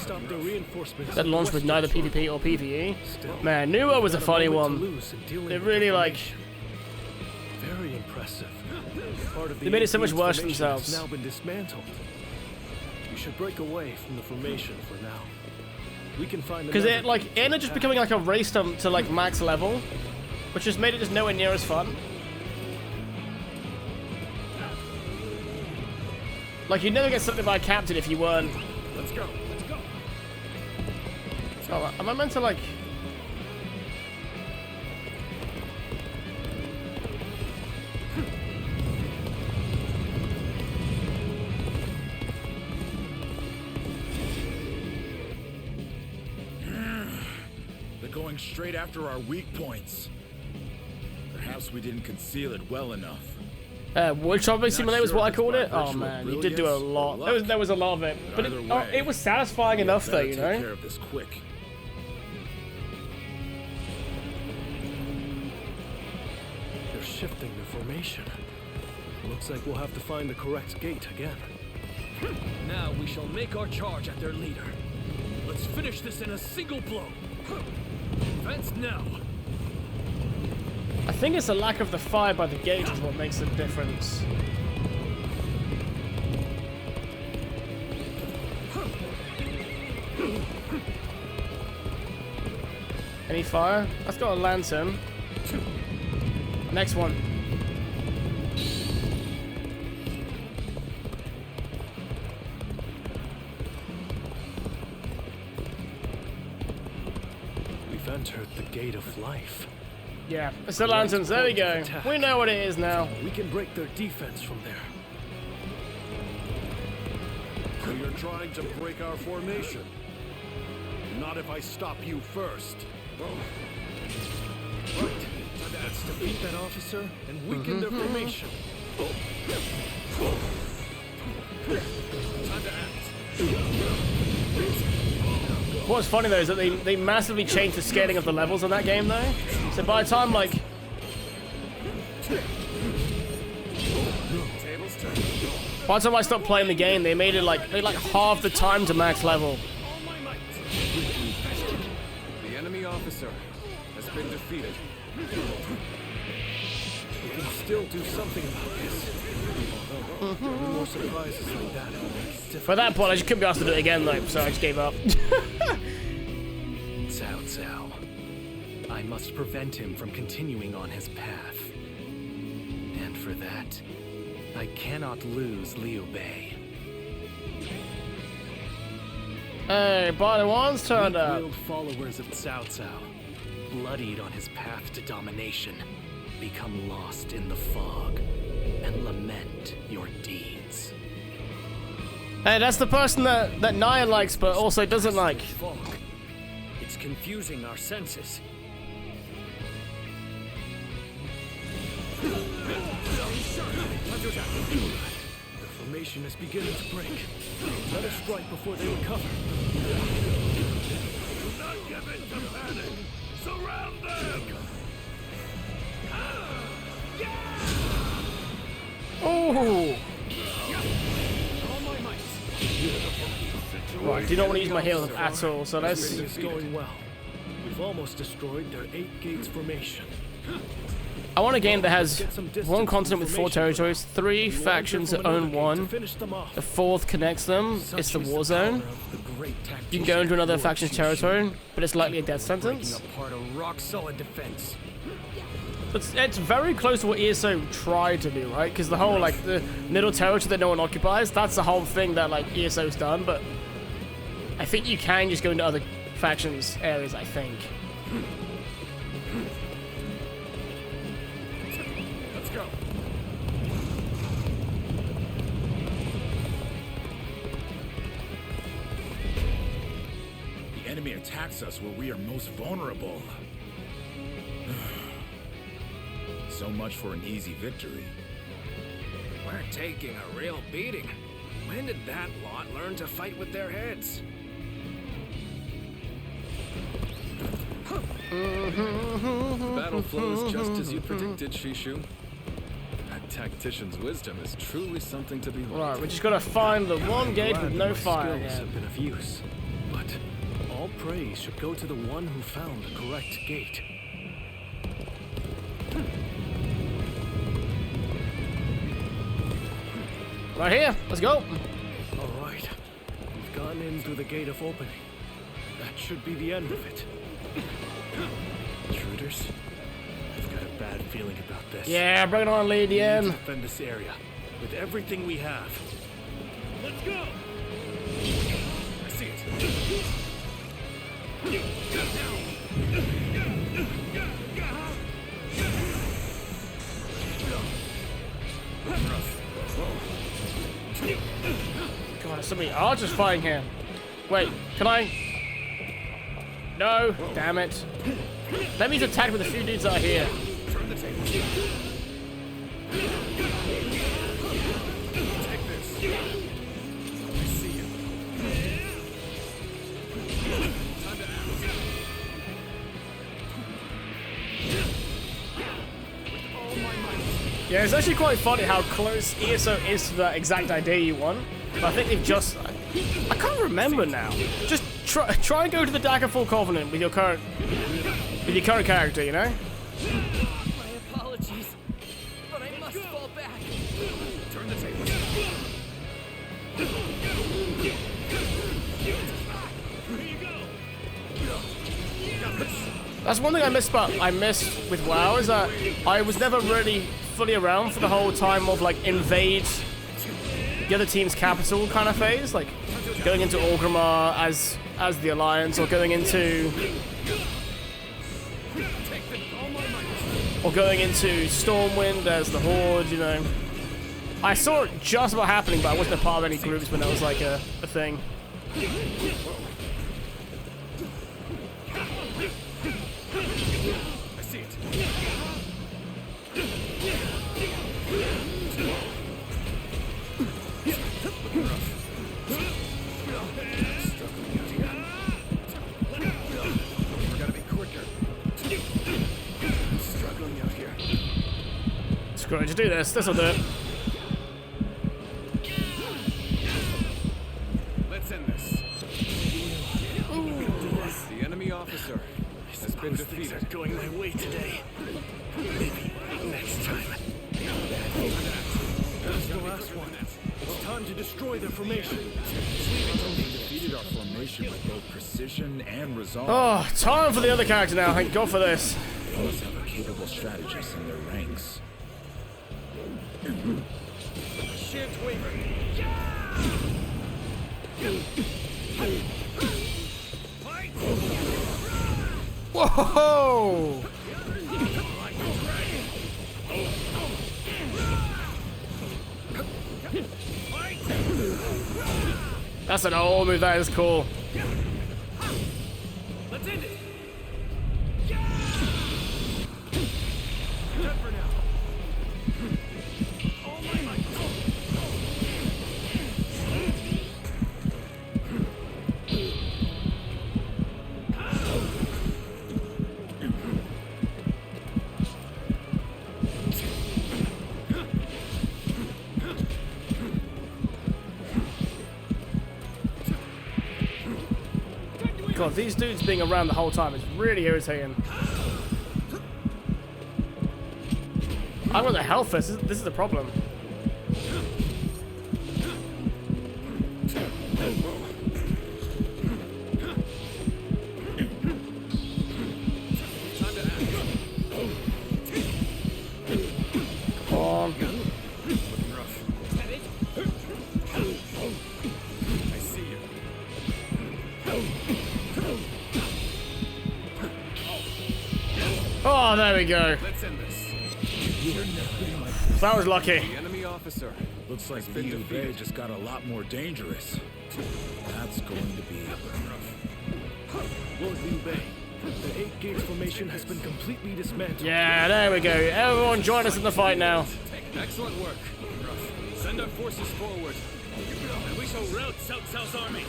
That launched with neither PvP or PvE. Man, New World was a funny one. It really, like... Very impressive. They made it so much worse for themselves. Now been dismantled. We should break away from the formation for now. We can find because it ended up just becoming like a race to like max level, which just made it just nowhere near as fun. Like you'd never get something by a captain if you weren't. Let's go. Let's go. Oh, am I meant to like? Going straight after our weak points. Perhaps we didn't conceal it well enough. Wood chopping simulator was what I called it. Oh man, you did do a lot. There was a lot of it, but it was satisfying enough though, you know. Take care of this quick. They're shifting the formation. Looks like we'll have to find the correct gate again. Now we shall make our charge at their leader. Let's finish this in a single blow. Advance now. I think it's the lack of the fire by the gate is what makes the difference. Any fire? That's got a lantern. Next one. We've entered the gate of life. Yeah, it's the lanterns. There we go. We know what it is now. We can break their defense from there. So you're trying to break our formation? Not if I stop you first. Right. Let's defeat that officer and weaken their formation. Time to act. What's funny though is that they massively changed the scaling of the levels in that game though. So by the time like by the time I stopped playing the game, they made it like half the time to max level. The enemy officer has been defeated. We can still do something about this. Although, any more surprises like that. For that point, I just couldn't be asked to do it again though, so I just gave up. Cao Cao. I must prevent him from continuing on his path. And for that, I cannot lose Liu Bei. Hey, Body One's turned up. Weak-willed followers of Cao Cao, bloodied on his path to domination, become lost in the fog and lament your deeds. Hey, that's the person that Naya likes but also doesn't like. Fog. It's confusing our senses. The formation is beginning to break. Let us strike before they recover. Do not give in to panic! Surround them! Oh! Right, do not want to use my heals at all, so let's... It's going well. We've almost destroyed their 8 gates formation. I want a game that has one continent with 4 territories, 3 factions that own 1, the 4th connects them, it's the war zone. You can go into another faction's territory, but it's likely a death sentence. It's very close to what ESO tried to do, right? Because the whole, like, the middle territory that no one occupies, that's the whole thing that, like, ESO's done, but I think you can just go into other factions' areas, I think. Let's go. The enemy attacks us where we are most vulnerable. So much for an easy victory. We're taking a real beating. When did that lot learn to fight with their heads? The battle flows just as you predicted, Shishu. That tactician's wisdom is truly something to behold. Right, we just gotta find the one gate with no fire. Skills have been of use, but all praise should go to the one who found the correct gate. Right here, let's go. All right, we've gone in through the gate of opening. That should be the end of it. Intruders, I've got a bad feeling about this. Yeah, bring it on, Lady N. Defend this area with everything we have. Let's go! I see it. God, there's so many archers fighting here. Wait, can I? No, damn it. Let me just attack with a few dudes out here. Turn the table. Take this. I see you. Time to act. With all my might. Yeah, it's actually quite funny how close ESO is to that exact idea you want. But I think they've just... I can't remember now. Just try and go to the Daggerfall Covenant with your current character, you know? My apologies, but I must fall back. Turn the table. That's one thing I missed with WoW, is that I was never really fully around for the whole time of like invade the other team's capital kind of phase, like going into Orgrimmar as the Alliance, or going into Stormwind as the Horde, you know. I saw it just about happening, but I wasn't a part of any groups when it was like a thing. I see it. We gotta be quicker. Struggling out here. Screw it, just do this. This'll do it. Let's end this. The enemy officer has been defeated. Going my way today. Maybe next time. That's the last one. It's time to destroy their formation. They defeated our formation with both precision and resolve. Oh, time for the other character now. Thank God for this. They must have a capable strategist in their ranks. Shan't waver. Whoa! That's an old move. That is cool. Let's end it. Done for now. All my might. God, these dudes being around the whole time is really irritating. I want the health first. This is the problem. Come on. I see you. Oh, there we go. Let's end this. That was lucky. The enemy officer. Looks like Liu Bei just got a lot more dangerous. That's going to be Lord Liu Bei, the 8 Gates formation has been completely dismantled. Yeah, there we go. Everyone join us in the fight now. Excellent work. Send our forces forward, and we shall rout Cao Cao's army.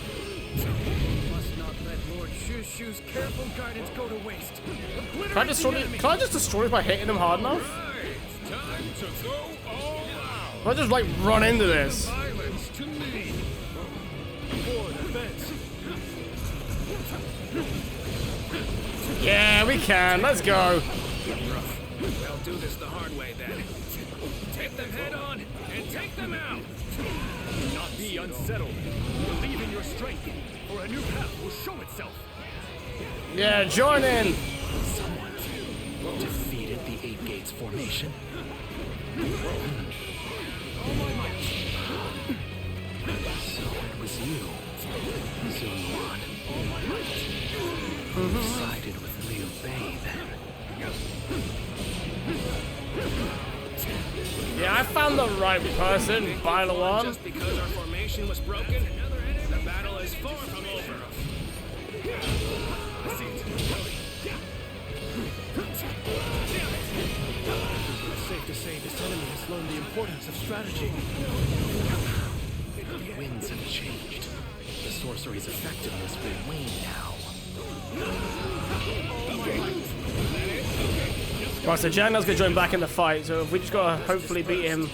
Must not let Lord Shu-Shu's careful guidance go to waste. Can I just destroy it by hitting them hard enough? Right, time to go all out. Can I just like run into this? Violence to me. Forward, advance. Yeah, we can. Let's go. We'll do this the hard way then. Take them head on and take them out. Do not be unsettled. Believe in your strength, or a new path will show itself. Yeah, join in. Someone defeated the 8 Gates formation. So it was you, Zilwan. Who sided with Liu Bei then? Yeah, I found the right person, Bailawan. Just because our formation was broken, the battle is far from over. I see it. It's safe to say this enemy has learned the importance of strategy. The winds have changed. The sorcery's effectiveness will wane now. Right, so Jangal's gonna join back in the fight, so if we just gotta hopefully beat him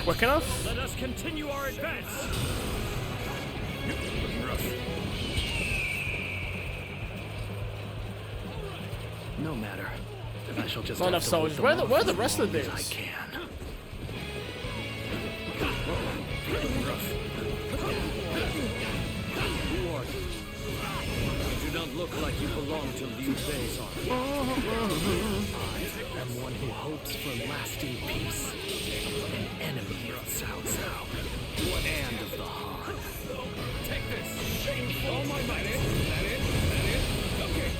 quick enough. Let us continue our advance. No matter. I shall just Not enough soldiers. Where are the rest of the dudes? I can. Who are you? You do not look like you belong to Liu Bei's army. I am one who hopes for lasting peace. An enemy of Cao Cao. And of the Han. Take this. All my might. That it? Okay.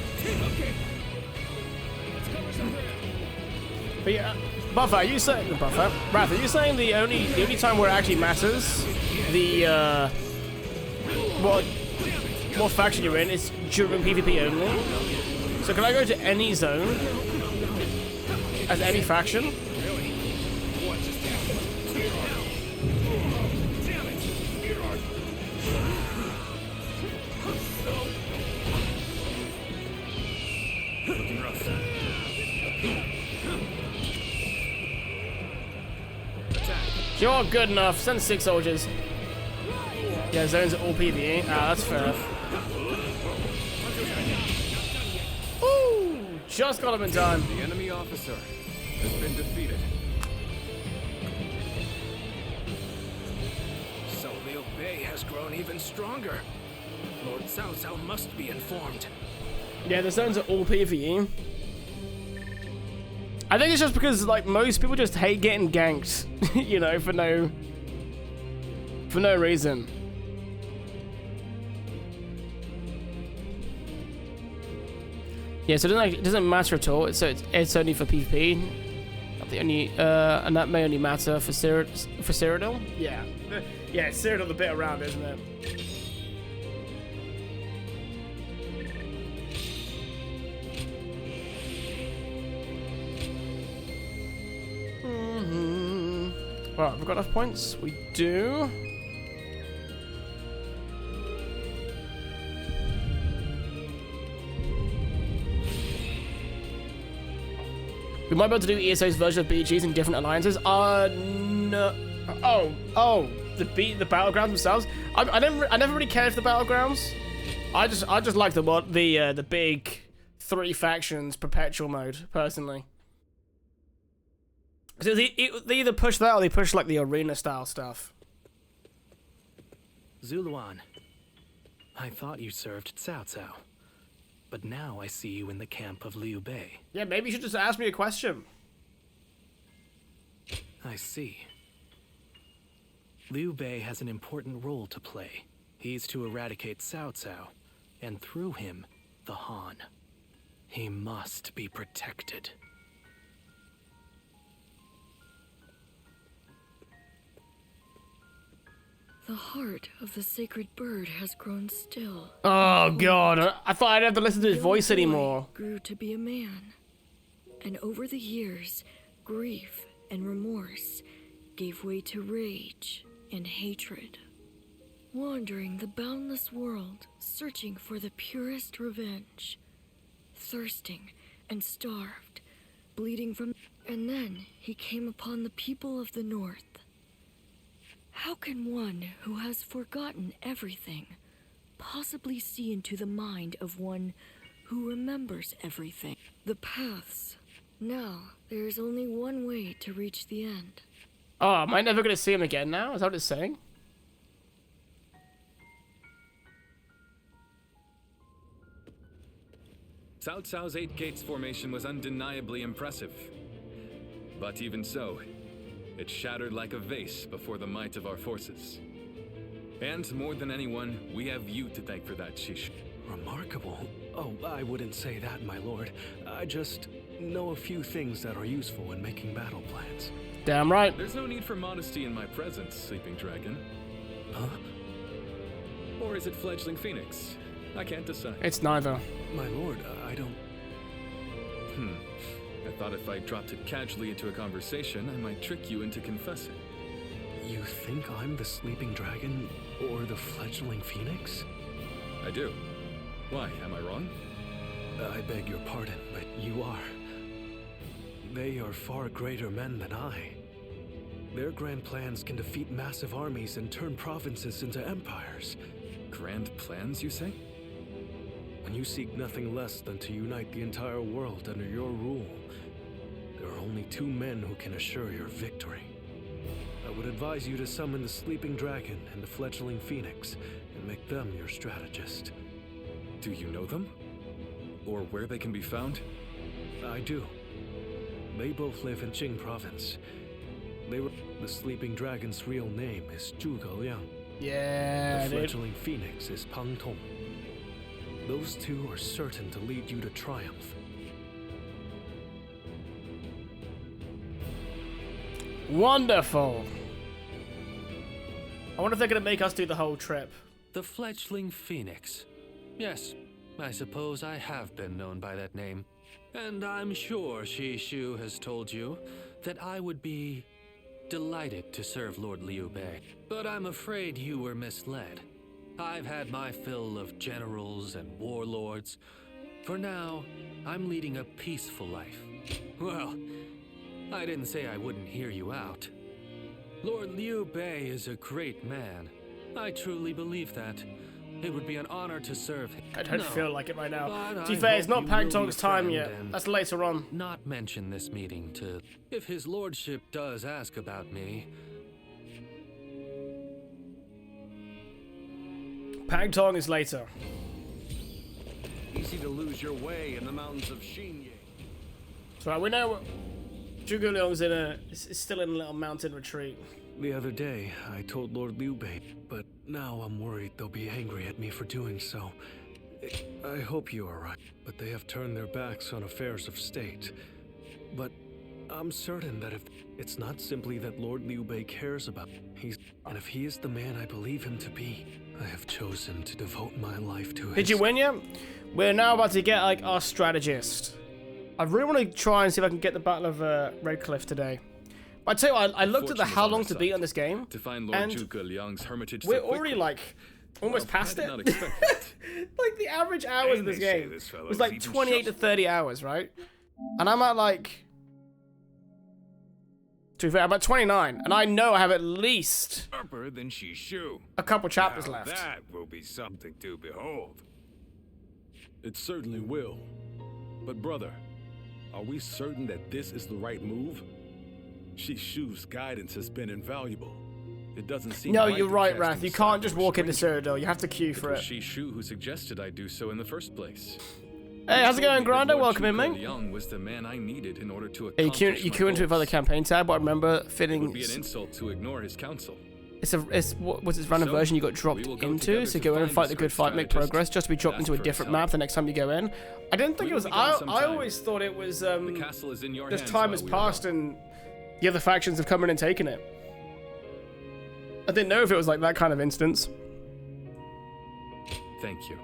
Let's cover some ground. But yeah, Buffer, are you saying Wrath, are you saying the only time where it actually matters, the what faction you're in is during PvP only? So can I go to any zone as any faction? You're good enough. Send 6 soldiers. Yeah, zones are all PvE. Ah, that's fair. Ooh, just got him in time. The enemy officer has been defeated. So Liu Bei has grown even stronger. Lord Cao Cao must be informed. Yeah, the zones are all PvE. I think it's just because, like, most people just hate getting ganked, you know, for no reason. Yeah, so it doesn't matter at all. It's only for PvP. The only and that may only matter for Cyrodiil. Yeah, yeah, Cyrodiil the bit around, isn't it? Right, have we got enough points? We do. We might be able to do ESO's version of BGs in different alliances. No. Oh, the battlegrounds themselves. I never really cared for the battlegrounds. I just like the big 3 factions perpetual mode personally. So they either push that or they push like the arena style stuff. Zuluan, I thought you served Cao Cao, but now I see you in the camp of Liu Bei. Yeah, maybe you should just ask me a question. I see. Liu Bei has an important role to play. He's to eradicate Cao Cao, and through him, the Han. He must be protected. The heart of the sacred bird has grown still. Oh god, I thought I'd have to listen to his voice anymore. Grew to be a man, and over the years, grief and remorse gave way to rage and hatred. Wandering the boundless world, searching for the purest revenge, thirsting and starved, bleeding from. And then he came upon the people of the North. How can one who has forgotten everything possibly see into the mind of one who remembers everything? The paths. Now, there is only one way to reach the end. Oh, am I never going to see him again now? Is that what it's saying? Cao Cao's 8 Gates formation was undeniably impressive. But even so, it shattered like a vase before the might of our forces. And more than anyone, we have you to thank for that, Shish. Remarkable? Oh, I wouldn't say that, my lord. I just know a few things that are useful in making battle plans. Damn right. There's no need for modesty in my presence, Sleeping Dragon. Huh? Or is it Fledgling Phoenix? I can't decide. It's neither. My lord, I don't... I thought if I dropped it casually into a conversation, I might trick you into confessing. You think I'm the Sleeping Dragon or the Fledgling Phoenix? I do. Why, am I wrong? I beg your pardon, but you are. They are far greater men than I. Their grand plans can defeat massive armies and turn provinces into empires. Grand plans, you say? When you seek nothing less than to unite the entire world under your rule, there are only two men who can assure your victory. I would advise you to summon the sleeping dragon and the fledgling phoenix and make them your strategist. Do you know them? Or where they can be found? I do. They both live in Jing province. The sleeping dragon's real name is Zhuge Liang. Yeah, the fledgling phoenix is Pang Tong. Those two are certain to lead you to triumph. Wonderful. I wonder if they're going to make us do the whole trip. The fledgling phoenix. Yes, I suppose I have been known by that name. And I'm sure Shishu has told you that I would be delighted to serve Lord Liu Bei. But I'm afraid you were misled. I've had my fill of generals and warlords. For now, I'm leading a peaceful life. Well, I didn't say I wouldn't hear you out. Lord Liu Bei is a great man. I truly believe that. It would be an honor to serve him. I don't feel like it right now. But To be I fair, it's hope not you Pang will Tong's time befriend yet. and That's later on. Not mention this meeting to... If his lordship does ask about me... Pang Tong is later. Easy to lose your way in the mountains of Xinye. So we know Zhuge Liang's is still in a little mountain retreat. The other day, I told Lord Liu Bei, but now I'm worried they'll be angry at me for doing so. I hope you are right, but they have turned their backs on affairs of state. But I'm certain that if it's not simply that Lord Liu Bei cares about me, and if he is the man I believe him to be, I have chosen to devote my life to his... Did you win yet? We're now about to get like our strategist. I really want to try and see if I can get the Battle of Red Cliff today. But I tell you what, I looked at the how long to beat on this game, to find Lord and Zhuge Liang's hermitage we're so already quickly. like almost past I did it. not expect that. Like the average hours of this game was like 28 to 30 hours, right? And I'm at like, to be fair, I'm at 29, and I know I have at least Sharper than Shishu. a couple chapters Now left. That will be something to behold. It certainly will. But brother, are we certain that this is the right move? Shishu's guidance has been invaluable. It doesn't seem No, right you're to right, cast Wrath. him You can't aside just for a walk into stranger. Cyrodiil. You have to queue for It was it. Shishu who suggested I do so in the first place. Hey, how's it going, Grinder? Welcome in, Lord mate. Liang was the man I needed in order to Yeah, accomplish you my queue into it for the goals. campaign tab, but I remember It fitting. would be an insult to ignore his counsel. It's what was its random So, version you got we dropped will go into, together so to go in and find fight this the good great fight, make strategist, progress, just to be dropped ask into a for his different help. map the next time you go in. I didn't think We it was. will be gone some I time. always thought it was. The castle is in your Just hands time while has we are passed gone. and the other factions have come in and taken it. I didn't know if it was like that kind of instance. Thank you.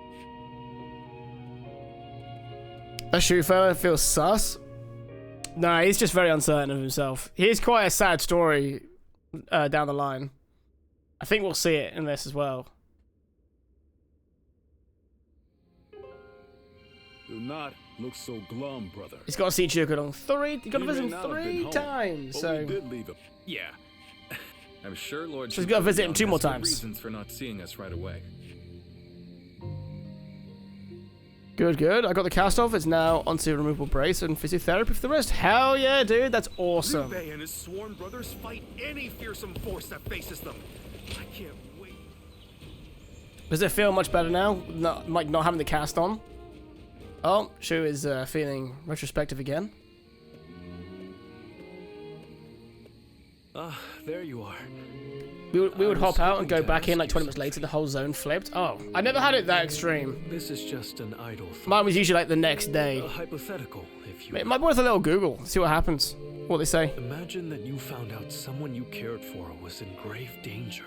That shoe fella feels sus. Nah, he's just very uncertain of himself. He's quite a sad story down the line. I think we'll see it in this as well. Do not look so glum, brother. He's got to see Zhuge Liang you got to He visit may him not have been 3 home, times, but so... we did leave him. Yeah. I'm sure Lord So he's gotta Zhuge visit him Liang 2 more has good times. reasons for not seeing us right away. Good, good. I got the cast off. It's now onto removable brace and physiotherapy for the rest. Hell yeah, dude. That's awesome. Liu Bei and his sworn brothers fight any fearsome force that faces them. I can't wait. Does it feel much better now? Not having the cast on? Oh, Shu is feeling retrospective again. Ah, there you are. We would I hop was out and go hoping to back in ask like you 20 minutes later, the whole zone flipped. Oh, I never had it that extreme. This is just an idle thought. Mine was usually like the next day. A hypothetical, if you Might be worth a little Google, see what happens. What they say. Imagine that you found out someone you cared for was in grave danger.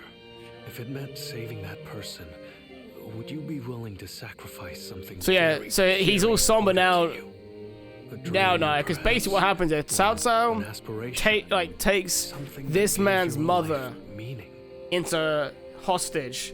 If it meant saving that person, would you be willing to sacrifice something? So yeah, very, so he's very all somber now. important to you? A Now, dream, no, because perhaps, basically what happens is Cao an Cao aspiration, takes something that this gives man's your mother life meaning. into hostage.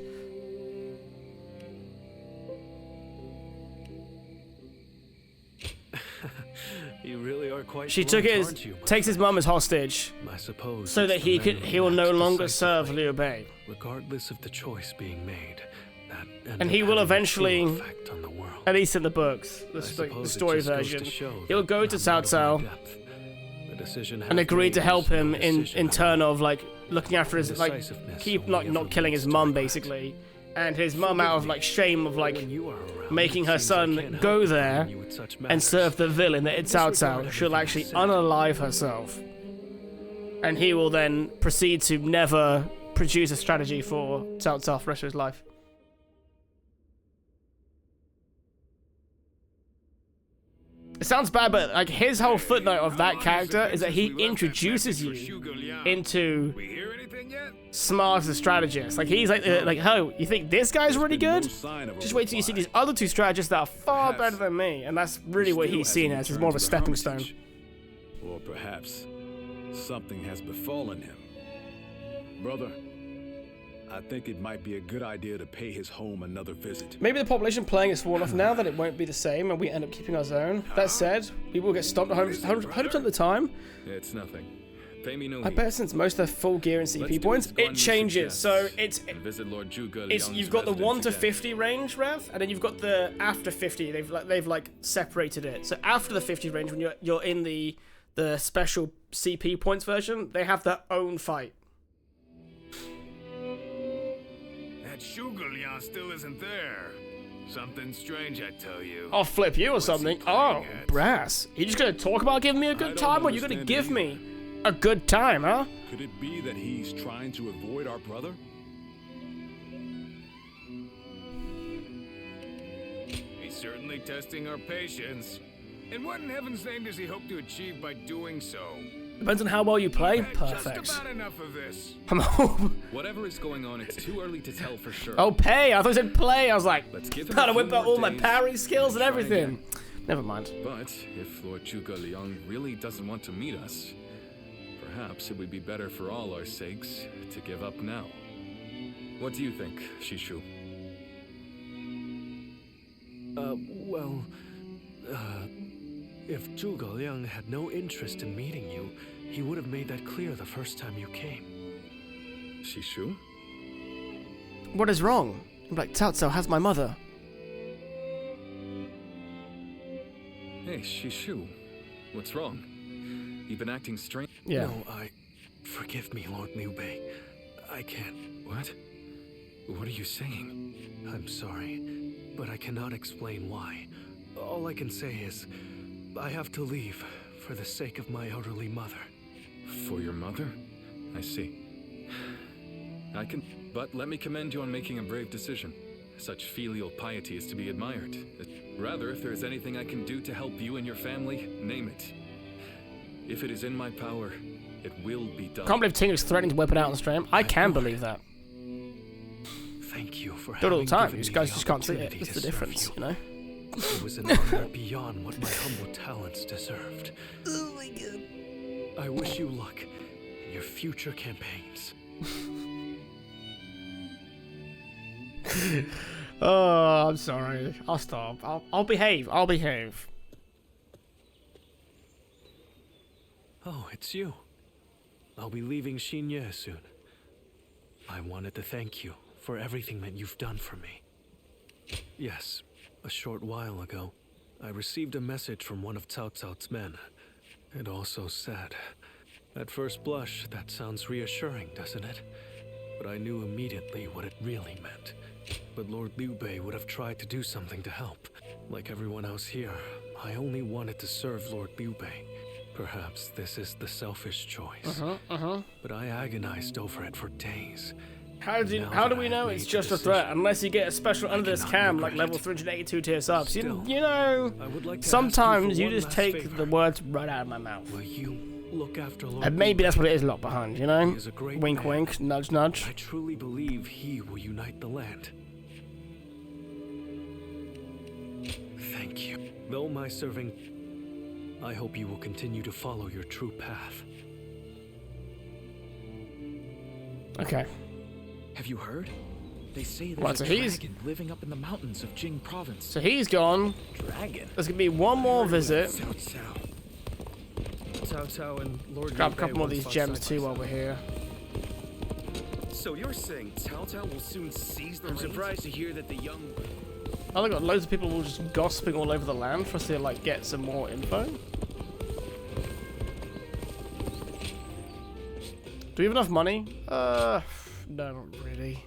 You really are quite She took blunt, his, aren't you, my takes his mum as hostage, I suppose so it's that the he will memory no that longer decisively, serve Liu Bei. regardless of the choice being made. That And he will having a eventually, true effect on the world. at least in the books, the suppose it story just goes to version, show he'll that go to I'm Cao out of my Cao depth. The decision and half agree made to help is no him in decision. turn of like looking after his like Indecisiveness keep only like ever not killing his leads to mum regret. basically, and his mum out of like shame of like When you are around, making it her seems I son can't go help but there burden you with such and matters. serve the villain that it's Cao Disregard Cao. She'll everything actually I said. unalive herself, and he will then proceed to never produce a strategy for Cao Cao for the rest of his life. It sounds bad, but like his whole footnote of that character is that he introduces you into smart as a strategist. Like he's like, oh, you think this guy's really good? Just wait till you see these other two strategists that are far better than me, and that's really what he's seen as. He's more of a stepping stone. Or perhaps something has befallen him. Brother, I think it might be a good idea to pay his home another visit. Maybe the population playing is small enough now that it won't be the same, and we end up keeping our zone. That said, we will get stomped 100% of the time. It's nothing. Pay me no I heed. bet since most of their full gear and Let's CP do points, as it Guan Yu changes. So suggests and visit Lord Zhuge it's Liang's you've got the 1 to residence 50 range rev, and then you've got the after 50. They've like separated it. So after the 50 range, when you're in the special CP points version, they have their own fight. That Zhuge Liang still isn't there. Something strange, I tell you. I'll flip you or something. Oh, brass. You just gonna talk about giving me a good time, or you gonna give me a good time, huh? Could it be that he's trying to avoid our brother? He's certainly testing our patience. And what in heaven's name does he hope to achieve by doing so? Depends on how well you play. Just Perfect. about enough of this. Whatever is going on, it's too early to tell for sure. Oh, pay. I thought you said play. I was like, Let's give him gotta a few whip out more all my days parry skills and try everything. again. Never mind. But if Lord Zhuge Liang really doesn't want to meet us, perhaps it would be better for all our sakes to give up now. What do you think, Shishu? If Zhuge Liang had no interest in meeting you, he would have made that clear the first time you came. Shishu? What is wrong? I'm like, Cao Cao has my mother. Hey, Shishu. What's wrong? You've been acting strange. Yeah. No, forgive me, Lord Liu Bei. I can't. What? What are you saying? I'm sorry, but I cannot explain why. All I can say is, I have to leave for the sake of my elderly mother. For your mother? I see. But let me commend you on making a brave decision. Such filial piety is to be admired. Rather, if there is anything I can do to help you and your family, name it. If it is in my power, it will be done. I can't believe Ting is threatening to whip it out on stream. I can believe that. Thank you for Do it all having the time. given You me guys the just can't see it. opportunity That's to the serve difference, you know? It was an honor beyond what my humble talents deserved. Oh my god. I wish you luck in your future campaigns. Oh, I'm sorry. I'll stop. I'll behave. I'll behave. Oh, it's you. I'll be leaving Xinye soon. I wanted to thank you for everything that you've done for me. Yes, a short while ago, I received a message from one of Cao Cao's men. It also said, at first blush, that sounds reassuring, doesn't it? But I knew immediately what it really meant. But Lord Liu Bei would have tried to do something to help. Like everyone else here, I only wanted to serve Lord Liu Bei. Perhaps this is the selfish choice. But I agonized over it for days. How do we know it's just a threat? Unless you get a special under this cam, like level 382 tier subs. You know, sometimes you just take the words right out of my mouth. Will you look after Lord And maybe that's what it is locked behind, you know? He is a great Wink man. wink, nudge nudge. I truly believe he will unite the land. Thank you. Though my serving, I hope you will continue to follow your true path. Okay. Have you heard? They say Right, there's so a he's- dragon living up in the mountains of Jing province. So he's gone. Dragon? There's gonna be one more visit. Cao Cao. Cao Cao and Lord Grab a Liu couple Bei more of once these fought gems side too by while we're here. So you're saying Cao Cao will soon seize the I'm reins? surprised to hear that the young... Oh, they got loads of people all just gossiping all over the land for us to like get some more info. Do we have enough money? No, not really.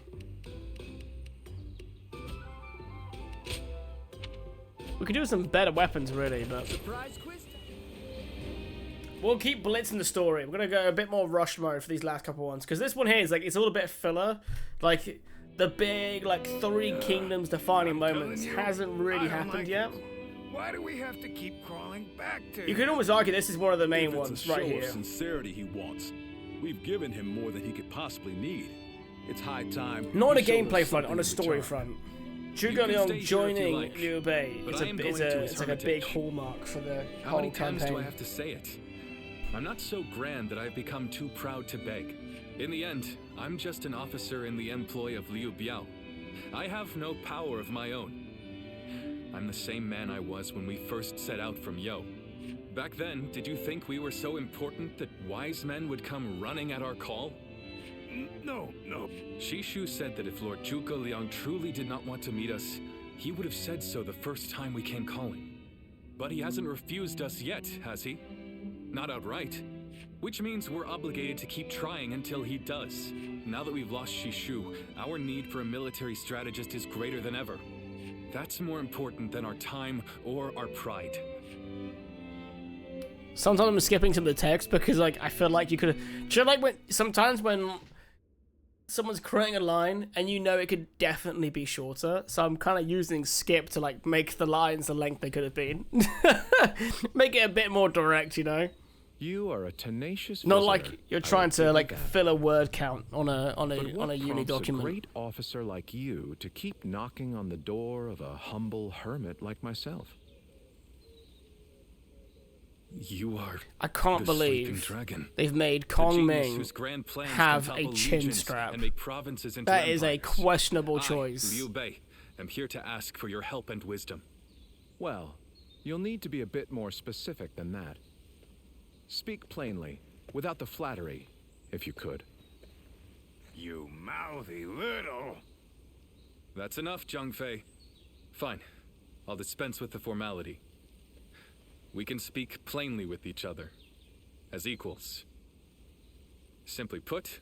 We could do some better weapons, really, but we'll keep blitzing the story. We're gonna go a bit more rush mode for these last couple ones, because this one here is like it's all a bit filler. Like the big like 3 kingdoms defining moments hasn't really happened yet. Why do we have to keep crawling back to You could almost argue this is one of the main If it's ones a right show here. of sincerity he wants, we've given him more than he could possibly need. It's high time. Not on a he showed us gameplay front, something on a in story return. front. You Zhuge can Liang stay here if you joining like, Liu Bei but is I am going to his it's like a big hermitage. hallmark for the How whole many times do I campaign. have to say it? I'm not so grand that I've become too proud to beg. In the end, I'm just an officer in the employ of Liu Biao. I have no power of my own. I'm the same man I was when we first set out from Yo. Back then, did you think we were so important that wise men would come running at our call? No. Shishu said that if Lord Zhuge Liang truly did not want to meet us, he would have said so the first time we came calling. But he hasn't refused us yet, has he? Not outright. Which means we're obligated to keep trying until he does. Now that we've lost Shishu, our need for a military strategist is greater than ever. That's more important than our time or our pride. Sometimes I'm skipping some of the text because like I feel like you could. Do you know, like when someone's creating a line and you know it could definitely be shorter, so I'm kind of using skip to like make the lines the length they could have been. Make it a bit more direct, you know. You are a tenacious Not visitor. like you're I trying will to give like you that. fill a word count on a But what uni prompts document. a great officer like you to keep knocking on the door of a humble hermit like myself? You are. I can't the sleeping believe dragon. they've made The Kong genius Ming whose grand plans have can a topple chin legions strap. and make provinces into That is a empires. questionable I, choice. Liu Bei, am here to ask for your help and wisdom. Well, you'll need to be a bit more specific than that. Speak plainly, without the flattery, if you could. You mouthy little... That's enough, Zhang Fei. Fine. I'll dispense with the formality. We can speak plainly with each other, as equals. Simply put,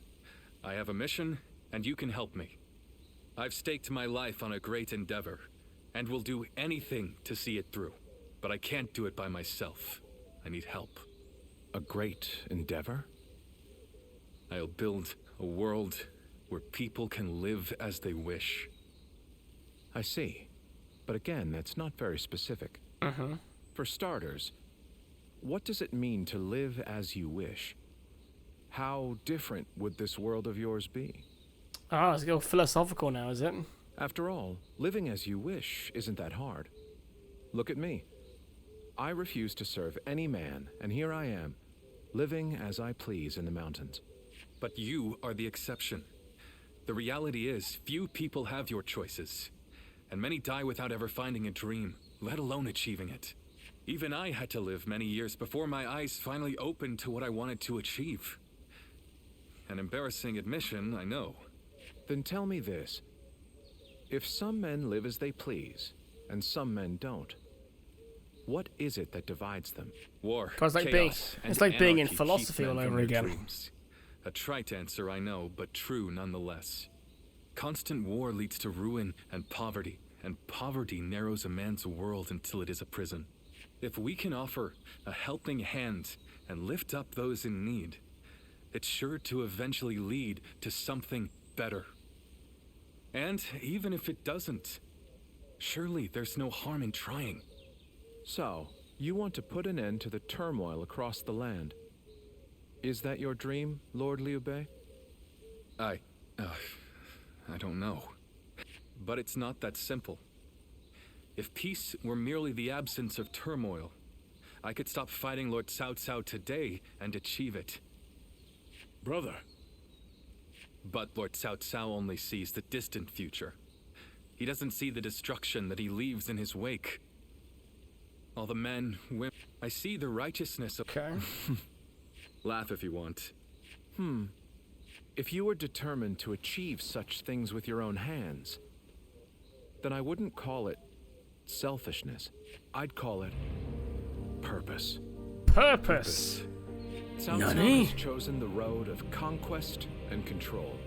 I have a mission, and you can help me. I've staked my life on a great endeavor, and will do anything to see it through. But I can't do it by myself. I need help. A great endeavor? I'll build a world where people can live as they wish. I see. But again, that's not very specific. For starters, what does it mean to live as you wish? How different would this world of yours be? Ah, it's go philosophical now, is it? After all, living as you wish isn't that hard. Look at me. I refuse to serve any man, and here I am, living as I please in the mountains. But you are the exception. The reality is, few people have your choices. And many die without ever finding a dream, let alone achieving it. Even I had to live many years before my eyes finally opened to what I wanted to achieve. An embarrassing admission, I know. Then tell me this. If some men live as they please, and some men don't, what is it that divides them? War, It's like chaos, it's like being in anarchy philosophy keep men all from over their again. dreams. A trite answer, I know, but true nonetheless. Constant war leads to ruin and poverty narrows a man's world until it is a prison. If we can offer a helping hand and lift up those in need, it's sure to eventually lead to something better. And even if it doesn't, surely there's no harm in trying. So, you want to put an end to the turmoil across the land. Is that your dream, Lord Liu Bei? I don't know. But it's not that simple. If peace were merely the absence of turmoil, I could stop fighting Lord Cao Cao today and achieve it. Brother. But Lord Cao Cao only sees the distant future. He doesn't see the destruction that he leaves in his wake. All the men, women... I see the righteousness of... Okay. Laugh if you want. If you were determined to achieve such things with your own hands, then I wouldn't call it selfishness. I'd call it purpose. Purpose. Cao Cao has chosen the road of conquest and control.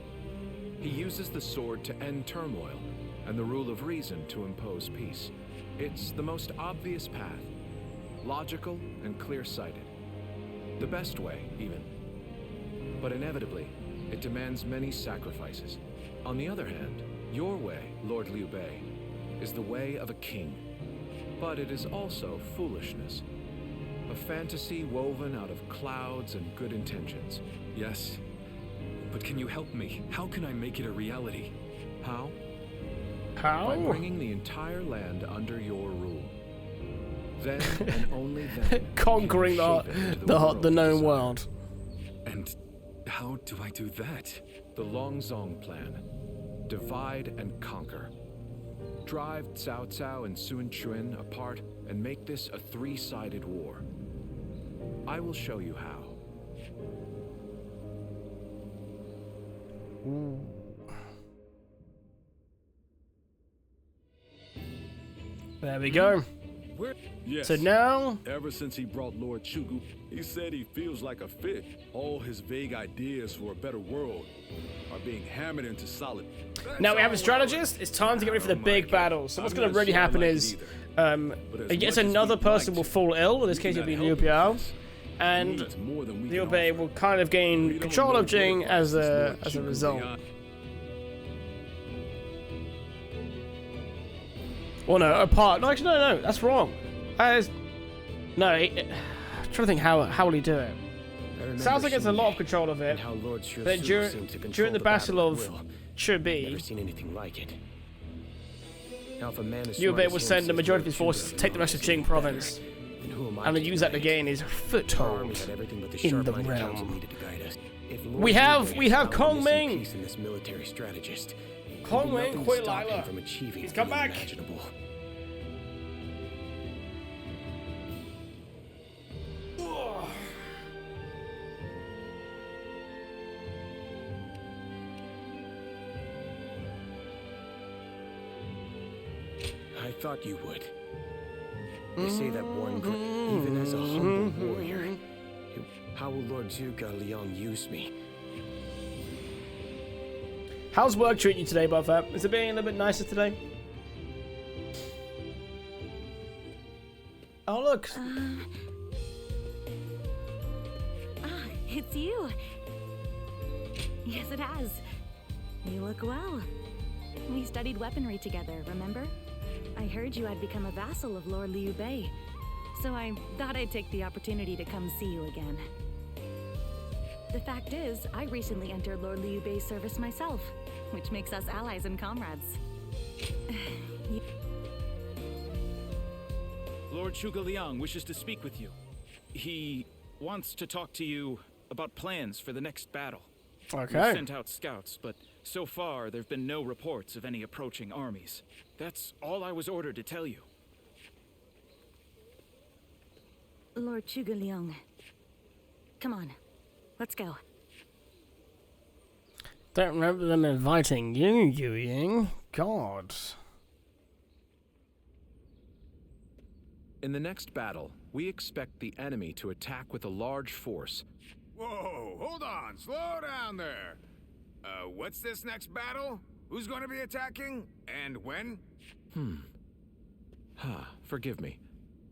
He uses the sword to end turmoil and the rule of reason to impose peace. It's the most obvious path, logical and clear-sighted. The best way, even. But inevitably, it demands many sacrifices. On the other hand, your way, Lord Liu Bei, is the way of a king. But it is also foolishness. A fantasy woven out of clouds and good intentions. Yes, but can you help me? How can I make it a reality? How? How? By bringing the entire land under your rule. Then and only then. Conquering the known world. And how do I do that? The Longzong plan. Divide and conquer. Drive Cao Cao and Sun Quan apart and make this a three-sided war. I will show you how. There we go. Yes. So now, ever since he brought Lord Chugu, he said he feels like a fit. All his vague ideas for a better world are being hammered into solid. now we have a strategist. It's time to get ready for the big battle. So what's going to really happen is, I guess another person will fall ill. In this case, it'll be Liu Biao, and Liu Bei will kind of gain control of Jing as a result. Well, no, apart. No, actually, no, that's wrong. I'm trying to think how will he do it. Sounds like it's a lot of control of it. But during the Battle of Chibi, never seen anything like it. Now, if a man is Liu Bei will send the majority of his forces to take the rest of Jing province, and then use that to gain his foothold in the realm. We have Kong Ming. Kong Ming quit Lila. He's come back. I thought you would. They say that one, even as a humble warrior, how will Lord Zhuge Liang use me? How's work treating you today, Buffett? Is it being a little bit nicer today? Oh, look. It's you. Yes, it has. You look well. We studied weaponry together, remember? I heard you had become a vassal of Lord Liu Bei, so I thought I'd take the opportunity to come see you again. The fact is, I recently entered Lord Liu Bei's service myself, which makes us allies and comrades. Lord Zhuge Liang wishes to speak with you. He wants to talk to you about plans for the next battle. Okay. We've sent out scouts, but so far there've been no reports of any approaching armies. That's all I was ordered to tell you. Lord Zhuge Liang. Come on, let's go. Don't remember them inviting you, Yu Ying. God. In the next battle, we expect the enemy to attack with a large force. Whoa, hold on, slow down there. What's this next battle? Who's going to be attacking? And when? Forgive me.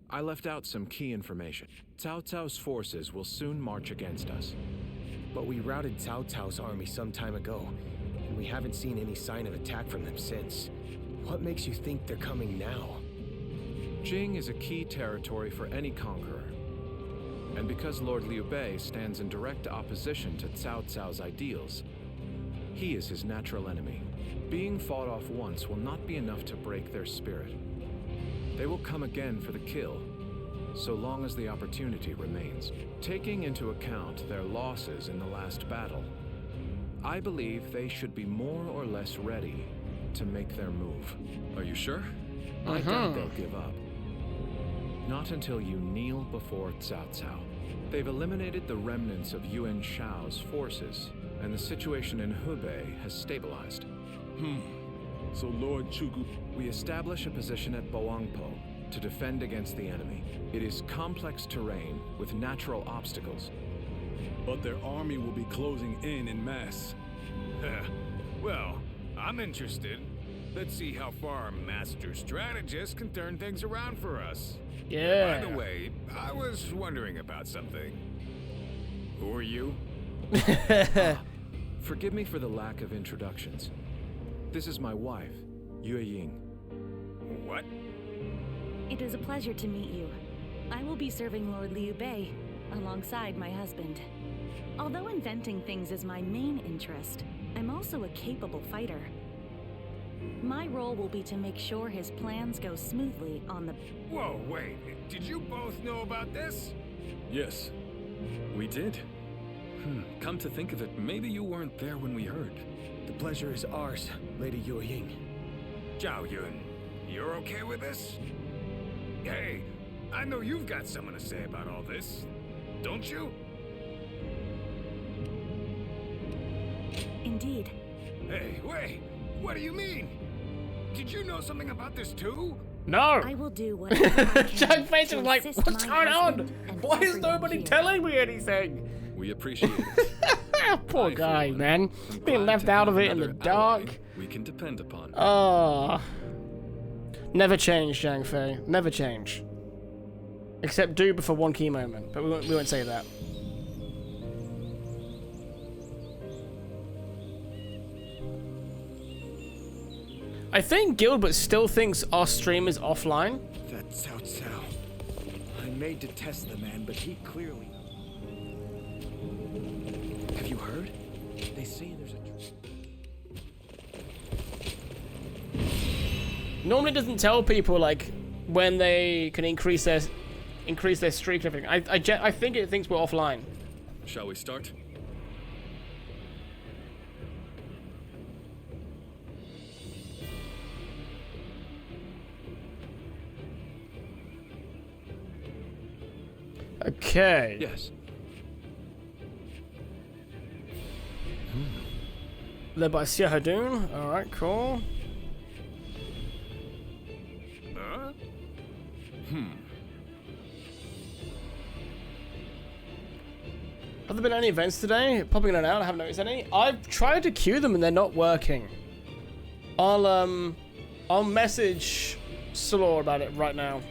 I left out some key information. Cao Cao's forces will soon march against us. But we routed Cao Cao's army some time ago, and we haven't seen any sign of attack from them since. What makes you think they're coming now? Jing is a key territory for any conqueror. And because Lord Liu Bei stands in direct opposition to Cao Cao's ideals, he is his natural enemy. Being fought off once will not be enough to break their spirit. They will come again for the kill, so long as the opportunity remains. Taking into account their losses in the last battle, I believe they should be more or less ready to make their move. Are you sure? I doubt they'll give up. Not until you kneel before Cao Cao. They've eliminated the remnants of Yuan Shao's forces, and the situation in Hubei has stabilized. So Lord Chugu... We establish a position at Boangpo to defend against the enemy. It is complex terrain with natural obstacles. But their army will be closing in mass. Well, I'm interested. Let's see how far our master strategist can turn things around for us. Yeah. By the way, I was wondering about something. Who are you? Forgive me for the lack of introductions. This is my wife, Yue Ying. What? It is a pleasure to meet you. I will be serving Lord Liu Bei alongside my husband. Although inventing things is my main interest, I'm also a capable fighter. My role will be to make sure his plans go smoothly on the... Whoa, wait. Did you both know about this? Yes. We did. Come to think of it, maybe you weren't there when we heard. The pleasure is ours, Lady Yue Ying. Zhao Yun, you're okay with this? Hey, I know you've got something to say about all this, don't you? Indeed. Hey, wait! What do you mean? Did you know something about this too? No! I will do whatever Jack Face is like, what's going on? Why is nobody telling me anything? We appreciate it. Poor guy, man. Being left out of it in the dark. We can depend upon. Oh. Never change, Zhang Fei. Never change. Except do for one key moment, but we won't say that. I think Gilbert still thinks our stream is offline. That's Cao Cao. I made to test the man, but he clearly... Have you heard? They say there's a... Normally doesn't tell people like when they can increase their streak and everything. I think it thinks we're offline. Shall we start? Okay. Yes. Led by Xia Hadun. Alright, cool. Have there been any events today? Popping in and out, I haven't noticed any. I've tried to queue them and they're not working. I'll message Salor about it right now.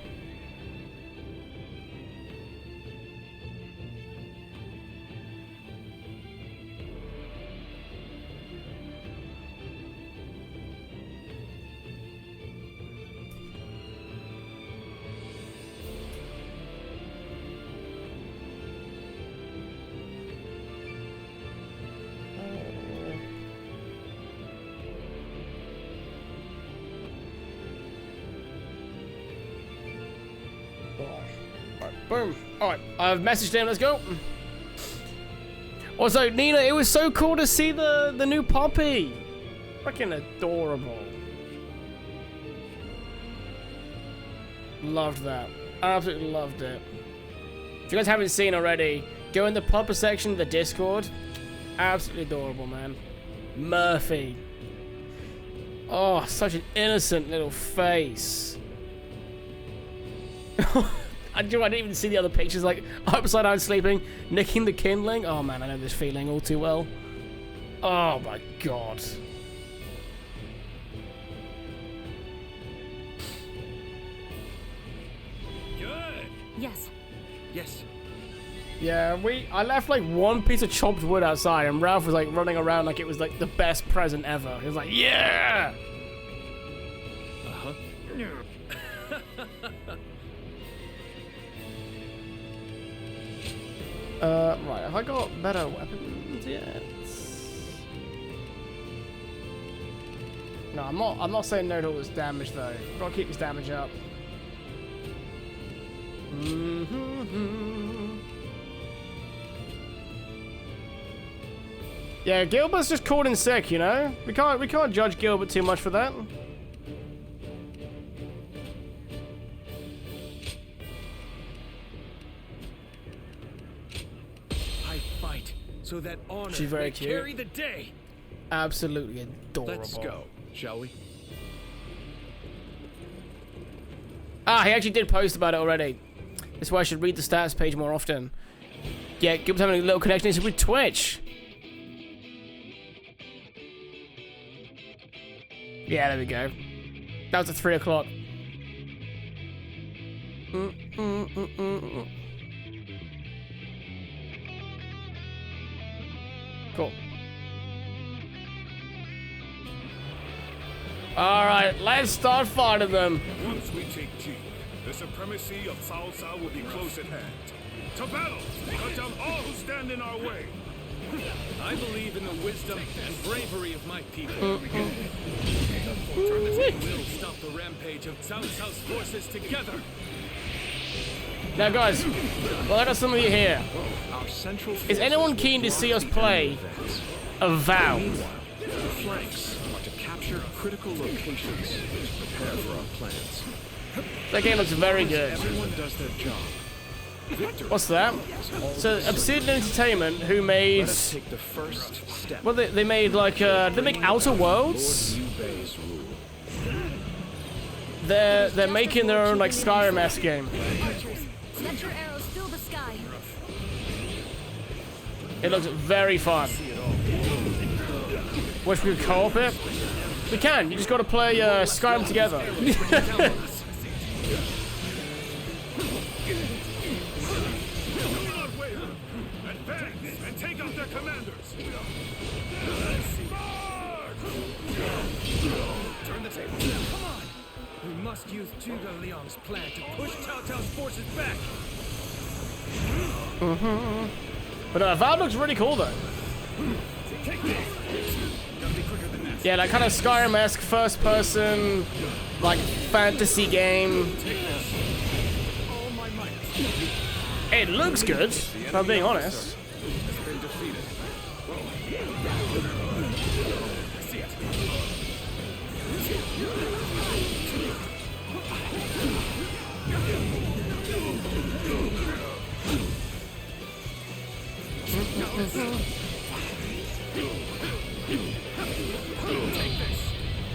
Boom. Alright, I've messaged him, let's go. Also, Nina, it was so cool to see the new puppy. Freaking adorable. Loved that. Absolutely loved it. If you guys haven't seen already, go in the pupper section of the Discord. Absolutely adorable, man. Murphy. Oh, such an innocent little face. I didn't even see the other pictures, like upside down sleeping, nicking the kindling. Oh man, I know this feeling all too well. Oh my god. Good. Yes. Yes. Yeah, I left like one piece of chopped wood outside, and Ralph was like running around like it was like the best present ever. He was like, yeah. Uh-huh. Right, have I got better weapons yet? No, I'm not saying no to all this damage though. I've got to keep this damage up. Yeah, Gilbert's just called in sick, you know? We can't judge Gilbert too much for that. I fight so that honor She's very may cute. carry the day. Absolutely adorable. Let's go, shall we? Ah, he actually did post about it already. That's why I should read the stats page more often. Yeah, Gib's having a little connection with Twitch. Yeah, there we go. That was at 3 o'clock. Cool. Alright, let's start fighting them. Once we take Jing, the supremacy of Cao Cao will be close at hand. To battle! Cut down all who stand in our way! I believe in the wisdom and bravery of my people. We'll stop the rampage of Cao Cao's forces together. Now guys, well, I got some of you here. Is anyone keen to see us play Avowed? The flanks are to capture critical locations to prepare for our plans. That game looks very good. Everyone does their job. What's that? So Obsidian Entertainment, who made, Take the first step. well, they made like they make Outer Worlds. Lord Liu Bei's rule. They're making their own like Skyrim-esque game. Archers, let your arrows fill the sky. It looks very fun. Wish we could co-op it. We can. You just got to play Skyrim together. And take out their commanders! Turn the table. Come on! We must use Zhuge Liang's plan to push Cao Cao's forces back. But Avowed looks really cool though. Yeah, that kind of Skyrim-esque first-person, like fantasy game. It looks good, if I'm being honest.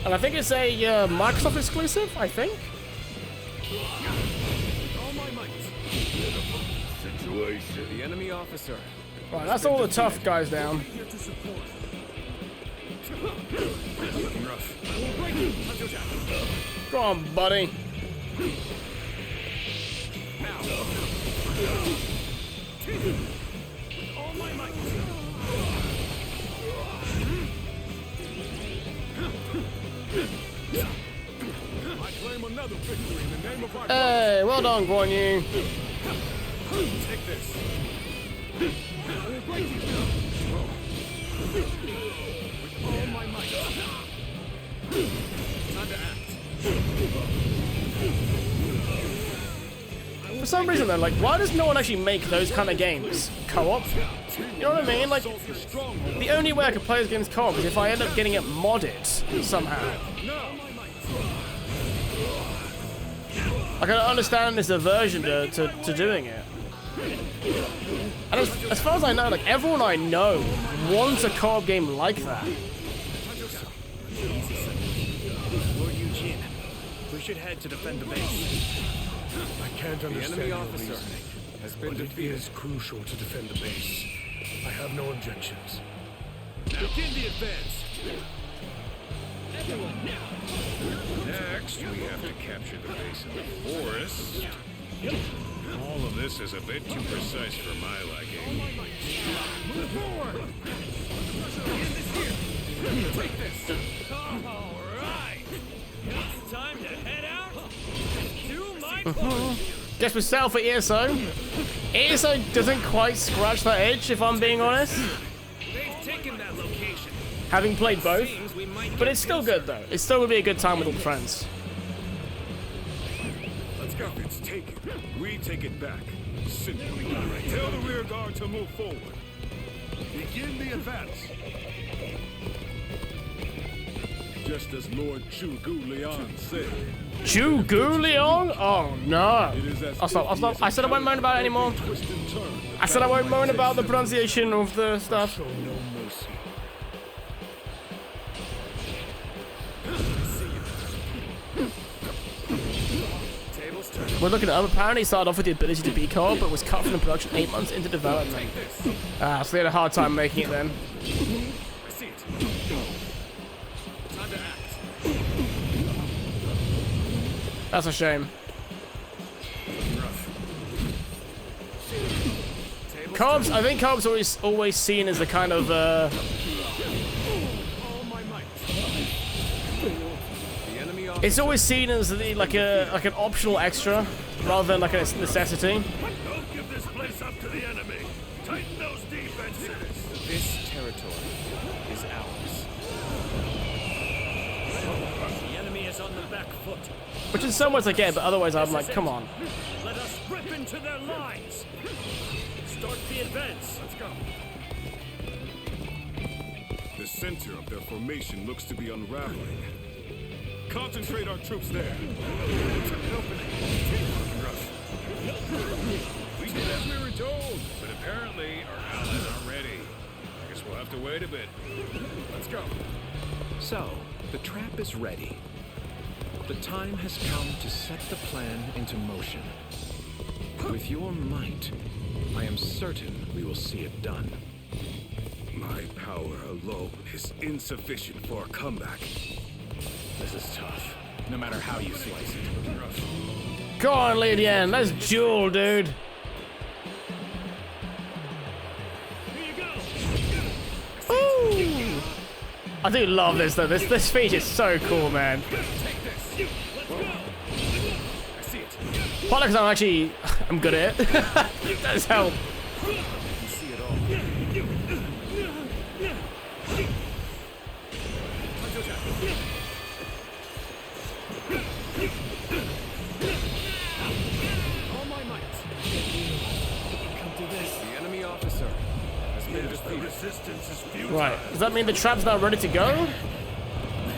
And I think it's a Microsoft exclusive, I think. The enemy officer. Right, that's all the tough guys down. Go on, buddy. All my might! I claim another victory in the name of our Hey, well done, Guan Yu. Take this. All my might. Time to act. For some reason though, like, why does no one actually make those kind of games co-op? You know what I mean? Like, the only way I could play those games co-op is if I end up getting it modded somehow. I can understand this aversion to doing it. And as far as I know, like, everyone I know wants a co-op game like that. Lord Eugene, we should head to defend the base. I can't understand enemy your officer reasoning, has been but defeated. it is crucial to defend the base. I have no objections. Begin the advance. Next, we have to capture the base of the forest. All of this is a bit too precise for my liking. Move forward! Take this! Alright! It's time to head out to my point! Guess we settle for ESO. ESO doesn't quite scratch that edge, if I'm being honest. They've taken that location. Having played both. But it's still good though. It's still gonna be a good time with all the friends. Let's go. If it's taken, we take it back. Simply tell the rear guard to move forward. Begin the advance. Just as Lord Chu Gu Liang said. Chu Gu Liang? Oh no. I'll stop. I said I won't moan about it anymore. I said I won't moan about the pronunciation of the stuff. We're looking at him. Apparently, he started off with the ability to be co-op, but was cut from the production 8 months into development. So they had a hard time making it then. That's a shame. Co-ops, I think co-ops always seen as a kind of it's always seen as like an optional extra rather than like a necessity. Don't give this place up to the enemy. Tighten those defenses. This territory is ours. The enemy is on the back foot. Which in some ways I get, but otherwise I'm like, come on. Let us rip into their lines. Start the advance. Let's go. The center of their formation looks to be unraveling. Concentrate our troops there. We did as we were told, but apparently our allies aren't ready. I guess we'll have to wait a bit. Let's go. So, the trap is ready. The time has come to set the plan into motion. With your might, I am certain we will see it done. My power alone is insufficient for a comeback. This is tough, no matter how you slice it. Go on, Lydian. Let's duel, dude. Ooh. I do love this though. This feat is so cool, man. Partly because I'm good at it. It does help. The enemy officer has been defeated. Resistance is futile. Right. Does that mean the trap's now ready to go?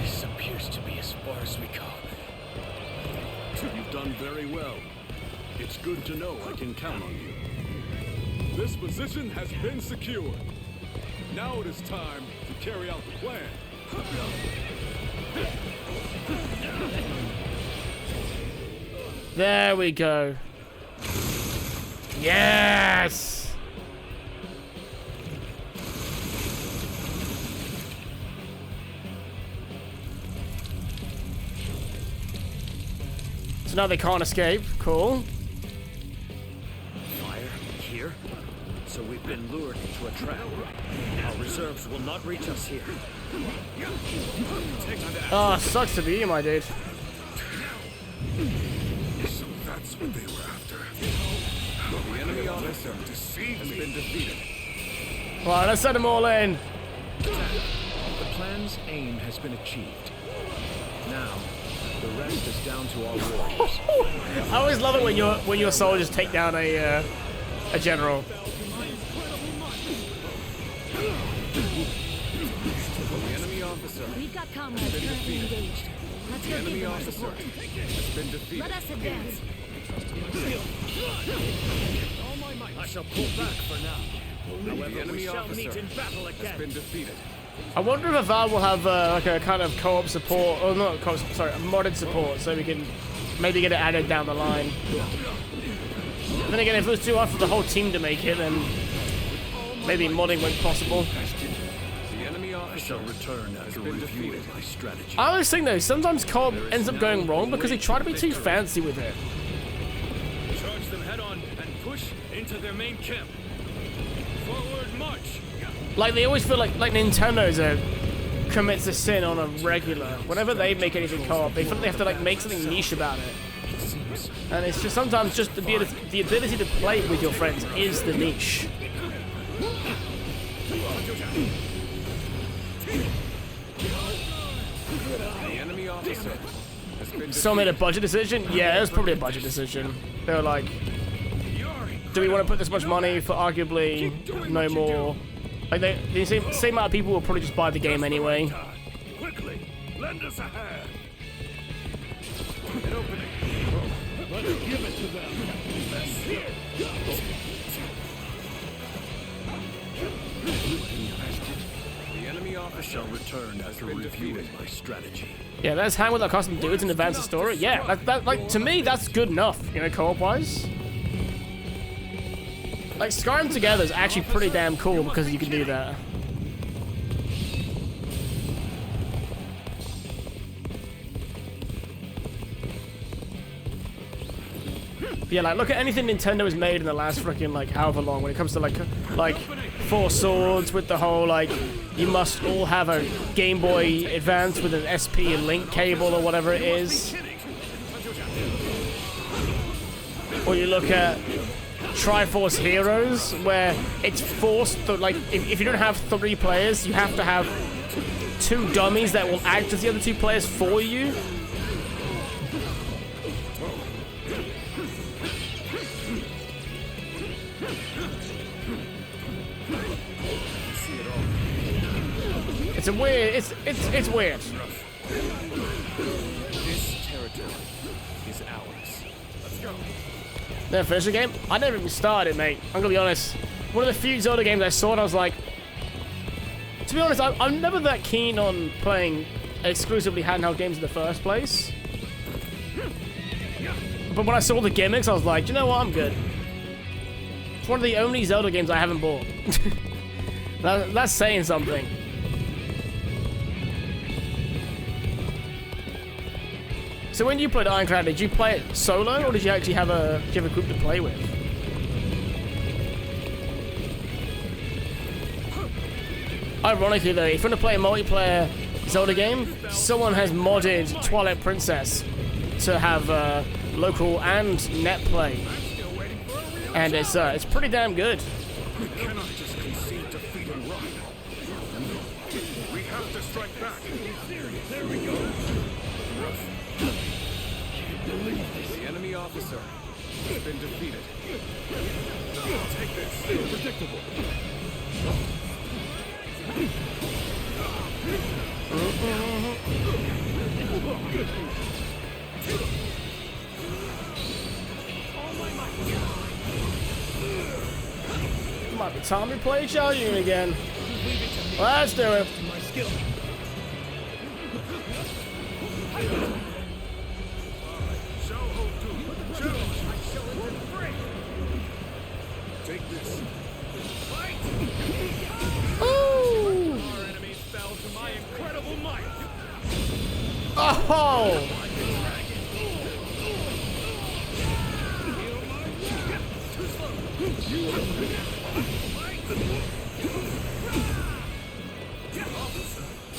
This appears to be as far as we go. You've done very well. It's good to know I can count on you. This position has been secured. Now it is time to carry out the plan. There we go. Yes! So now they can't escape. Cool. Fire here? So we've been lured into a trap. Our reserves will not reach us here. Oh, sucks to be you, my dude. So that's what they were after. The enemy officer has been defeated. Right, let's send them all in. The plan's aim has been achieved. Now, the rest is down to our warriors. I always love it when your soldiers take down a general. The enemy officer We've got comrades currently engaged. Let's The go enemy give them officer support. has been defeated. Let us advance. I shall pull back for now. The However, enemy we shall officer meet in battle has again. been defeated. I wonder if Val will have like a kind of co-op support, or not co-op, sorry, modded support, so we can maybe get it added down the line. Then again, if it was too hard for the whole team to make it, then maybe modding won't be possible. The enemy officer return after reviewing my strategy. I always think though, sometimes co-op ends up going wrong because they try to be too fancy with it. Charge them head on and push into their main camp. Forward march. Like they always feel like Nintendo's commits a sin on a regular. Whenever they make anything co-op, they feel like they have to like make something niche about it. And it's just sometimes just the ability to play with your friends is the niche. The enemy officer has been Someone made a budget decision? Yeah, it was probably a budget decision. They were like, do we want to put this much money for arguably no more? Like the same amount of people will probably just buy the game anyway. Lend us a hand. An opening. Let's give it to them. Let's see it. The enemy officer shall return after reviewing my strategy. Yeah, let's hang with our custom dudes and advance the story. Yeah, that like to me that's good enough, you know, co-op wise. Like Skyrim together is actually pretty damn cool because you can do that. Yeah, like look at anything Nintendo has made in the last freaking like however long when it comes to like 4 swords with the whole like you must all have a Game Boy Advance with an SP and Link cable or whatever it is. Or you look at Triforce Heroes where it's forced to like if you don't have 3 players you have to have 2 dummies that will act as the other 2 players for you. It's a weird. It's weird. This territory is ours. Let's go. Never finished the game? I never even started, mate. I'm gonna be honest. One of the few Zelda games I saw and I was like, to be honest, I'm never that keen on playing exclusively handheld games in the first place. But when I saw the gimmicks, I was like, you know what? I'm good. It's one of the only Zelda games I haven't bought. That's saying something. So when you played Ironclad, did you play it solo, or did you actually have a group to play with? Ironically though, if you want to play a multiplayer Zelda game, someone has modded Twilight Princess to have local and net play, and it's pretty damn good. We cannot just concede defeat and run. We have to strike back. There we go. The enemy officer has been defeated. Take this. Predictable. Might be time we play Challenge again. Let's do it. My skill. Take this. Ooh! Our enemies fell to my incredible might. Oh!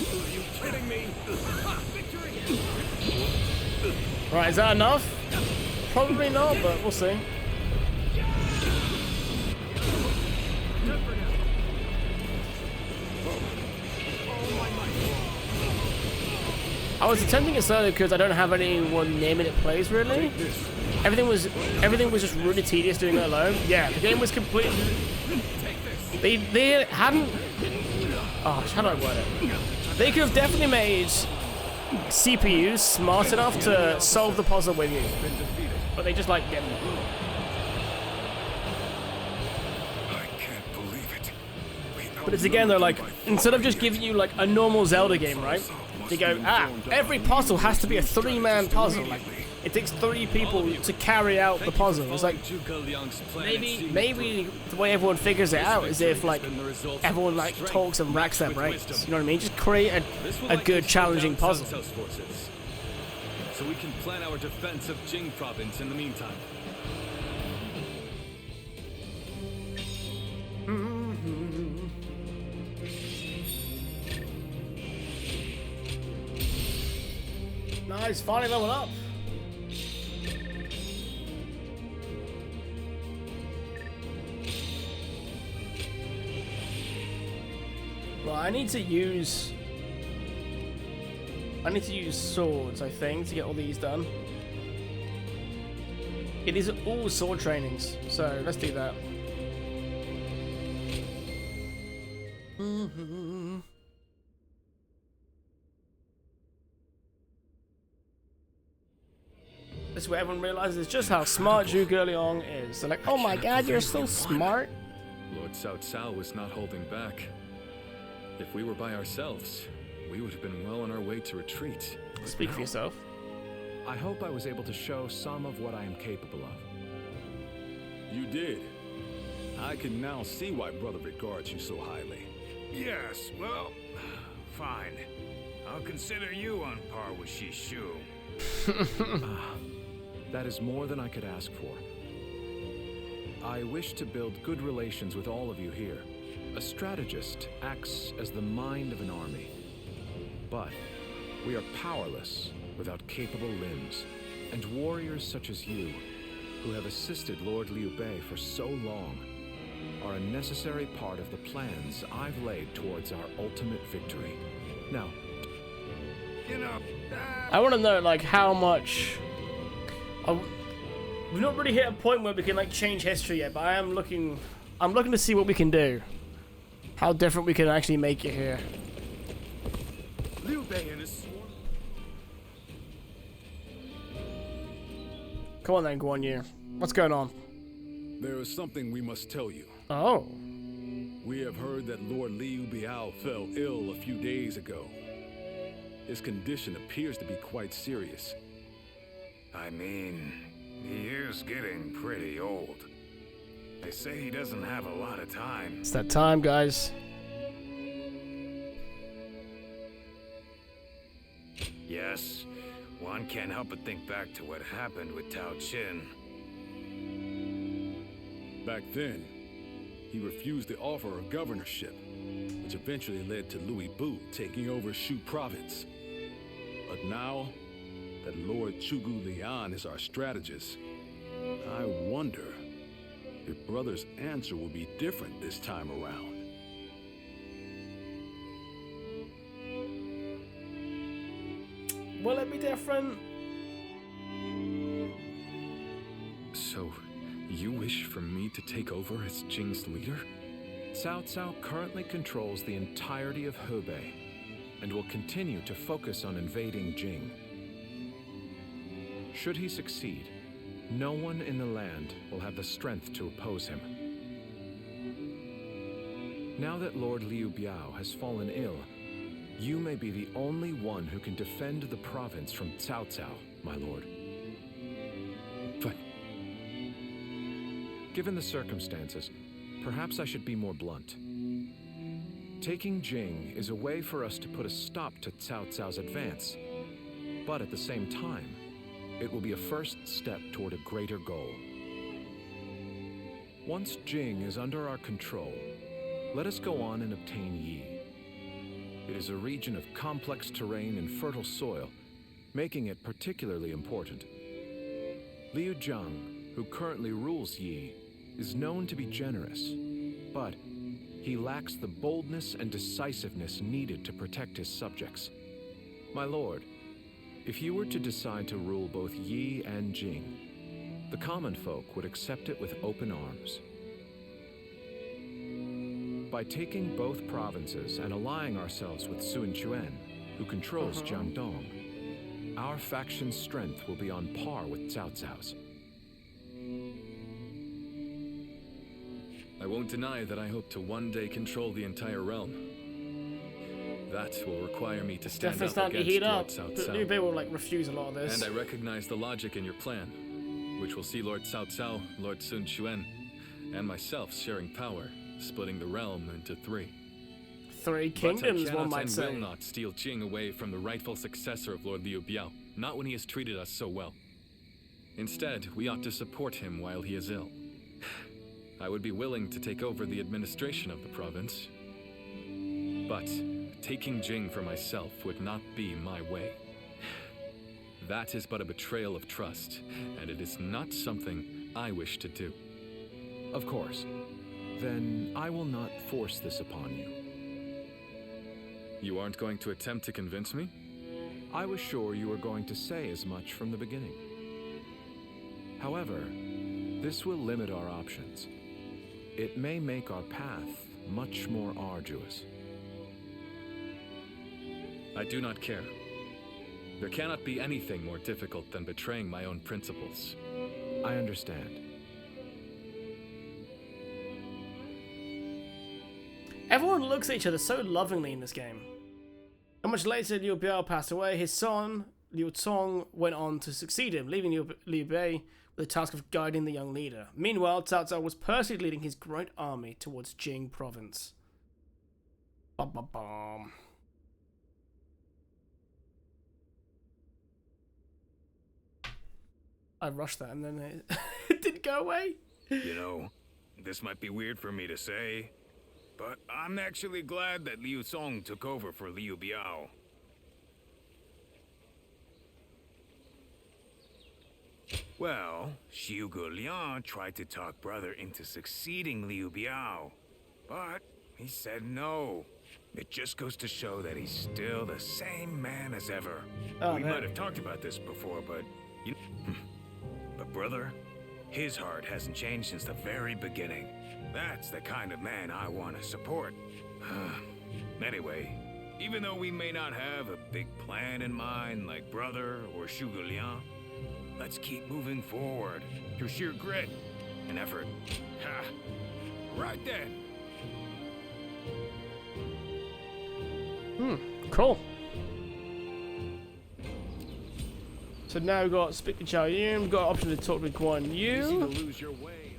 Are you kidding me? Victory! Right, is that enough? Probably not, but we'll see. I was attempting it slowly because I don't have anyone naming it plays really. Everything was just really tedious doing it alone. Yeah, the game was completely. They hadn't. Oh, how do I word it? They could have definitely made CPUs smart enough to solve the puzzle with you, but they just like didn't. I can't believe it. But it's again though, like instead of just giving you like a normal Zelda game, right? They go, every puzzle has to be a 3-man puzzle. Like it takes 3 people to carry out the puzzle. It's like maybe the way everyone figures it out is if like everyone like talks and racks their brains. You know what I mean? Just create a good challenging puzzle. So we can plan our defense of Jing province in the meantime. Nice, finally level up. Well, I need to use swords, I think, to get all these done. Yeah, these are all sword trainings, so let's do that. This is where everyone realizes just how smart Zhuge Liang is. They're like, oh my god, you're so smart. Lord Cao Cao was not holding back. If we were by ourselves, we would have been well on our way to retreat. Speak for yourself. I hope I was able to show some of what I am capable of. You did. I can now see why Brother regards you so highly. Yes, well, fine. I'll consider you on par with Shishu. That is more than I could ask for. I wish to build good relations with all of you here. A strategist acts as the mind of an army. But we are powerless without capable limbs. And warriors such as you, who have assisted Lord Liu Bei for so long, are a necessary part of the plans I've laid towards our ultimate victory. Now, you know, I want to know, like, how much... we've not really hit a point where we can, like, change history yet, but I'm looking to see what we can do. How different we can actually make it here. Liu Bei and his swarm. Come on then, Guan Yu. What's going on? There is something we must tell you. Oh. We have heard that Lord Liu Biao fell ill a few days ago. His condition appears to be quite serious. I mean, he is getting pretty old. They say he doesn't have a lot of time. It's that time, guys. Yes, one can't help but think back to what happened with Tao Qin. Back then, he refused the offer of governorship, which eventually led to Louis Bu taking over Shu province. But now that Lord Zhuge Liang is our strategist, I wonder if Brother's answer will be different this time around. Will it be different? So, you wish for me to take over as Jing's leader? Cao Cao currently controls the entirety of Hebei and will continue to focus on invading Jing. Should he succeed, no one in the land will have the strength to oppose him. Now that Lord Liu Biao has fallen ill, you may be the only one who can defend the province from Cao Cao, my lord. But... given the circumstances, perhaps I should be more blunt. Taking Jing is a way for us to put a stop to Cao Cao's advance, but at the same time, it will be a first step toward a greater goal. Once Jing is under our control, let us go on and obtain Yi. It is a region of complex terrain and fertile soil, making it particularly important. Liu Zhang, who currently rules Yi, is known to be generous, but he lacks the boldness and decisiveness needed to protect his subjects. My lord, if you were to decide to rule both Yi and Jing, the common folk would accept it with open arms. By taking both provinces and allying ourselves with Sun Quan, who controls Jiangdong, our faction's strength will be on par with Cao Cao's. I won't deny that I hope to one day control the entire realm. That will require me to stand Definitely up starting to against heat Lord up. Cao But Cao. Liu Bei will like refuse a lot of this. And I recognize the logic in your plan, which will see Lord Cao Cao, Lord Sun Quan, and myself sharing power, splitting the realm into three. Three kingdoms, but I one cannot might and say. will not steal Jing away from the rightful successor of Lord Liu Biao, not when he has treated us so well. Instead, we ought to support him while he is ill. I would be willing to take over the administration of the province, but taking Jing for myself would not be my way. That is but a betrayal of trust, and it is not something I wish to do. Of course. Then I will not force this upon you. You aren't going to attempt to convince me? I was sure you were going to say as much from the beginning. However, this will limit our options. It may make our path much more arduous. I do not care. There cannot be anything more difficult than betraying my own principles. I understand. Everyone looks at each other so lovingly in this game. And much later, Liu Biao passed away. His son, Liu Cong, went on to succeed him, leaving Liu Bei with the task of guiding the young leader. Meanwhile, Cao Cao was personally leading his great army towards Jing province. Bum, bum, bum. I rushed that and then it didn't go away. You know, this might be weird for me to say, but I'm actually glad that Liu Cong took over for Liu Biao. Well, Xiu Liang tried to talk brother into succeeding Liu Biao, but he said no. It just goes to show that he's still the same man as ever. We might have talked about this before, but but brother, his heart hasn't changed since the very beginning. That's the kind of man I want to support. Anyway, even though we may not have a big plan in mind like brother or Xiu Liang, let's keep moving forward through sheer grit and effort. Ha! Right then. Cool. So now we've got speak to Zhao Yun, we've got an option to talk to Guan Yu.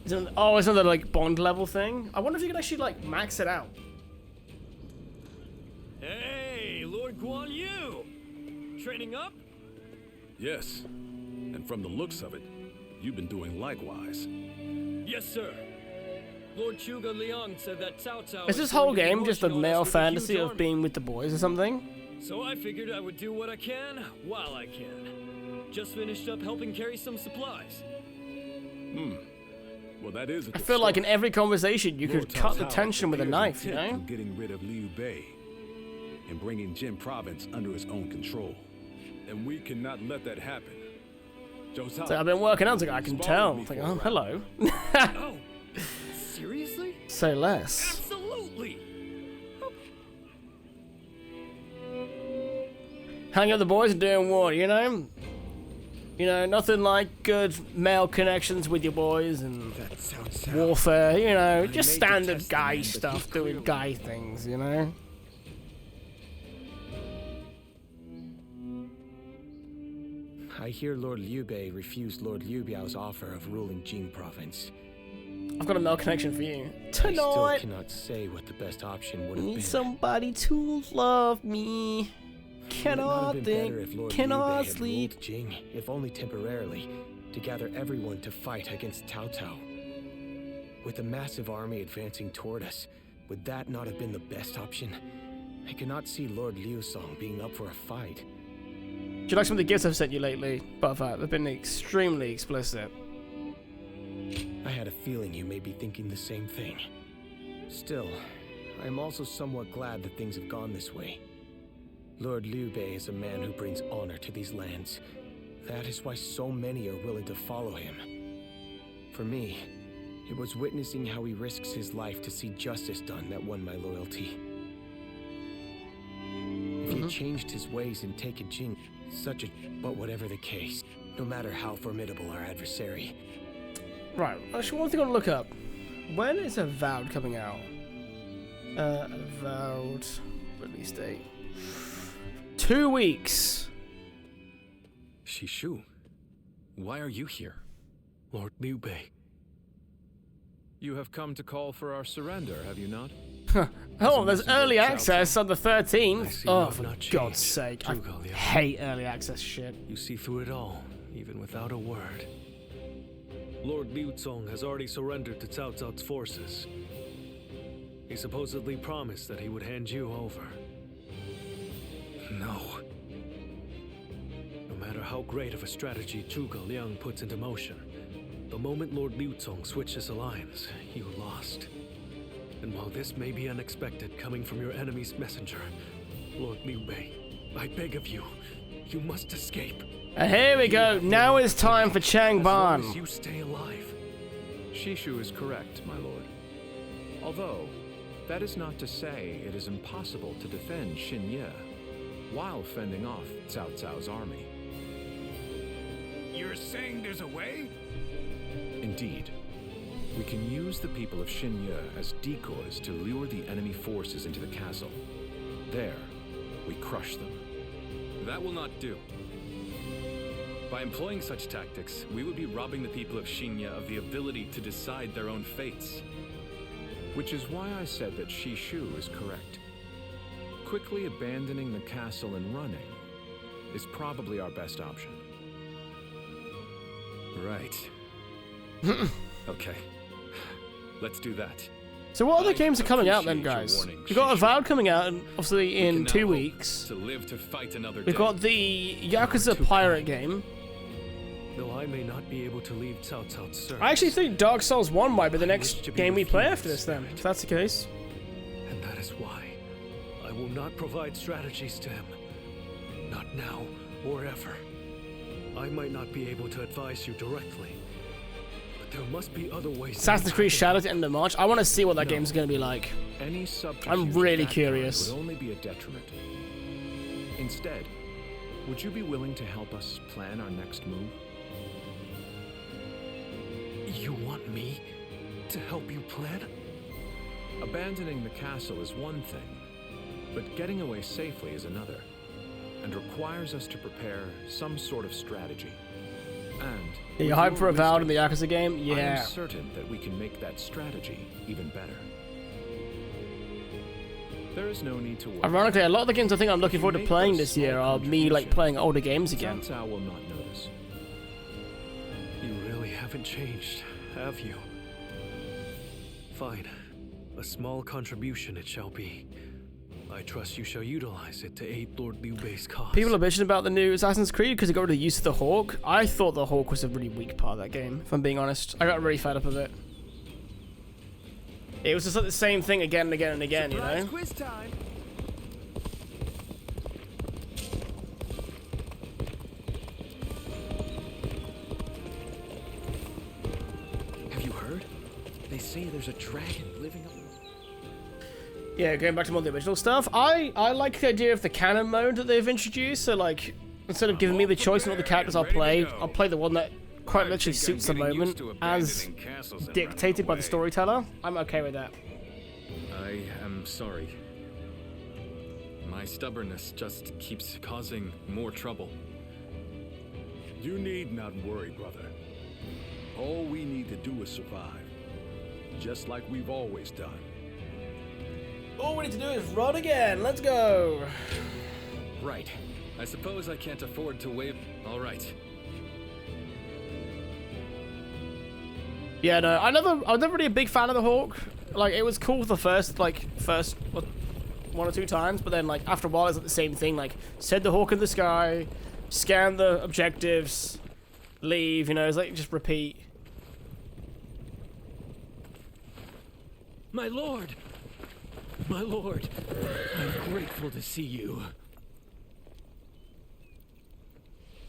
It's another like bond level thing. I wonder if you can actually like max it out. Hey, Lord Guan Yu! Training up? Yes. And from the looks of it, you've been doing likewise. Yes, sir. Lord Zhuge Liang said that Cao Cao Is this whole game just a male fantasy of being with the boys or something? So I figured I would do what I can while I can. Just finished up helping carry some supplies. Well, that is. I feel like in every conversation you could cut the tension with a knife, you know? Getting rid of Liu Bei and bringing Jin province under his own control, and we cannot let that happen. So I've been working out, I can tell. It's like, oh, hello. Oh, seriously? Say less. Absolutely. Hanging out with the boys and doing what, you know? You know, nothing like good male connections with your boys and warfare, you know, just standard guy stuff, doing guy things, you know? I hear Lord Liu Bei refused Lord Liu Biao's offer of ruling Jing province. I've got a male connection for you. I Tonight! still cannot say what the best option would have been. Need somebody to love me. Cannot think, cannot sleep. Jing, if only temporarily, to gather everyone to fight against Cao Cao. With a massive army advancing toward us, would that not have been the best option? I cannot see Lord Liu Song being up for a fight. Do you like some of the gifts I've sent you lately? But they've been extremely explicit. I had a feeling you may be thinking the same thing. Still, I am also somewhat glad that things have gone this way. Lord Liu Bei is a man who brings honor to these lands. That is why so many are willing to follow him. For me, it was witnessing how he risks his life to see justice done that won my loyalty. If he had changed his ways and taken Jing, but whatever the case, no matter how formidable our adversary. Right, actually one thing I want to look up. When is Avowed coming out? Avowed release date. 2 weeks. Shishu, why are you here? Lord Liu Bei. You have come to call for our surrender, have you not? Oh, there's early access on the 13th. Oh, for God's sake. I hate early access shit. You see through it all, even without a word. Lord Liu Cong has already surrendered to Cao Cao's forces. He supposedly promised that he would hand you over. No. No matter how great of a strategy Zhuge Liang puts into motion, the moment Lord Liu Cong switches alliance, you lost. And while this may be unexpected coming from your enemy's messenger, Lord Liu Bei, I beg of you, you must escape. And here we go. Now it's time for Chang Ban. As long as you stay alive. Shishu is correct, my lord. Although, that is not to say it is impossible to defend Xinye. while fending off Cao Cao's army. You're saying there's a way? Indeed. We can use the people of Xinye as decoys to lure the enemy forces into the castle. There, we crush them. That will not do. By employing such tactics, we would be robbing the people of Xinye of the ability to decide their own fates. Which is why I said that Shishu is correct. Quickly abandoning the castle and running is probably our best option. Right. Okay. Let's do that. So what other games are coming out then, guys? We've got Avowed coming out, obviously, in 2 weeks. To live to fight another We've day. got the Yakuza Pirate game. Though I may not be able to leave Cao Cao's service, I actually think Dark Souls 1 might be the next game we play after this then, if that's the case. and that is why I will not provide strategies to him. Not now or ever. I might not be able to advise you directly, but there must be other ways. Assassin's Creed Shadows at the end of March. I want to see what that game's going to be like. Any subterfuge I'm of really that curious. kind would only be a detriment. Instead, would you be willing to help us plan our next move? You want me to help you plan? Abandoning the castle is one thing, but getting away safely is another, and requires us to prepare some sort of strategy. And Are you with hyped for your Avowed in wisdom, the Yakuza game? I Yeah. am certain that we can make that strategy even better. There is no need to worry. Ironically, a lot of the games I think I'm looking forward to playing this year are me like playing older games again. Cao Cao will not notice. You really haven't changed, have you? Fine. A small contribution it shall be. I trust you shall utilize it to aid Lord Liu Bei's cause. People are bitching about the new Assassin's Creed because it got rid of the use of the Hawk. I thought the Hawk was a really weak part of that game, if I'm being honest. I got really fed up with it. It was just like the same thing again and again and again, Surprise you know? quiz time. Have you heard? They say there's a dragon living up. Yeah, going back to more of the original stuff, I like the idea of the canon mode that they've introduced. So like, instead of giving me the choice on what the characters I'll play the one that quite literally suits the moment, as dictated by the storyteller. I'm okay with that. I am sorry. My stubbornness just keeps causing more trouble. You need not worry, brother. All we need to do is survive. Just like we've always done. All we need to do is run again. Let's go. Right. I suppose I can't afford to wait. All right. Yeah, no, I was never really a big fan of the Hawk. Like, it was cool for the first 1 or 2 times, but then, like, after a while, it's like the same thing. Like, send the Hawk in the sky, scan the objectives, leave, you know, it's like, just repeat. My lord! My lord! I'm grateful to see you.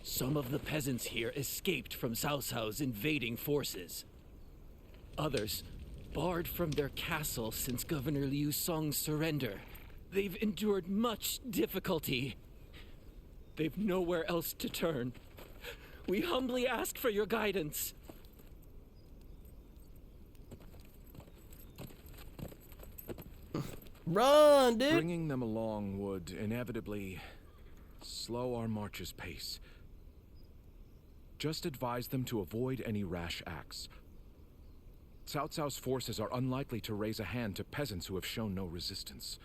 Some of the peasants here escaped from Cao Cao's invading forces. Others barred from their castle since Governor Liu Song's surrender. They've endured much difficulty. They've nowhere else to turn. We humbly ask for your guidance. Run, dude! Bringing them along would inevitably slow our march's pace. Just advise them to avoid any rash acts. Cao Cao's forces are unlikely to raise a hand to peasants who have shown no resistance.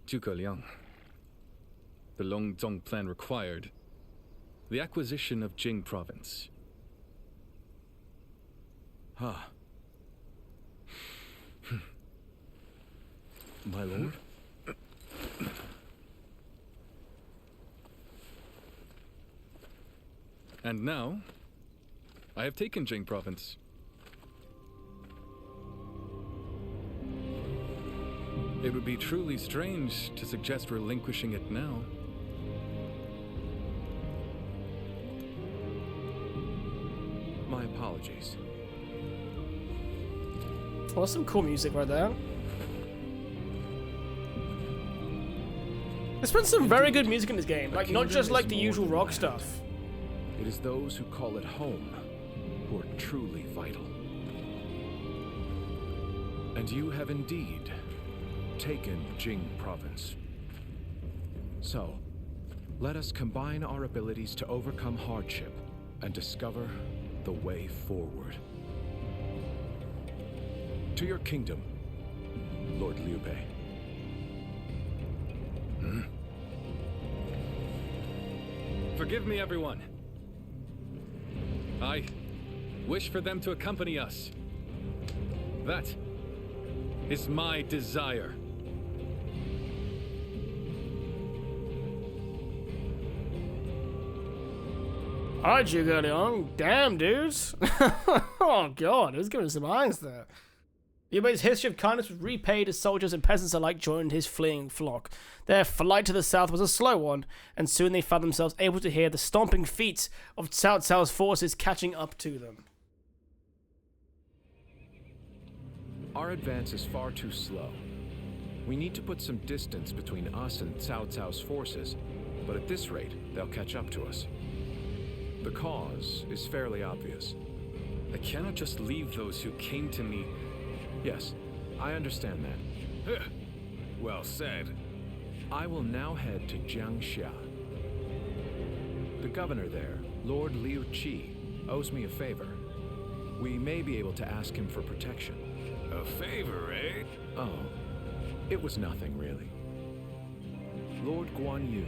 Zhuge Liang. The Longzong plan required the acquisition of Jing province. Huh. My lord? And now, I have taken Jing province. It would be truly strange to suggest relinquishing it now. My apologies. Well, that's some cool music right there. There's been some very good music in this game, like not just like the usual rock stuff. It is those who call it home who are truly vital. And you have indeed taken Jing province. So, let us combine our abilities to overcome hardship and discover the way forward. To your kingdom, Lord Liu Bei. Forgive me, everyone. I wish for them to accompany us. That is my desire. Alright, Zhuge Liang. Damn, dudes. Oh god, who's giving some eyes there? Liu Bei's history of kindness was repaid as soldiers and peasants alike joined his fleeing flock. Their flight to the south was a slow one, and soon they found themselves able to hear the stomping feet of Cao Cao's forces catching up to them. Our advance is far too slow. We need to put some distance between us and Cao Cao's forces, but at this rate, they'll catch up to us. The cause is fairly obvious. I cannot just leave those who came to me. Yes, I understand that. Well said. I will now head to Jiangxia. The governor there, Lord Liu Qi, owes me a favor. We may be able to ask him for protection. A favor, eh? Oh, it was nothing really. Lord Guan Yu,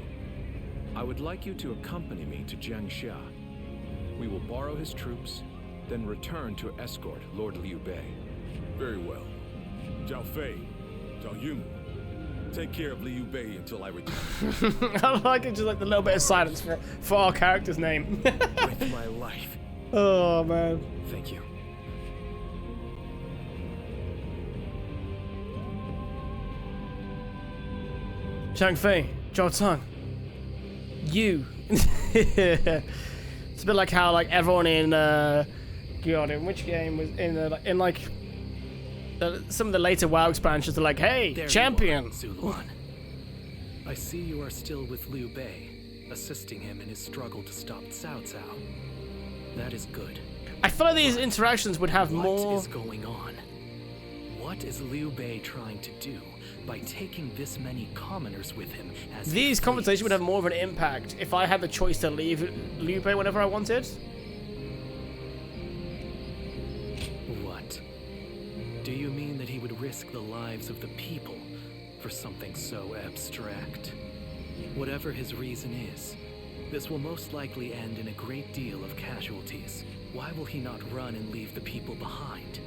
I would like you to accompany me to Jiangxia. We will borrow his troops, then return to escort Lord Liu Bei. Very well. Zhao Fei, Zhao Yun, take care of Liu Bei until I return. I like it, just like the little bit of silence for our character's name. With my life. Oh man. Thank you. Zhang Fei, Zhao Cang, you. It's a bit like how like everyone in God, in which game was in like some of the later WoW expansions are like, hey, There champion. you are, Zuluan. I see you are still with Liu Bei, assisting him in his struggle to stop Cao Cao. That is good. I feel like these interactions would have more. What is going on? What is Liu Bei trying to do by taking this many commoners with him? As These conversations would have more of an impact if I had the choice to leave Liu Bei whenever I wanted. What? Do you mean that he would risk the lives of the people for something so abstract? Whatever his reason is, this will most likely end in a great deal of casualties. Why will he not run and leave the people behind?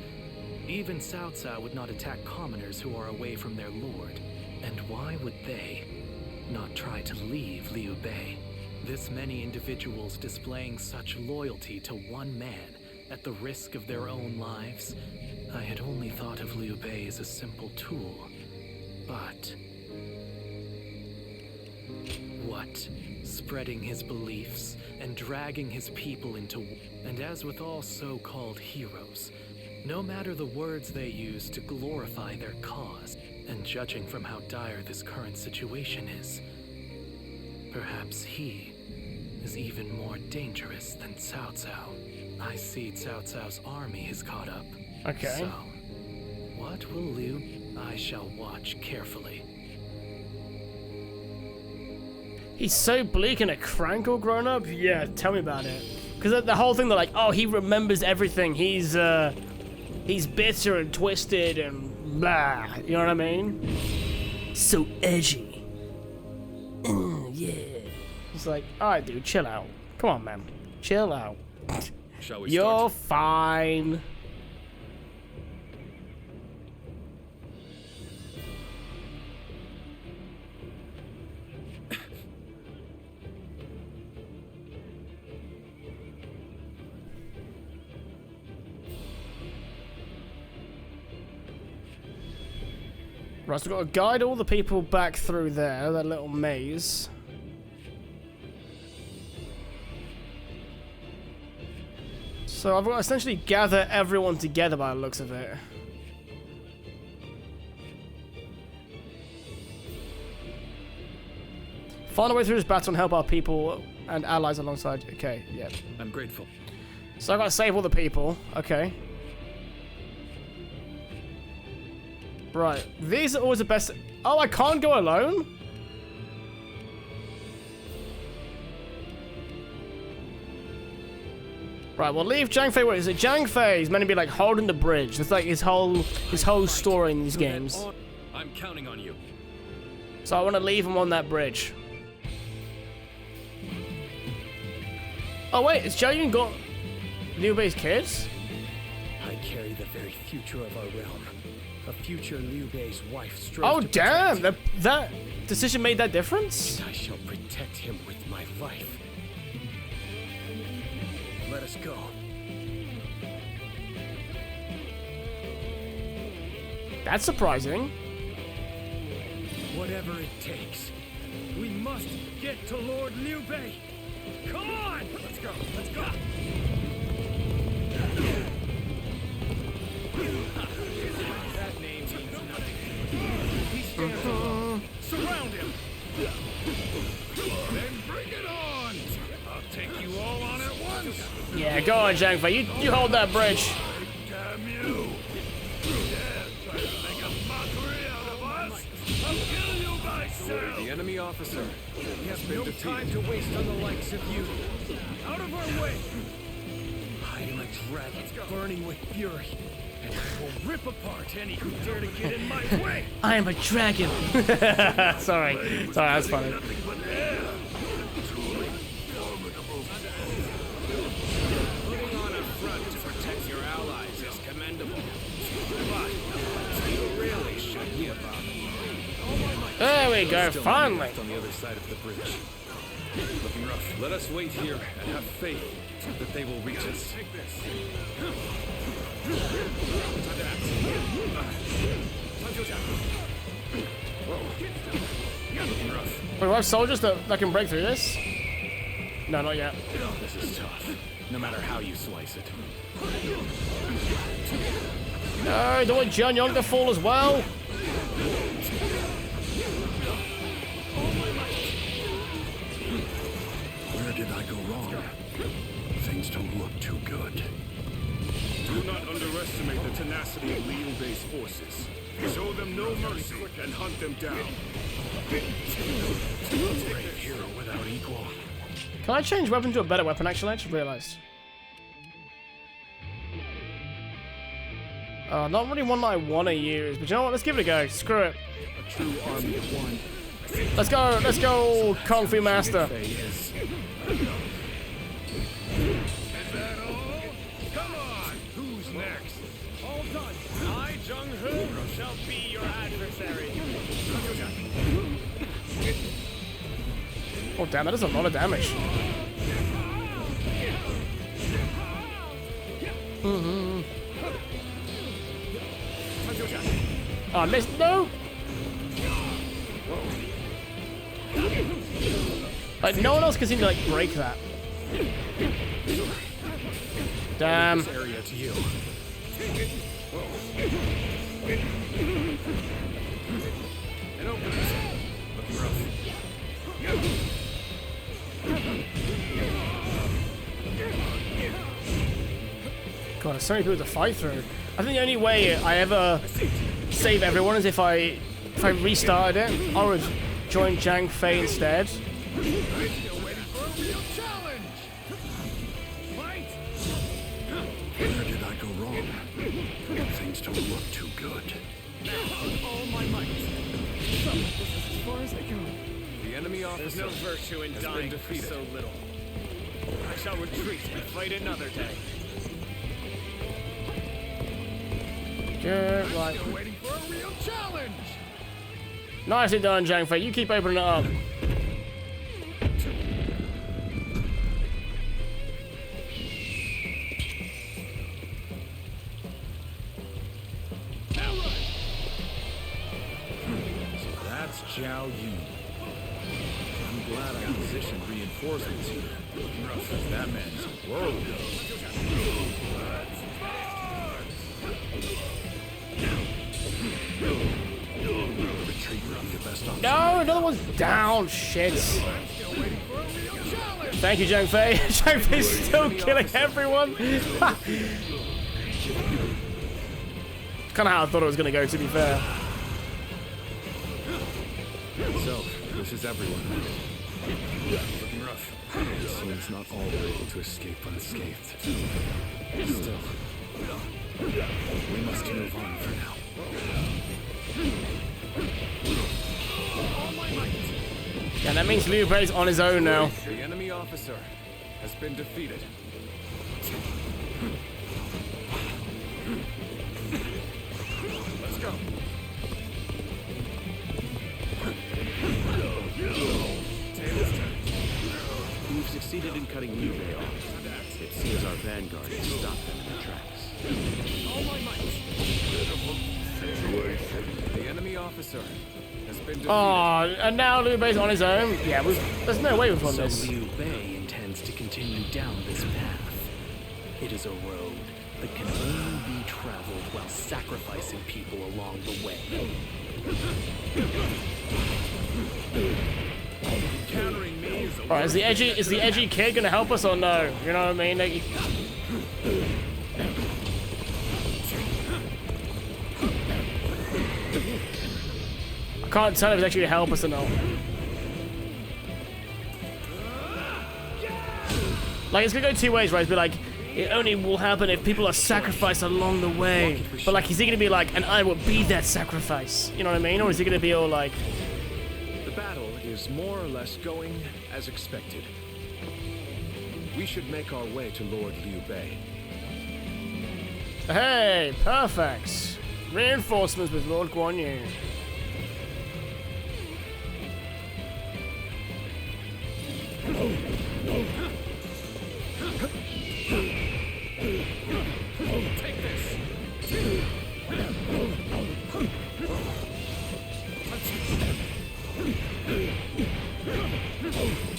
Even Cao Cao would not attack commoners who are away from their lord. And why would they not try to leave Liu Bei? This many individuals displaying such loyalty to one man at the risk of their own lives? I had only thought of Liu Bei as a simple tool. But what? Spreading his beliefs and dragging his people into... And as with all so-called heroes, no matter the words they use to glorify their cause, and judging from how dire this current situation is, perhaps he is even more dangerous than Cao Cao. I see Cao Cao's army has caught up. Okay. So, what will Liu... I shall watch carefully. He's so bleak and a crank all grown up? Yeah, tell me about it. Because the whole thing, they're like, oh, he remembers everything. He's bitter and twisted and blah. You know what I mean? So edgy. Yeah. It's like, alright, dude, chill out. Come on, man. Chill out. Shall we You're start? fine. Right, so we've got to guide all the people back through there, that little maze. So I've got to essentially gather everyone together by the looks of it. Find a way through this battle and help our people and allies alongside. Okay, yeah. I'm grateful. So I gotta save all the people. Okay. Right. These are always the best. Oh, I can't go alone? Right, we'll leave Zhang Fei. What is it? Zhang Fei is meant to be like holding the bridge. That's like his whole story in these games. I'm counting on you. So I want to leave him on that bridge. Oh wait, is Zhao Yun got Liu Bei's kids? I carry the very future of our realm. A future Liu Bei's wife strove Oh to damn! protect. That decision made that difference? And I shall protect him with my life. Let us go. That's surprising. Whatever it takes, we must get to Lord Liu Bei. Come on! Let's go, let's go! That name means nothing. He stands alone. Surround him! Then bring it on! I'll take you all on at once! Yeah, go on, Zhang Fei. You hold that bridge. Damn you! Yeah, try to make a mockery out of us? I'll kill you myself! The enemy officer. We have no time to waste on the likes of you. Out of our way! I am a dragon burning with fury, and I will rip apart any who dare to get in my way! I am a dragon. Sorry, that's funny. Putting on a front to protect your allies is commendable. But you really should give up. There we go, Still finally. left on the other side of the bridge. Looking rough. Let us wait here and have faith that they will reach us. Take this. Looking rough. Wait, we have soldiers that can break through this? No, not yet. This is tough, no matter how you slice it. No, don't want Jian Yong to fall as well. Where did I go wrong? Things don't look too good. Do not underestimate the tenacity of Liu Bei's forces. Show them no mercy and hunt them down. Great hero without equal. Can I change weapon to a better weapon, actually? I just realized. Not really one that I want to use, but you know what? Let's give it a go. Screw it. A true army of one. Let's go, Kung Fu Master. Is that all? Come on! Who's next? All done. I, Jung Hu, shall be your adversary. Oh damn, that is a lot of damage. Oh, I missed. No! Like, no one else can seem to, like, break that. Damn. This area to you. And open it. Looking rough. God, there's so many people to fight through. I think the only way I ever save everyone is if I restarted it. I would join Zhang Fei instead. I'm still waiting for a real challenge! Fight! Where did I go wrong? Things don't look too good. All my might. So, this is as far as I go. The enemy There's officer no virtue in has dying been for defeated. so little. I shall retreat and fight another day. Good, right. Still waiting for a real challenge! Nicely done, Zhang Fei. You keep opening it up. So that's Zhao Yun. I'm glad I positioned reinforcements here. Rough, that man's a world. Retreat would be the best option. No, another one's down. Shit. Thank you, Zhang Fei. Zhang Fei's still killing everyone. Kind of how I thought it was going to go, to be fair. So, this is everyone. Looking rough. It seems not all were able to escape unscathed. Still, we must move on for now. Yeah, that means Liu Bei's on his own now. The enemy officer has been defeated. Let's go. We've succeeded in cutting Liu Bei off. It seems our vanguard has stopped them in their tracks. All my might. The enemy officer has been defeated. Oh, and now Liu Bei's on his own? Yeah, there's no way we've won So this. Liu Bei intends to continue down this path. It is a road that can only be traveled while sacrificing people along the way. Countering me is a Alright, is the edgy kid gonna help us or no? You know what I mean? Like, I can't tell if it's actually gonna help us or not. Like, it's gonna go two ways, right? It's be like, it only will happen if people are sacrificed along the way. But like, is he gonna be like, and I will be that sacrifice? You know what I mean? Or is he gonna be all like, The battle is more or less going as expected. We should make our way to Lord Liu Bei. hey, perfect. Reinforcements with Lord Guan Yu. Take this.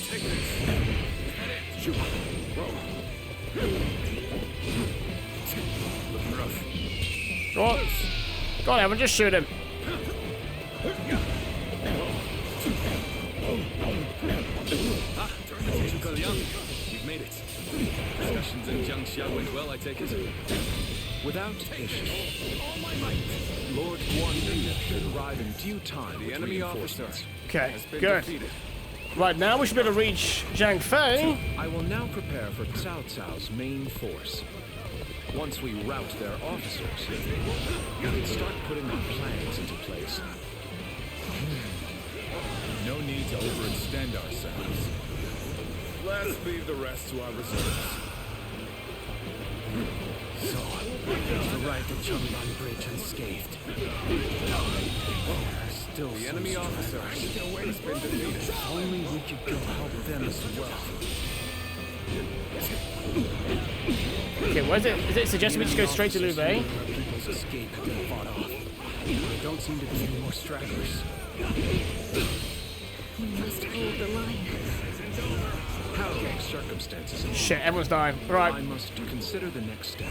Take this. Shoot. Looking rough. Go on, Evan, just shoot him. Ah, we've made it. Discussions in Jiangxia went well, I take it. Without issue, Lord Guan Yu should arrive in due time. The enemy officer Okay, has been good. defeated. Right, now we should be able to reach Zhang Fei. I will now prepare for Cao Cao's main force. Once we rout their officers, we can start putting our plans into place. No need to overextend ourselves. Let's leave the rest to our reserves. So, to ride the Changban Bridge unscathed. Still The enemy officer has been defeated. If only we could go help them as well. Okay, what is it? Is it suggesting we just go straight to Liu Bei? People's escape have been fought off. There don't seem to be any more stragglers. We must hold the line. How circumstances evolve, Shit, everyone's dying. I Right. must consider the next step.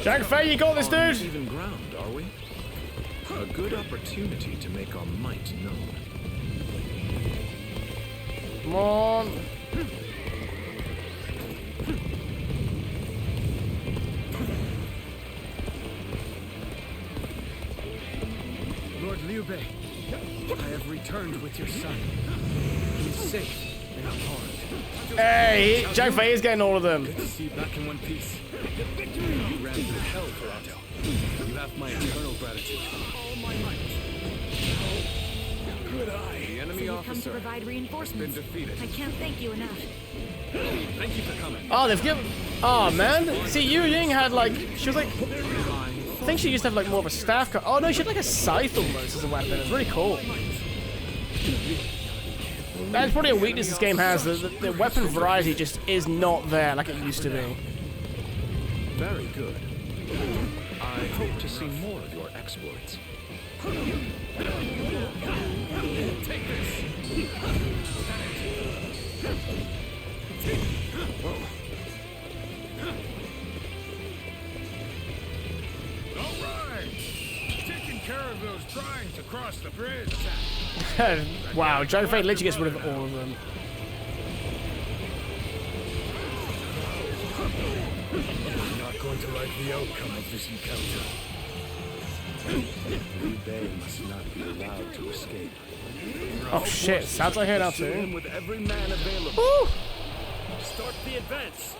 Zhang Fei, you got this, On dude? even ground, are we? A good opportunity to make our might known. Come on. Lord Liu Bei, I have returned with your son. He's safe and unharmed. Hey, Zhang Fei is getting all of them. Good to see you back in one piece. You ran through hell for Otto. You have my eternal gratitude. All my might. Good eye. The enemy So you come to officer provide has been reinforcements. defeated. I can't thank you enough. Thank you for coming. Oh, they've given. Oh man. See, Yu Ying had like, she was like, I think she used to have like more of a staff. Oh no, she had like a scythe almost as a weapon. It's really cool. That's probably a weakness this game has. The weapon variety just is not there like it used to be. Very good. I hope to see more of your exploits. Take this. All right. Taken care of those trying to cross the bridge. Wow, Zhang Fei literally gets rid of all of them. I'm not going to like the outcome of this encounter. Liu Bei must not be allowed to escape. Oh shit, sounds like here now Pursue him too. with every man available. Woo! Start the advance.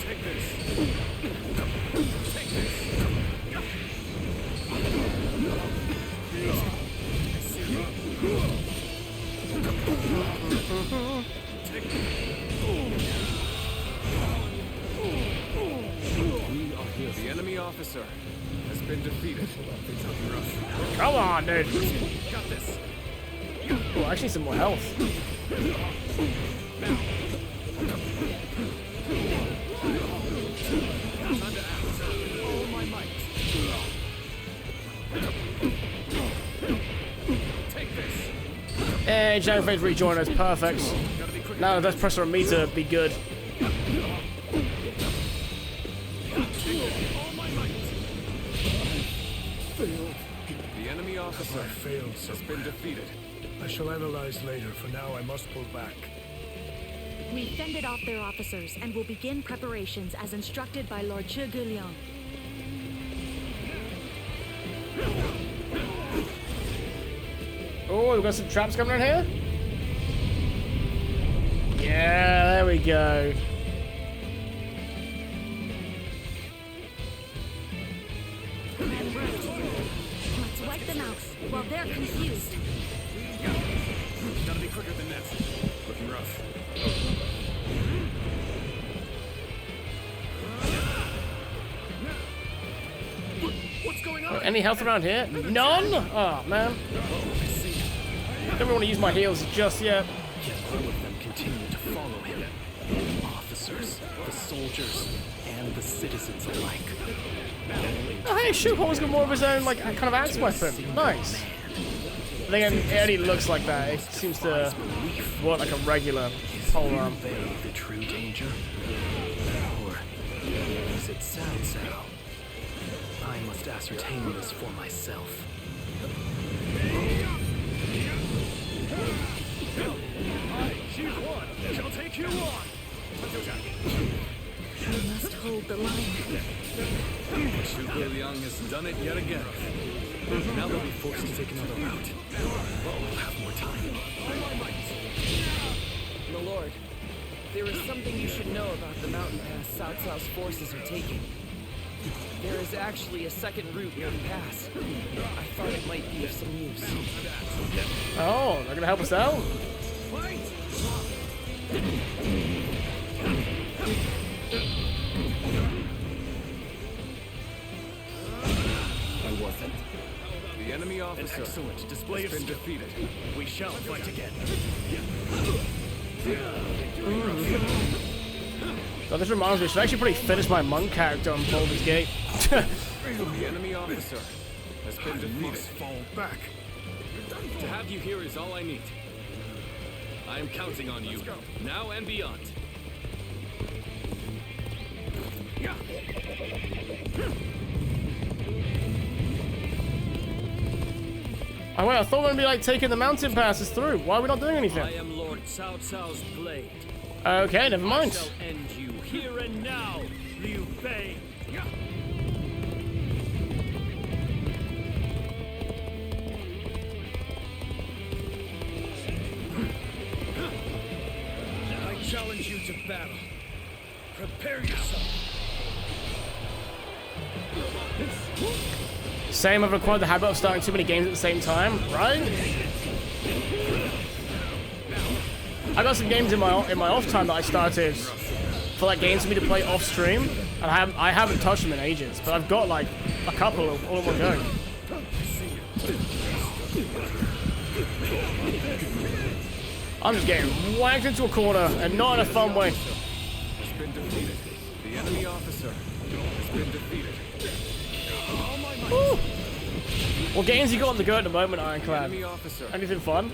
Take this. Take this. The enemy officer has been defeated. Come on, dude. Got this. Oh, I actually need some more health. All my might. Take this. Hey, Zhang Fei's rejoined us. Perfect. Now there's pressure on me to be good. The enemy officer has been defeated. I shall analyze later. For now, I must pull back. We fended off their officers and will begin preparations as instructed by Lord Che Guliang. Oh, we've got some traps coming in here. Yeah, there we go. Let's wipe them out while they're confused. Gotta be quicker than that. Looking rough. What's going on? Any health around here? None? Oh, man. Don't really want to use my heals just yet. Yet all of them continue to follow him. Officers, the soldiers, and the citizens alike. Oh, hey, Shoehorn's got more of his own, like, kind of axe weapon. Nice. I think it only looks like that. It seems to work like a regular polearm. Is Liu Bei the true danger? Or is it Cao Cao? I must ascertain this for myself. She's one. She'll take you on. We must hold the line. Zhu Guiliang has done it yet again. Now they'll be forced to take another route. But we'll have more time. My lord, there is something you should know about the mountain pass Cao Cao's forces are taking. There is actually a second route near the pass. I thought it might be of some use. Oh, they're gonna help us out? I wasn't. The enemy officer excellent display has of been skill. defeated. We shall fight again. So this reminds me, I should actually probably finish my monk character on Baldur's Gate. The enemy officer has been defeated. Fall back. To have you here is all I need. I am counting on you, now and beyond. Oh wait, I thought we were gonna be like taking the mountain passes through. Why are we not doing anything? I am Lord Cao Cao's blade. Okay, never I mind. shall end you here and now, Liu Bei. I challenge you to battle. Prepare yourself. Same, I've acquired the habit of starting too many games at the same time, right? I got some games in my off time that I started for like games for me to play off stream, and I haven't touched them in ages, but I've got like a couple all in one go. I'm just getting whacked into a corner, and not in a fun way. Has been defeated. The enemy officer has been defeated. Woo. What games you got on the go at the moment, Ironclad? Anything fun?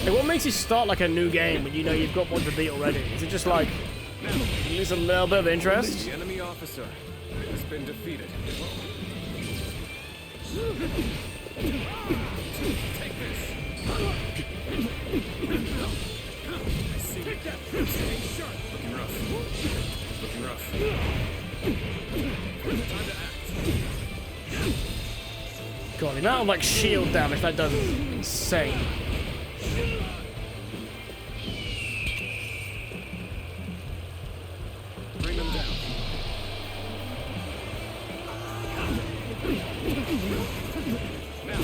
Hey, what makes you start like a new game when you know you've got one to beat already? Is it just like you lose a little bit of interest? The enemy officer has been defeated. Take this. I see. Stay sharp. Looking rough. Looking rough. Time to act. God, the amount of like shield damage that does is insane. Bring them down. Now.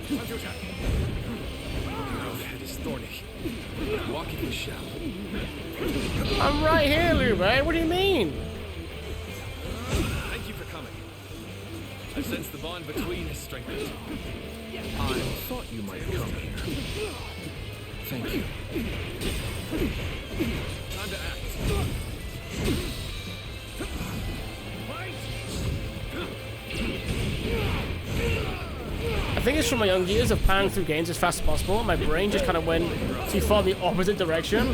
Time to attack. Head is thorny. Walking in shadow. I'm right here, Liu Bei. What do you mean? Thank you for coming. I sense the bond between has strengthened. I thought you might come here. Thank you. Time to act. I think it's from my young years of powering through games as fast as possible. My brain just kind of went too far the opposite direction.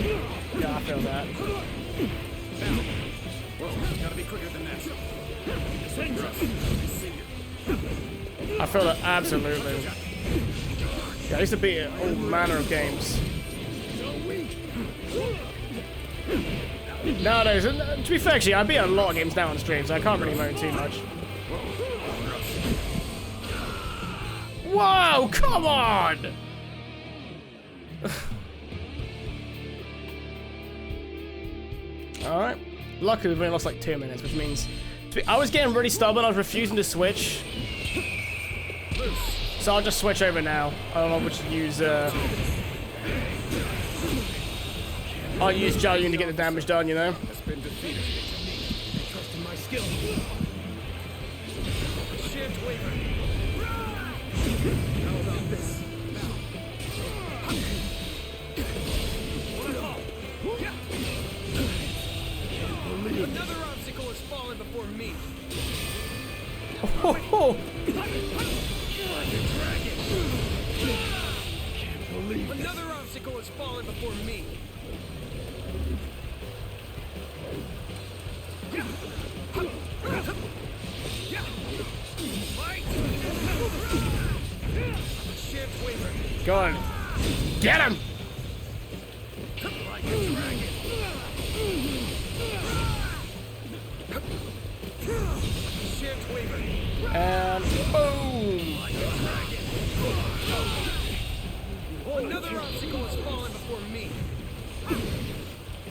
Yeah, I feel that. Gotta be quicker than that. I feel that absolutely. Yeah, I used to beat all manner of games. Nowadays, to be fair, actually, I beat a lot of games now on stream, so I can't really moan too much. Whoa, come on! Alright. Luckily, we've only lost like 2 minutes, which means... I was getting really stubborn, I was refusing to switch. So I'll just switch over now. I don't know which to use, I'll use Zhao Yun to get the damage done, you know? Has been defeated. Trust in my skill. Shan't waver. How about this? Another obstacle has fallen before me. Oh, Another obstacle has fallen before me. Go on. Get him! Like a dragon. Shan't waver. And boom! Another obstacle has fallen before me.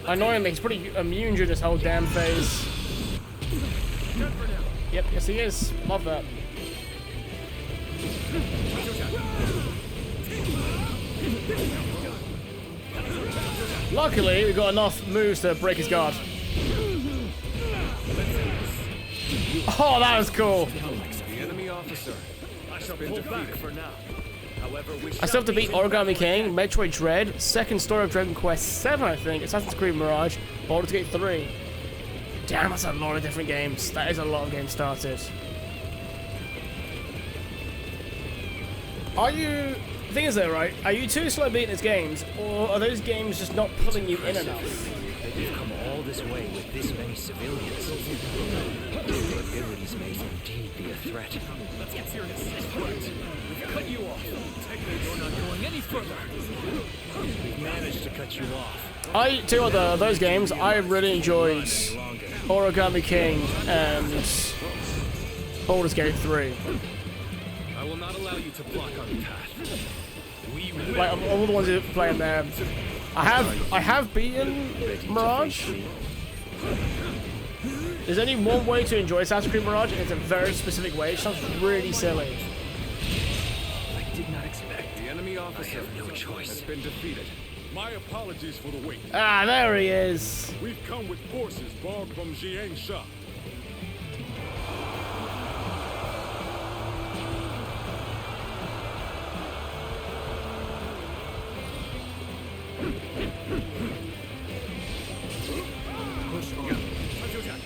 Annoyingly, he's pretty immune during this whole damn phase. Yep, yes he is. Love that. Luckily, we got enough moves to break his guard. Oh, that was cool. The enemy officer. I shall pull back for now. However, we I still have to beat Origami King, Metroid Dread, second story of Dragon Quest VII, I think, Assassin's Creed Mirage, Baldur's Gate 3. Damn, that's a lot of different games. That is a lot of games started. Are you... The thing is though, right? Are you too slow beating these games, or are those games just not pulling you in enough? That you've come all this way with this many civilians. Your abilities may indeed be a threat. Let's get serious. We've cut you off. You're not going any further. We've managed to cut you off. I tell you what, those games, I really enjoyed Origami King and Baldur's Gate 3. I will not allow you to block our path. We will. Like all the ones that play in there. I have beaten Mirage. There's only one way to enjoy Assassin's Creed Mirage, and it's a very specific way. It sounds really silly. I did not expect. The enemy officer have no choice. Has been defeated. My apologies for the wait. Ah, there he is. We've come with forces borrowed from Jiangsha. Push on. Time to attack.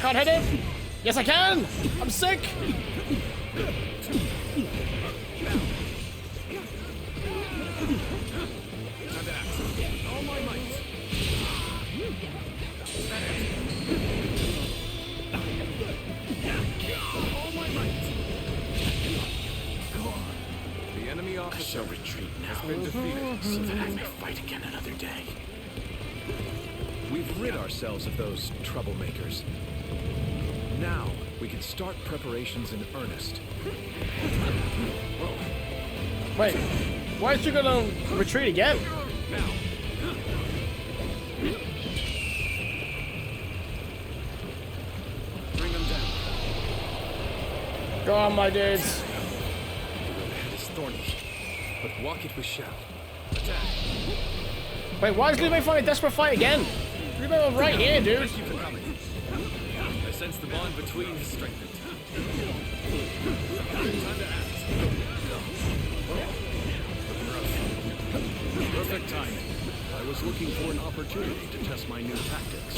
Can't hit him. Yes, I can. I'm sick. All my might. All my might. The enemy officer I shall retreat now. has been defeated. So that I may fight again another day. We've rid ourselves of those troublemakers. Now, we can start preparations in earnest. Wait, why is you gonna retreat again? Bring them down. Go on, my dudes. The head is thorny, but walk it we shall. Attack. Wait, why is Liu Bei fighting a desperate fight again? Liu Bei was right here, dude. Thank you for coming. I sense the bond between has strengthened. Time to act. Perfect timing. I was looking for an opportunity to test my new tactics.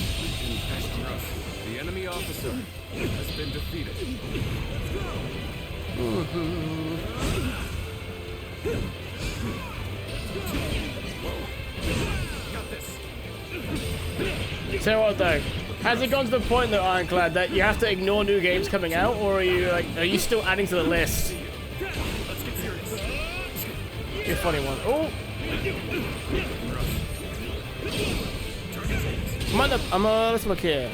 The enemy officer has been defeated. Got this. Tell you what though, has it gone to the point though, Ironclad, that you have to ignore new games coming out, or are you still adding to the list? Let's get serious. You're a funny one. Oh! Let's look here.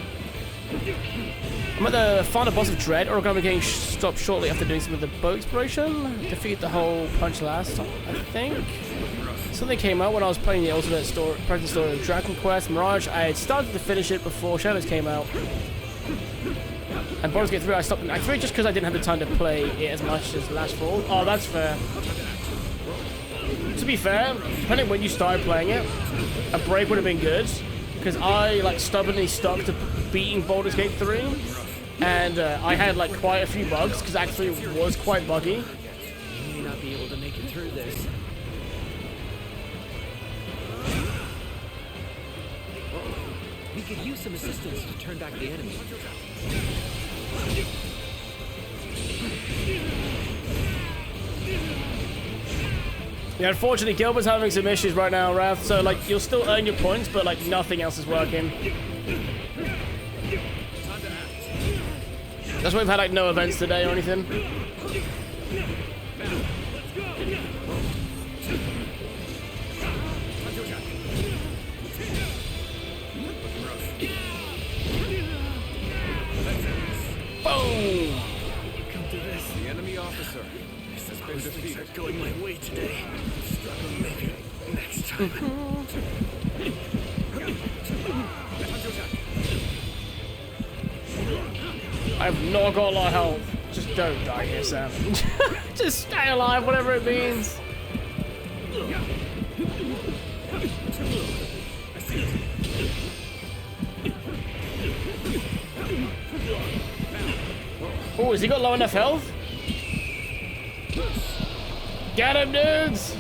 I'm at the final boss of Dread, or I'm going to be getting stopped shortly after doing some of the bow exploration. Defeat the whole punch last time, I think. Something came out when I was playing the alternate story, present story of Dragon Quest Mirage. I had started to finish it before Shadows came out. And Baldur's Gate 3, I stopped in Act 3 just because I didn't have the time to play it as much as Last Fall. Oh, that's fair. To be fair, depending when you started playing it, a break would have been good. Because I like stubbornly stuck to beating Baldur's Gate 3. And I had like quite a few bugs because Act 3 was quite buggy. You may not be able to make it through this. We could use some assistance to turn back the enemy. Yeah, unfortunately, Gilbert's having some issues right now, Wrath. So, like, you'll still earn your points, but, like, nothing else is working. That's why we've had, like, no events today or anything. Boom! Come to this. The enemy officer has been defeated. Things are going my way today. Maybe next time. I've not got a lot of health. Just don't die here, Sam. Just stay alive, whatever it means. Oh, has he got low enough health? Get him, dudes!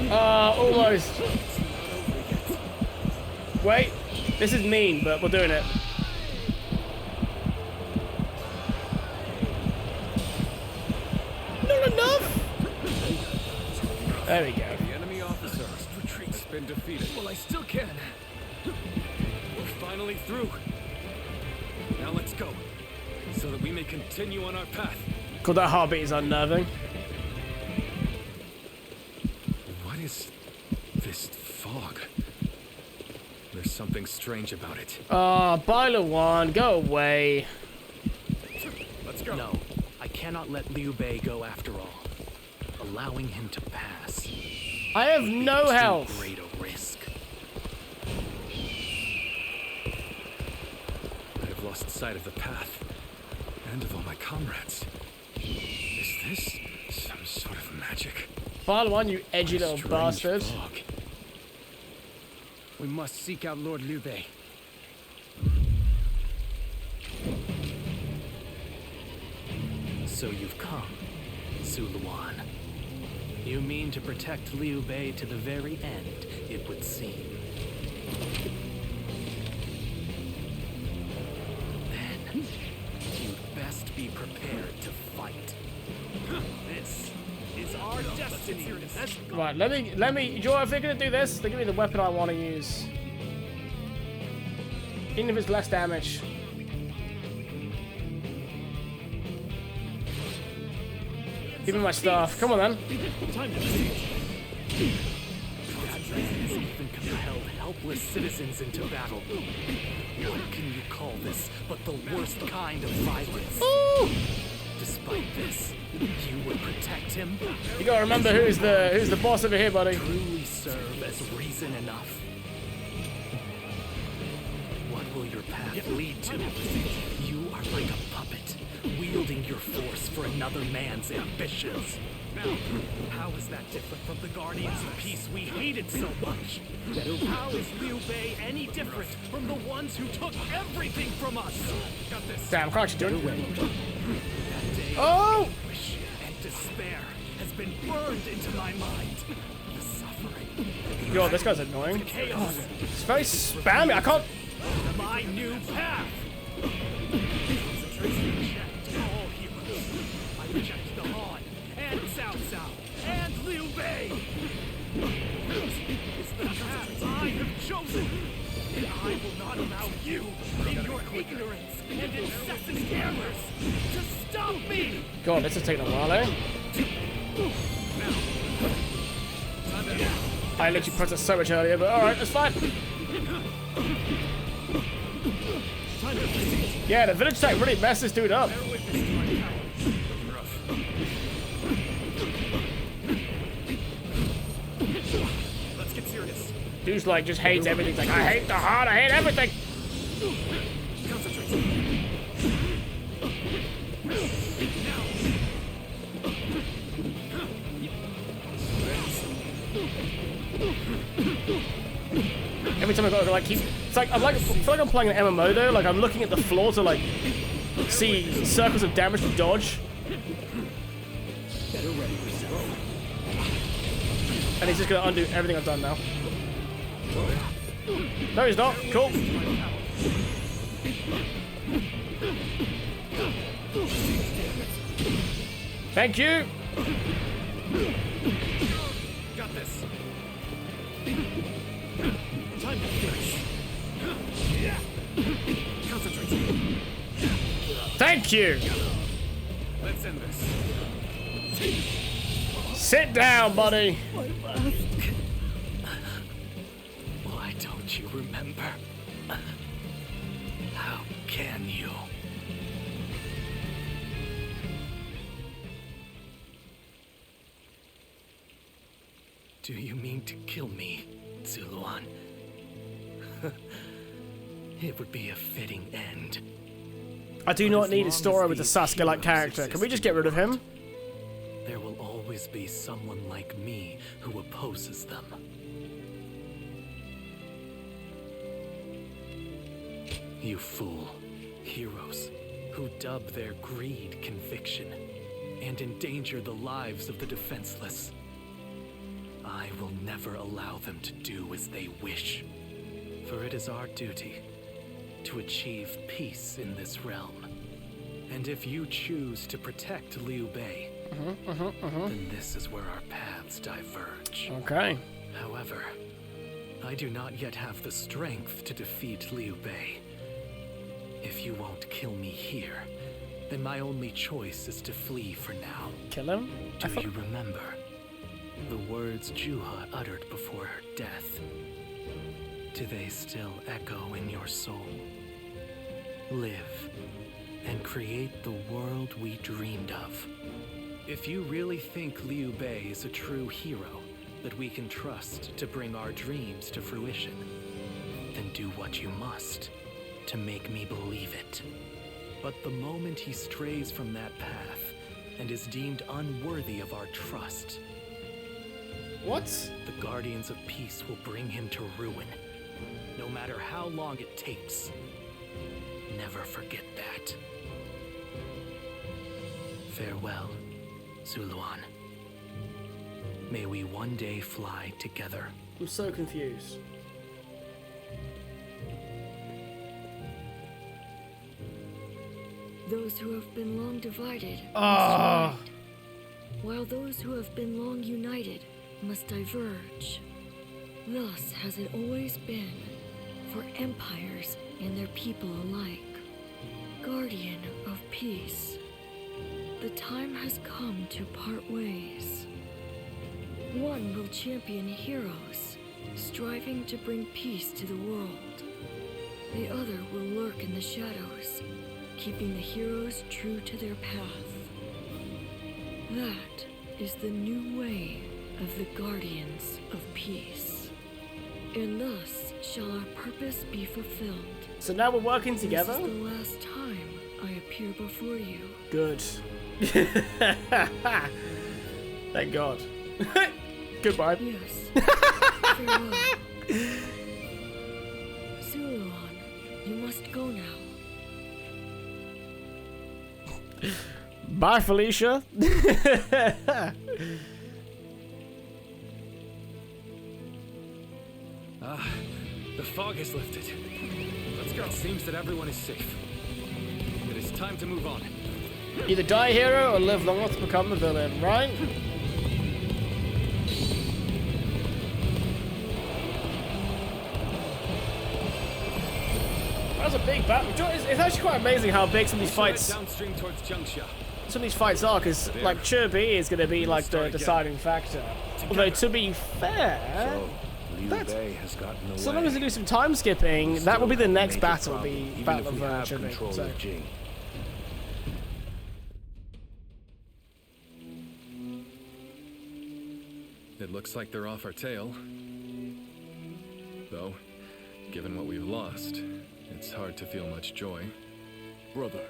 Almost. Wait, this is mean, but we're doing it. Not enough? There we go. The enemy officer has been defeated. Well, I still can. We're finally through. Now let's go, so that we may continue on our path. God, that heartbeat is unnerving. What is this fog? There's something strange about it. Byler 1, go away. Let's go. No, I cannot let Liu Bei go after all. Allowing him to pass. I have no health. Too great a risk. I have lost sight of the path, and of all my comrades. Is this some sort of magic? Byler 1, you edgy little bastard. Fog. We must seek out Lord Liu Bei. So you've come, Suluan. You mean to protect Liu Bei to the very end, it would seem. Right, let me, Joe, if they're gonna do this, they give me the weapon I want to use. Even if it's less damage. Give me my stuff. Come on then. Even compelled helpless citizens into battle. What can you call this but the worst kind of violence? Ooh. Despite this, you would protect him? You gotta remember who's the boss over here, buddy. Truly serve as reason enough. What will your path lead to? You are like a puppet, wielding your force for another man's ambitions. Now, how is that different from the Guardians of Peace we hated so much? How is Liu Bei any different from the ones who took everything from us? Got this. Damn, crouch, dude. That day Oh! anguish and despair has been burned into my mind. The suffering. Yo, this guy's annoying. Chaos. It's very spammy. I can't. My new path. All heroes. I reject the Han and Cao Cao and Liu Bei. It's the path I have chosen. And I will not allow you, in your ignorance and incessant errors, to stop me. God, this is taking a while, eh? I literally pressed it so much earlier, but alright, that's fine. Yeah, the village tech really messed this dude up. Let's get serious. Dude's like, just hates everything. He's like, I hate the heart, I hate everything. Every time I go, like, it's like, I feel like I'm playing an MMO though. Like, I'm looking at the floor to like see circles of damage to dodge. And he's just gonna undo everything I've done now. No, he's not. Cool. Thank you. Got this. Time to finish. Concentrate. Thank you. Let's end this. Sit down, buddy. Why don't you remember? How can you? Do you mean to kill me, Zuluan? It would be a fitting end. I do not need a story with a Sasuke-like character. Can we just get rid of him? There will always be someone like me who opposes them. You fool. Heroes who dub their greed conviction and endanger the lives of the defenseless. I will never allow them to do as they wish, for it is our duty to achieve peace in this realm. And if you choose to protect Liu Bei, then this is where our paths diverge. Okay. However, I do not yet have the strength to defeat Liu Bei. If you won't kill me here, then my only choice is to flee for now. Kill him? Do you remember the words Juha uttered before her death? Do they still echo in your soul? Live and create the world we dreamed of. If you really think Liu Bei is a true hero that we can trust to bring our dreams to fruition, then do what you must to make me believe it. But the moment he strays from that path and is deemed unworthy of our trust, what? The Guardians of Peace will bring him to ruin, no matter how long it takes. Never forget that. Farewell, Zuluan. May we one day fly together. I'm so confused. Those who have been long divided Ah. must unite, while those who have been long united must diverge. Thus has it always been for empires and their people alike. Guardian of peace, the time has come to part ways. One will champion heroes, striving to bring peace to the world. The other will lurk in the shadows, keeping the heroes true to their path. That is the new way of the Guardians of Peace. And thus shall our purpose be fulfilled. So now we're working together? This is the last time I appear before you. Good. Thank God. Goodbye. Yes. Farewell. Zuluan, you must go now. Bye, Felicia. The fog has lifted. Let's go. It seems that everyone is safe. It is time to move on. Either die a hero or live long enough to become a villain, right? That's a big battle. It's actually quite amazing how big some of these fights. Downstream towards Jiangxia. Some of these fights are, because like Chirby is going to be like the deciding factor. Although to be fair, so long as they do some time skipping, that will be the next battle, the Battle of Chirby. So. It looks like they're off our tail. Though, given what we've lost, it's hard to feel much joy. Brother.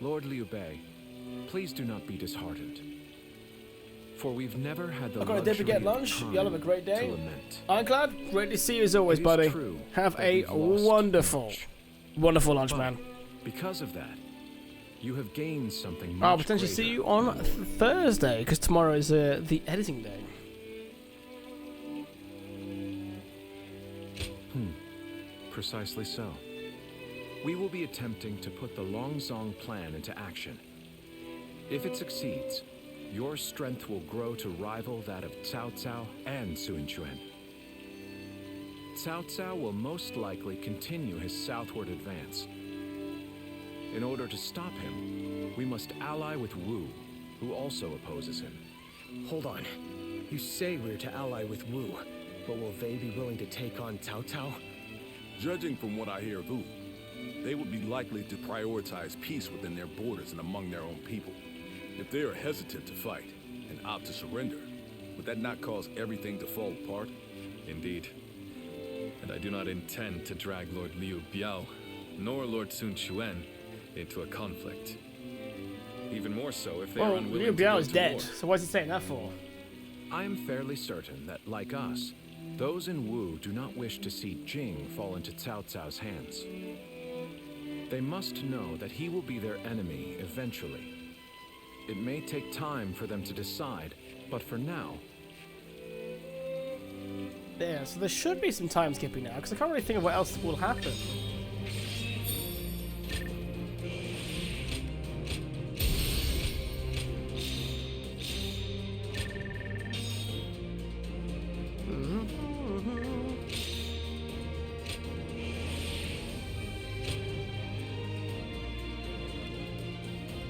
Lord Liu Bei, please do not be disheartened. For we've never had the luxury to get lunch. Y'all have a great day. I'm glad. Great to see you as always, buddy. Have a wonderful, wonderful lunch, man. Because of that, you have gained something much I'll potentially see you on Thursday, because tomorrow is the editing day. Precisely so. We will be attempting to put the Longzong plan into action. If it succeeds, your strength will grow to rival that of Cao Cao and Sun Quan. Cao Cao will most likely continue his southward advance. In order to stop him, we must ally with Wu, who also opposes him. Hold on. You say we're to ally with Wu, but will they be willing to take on Cao Cao? Judging from what I hear of Wu, they would be likely to prioritize peace within their borders and among their own people. If they are hesitant to fight and opt to surrender, would that not cause everything to fall apart? Indeed. And I do not intend to drag Lord Liu Biao, nor Lord Sun Quan, into a conflict. Even more so if they are unwilling Liu Biao is to dead, war. so what's he saying that for? I am fairly certain that, like us, those in Wu do not wish to see Jing fall into Cao Cao's hands. They must know that he will be their enemy eventually. It may take time for them to decide, but for now... Yeah, so there should be some time skipping now, because I can't really think of what else will happen.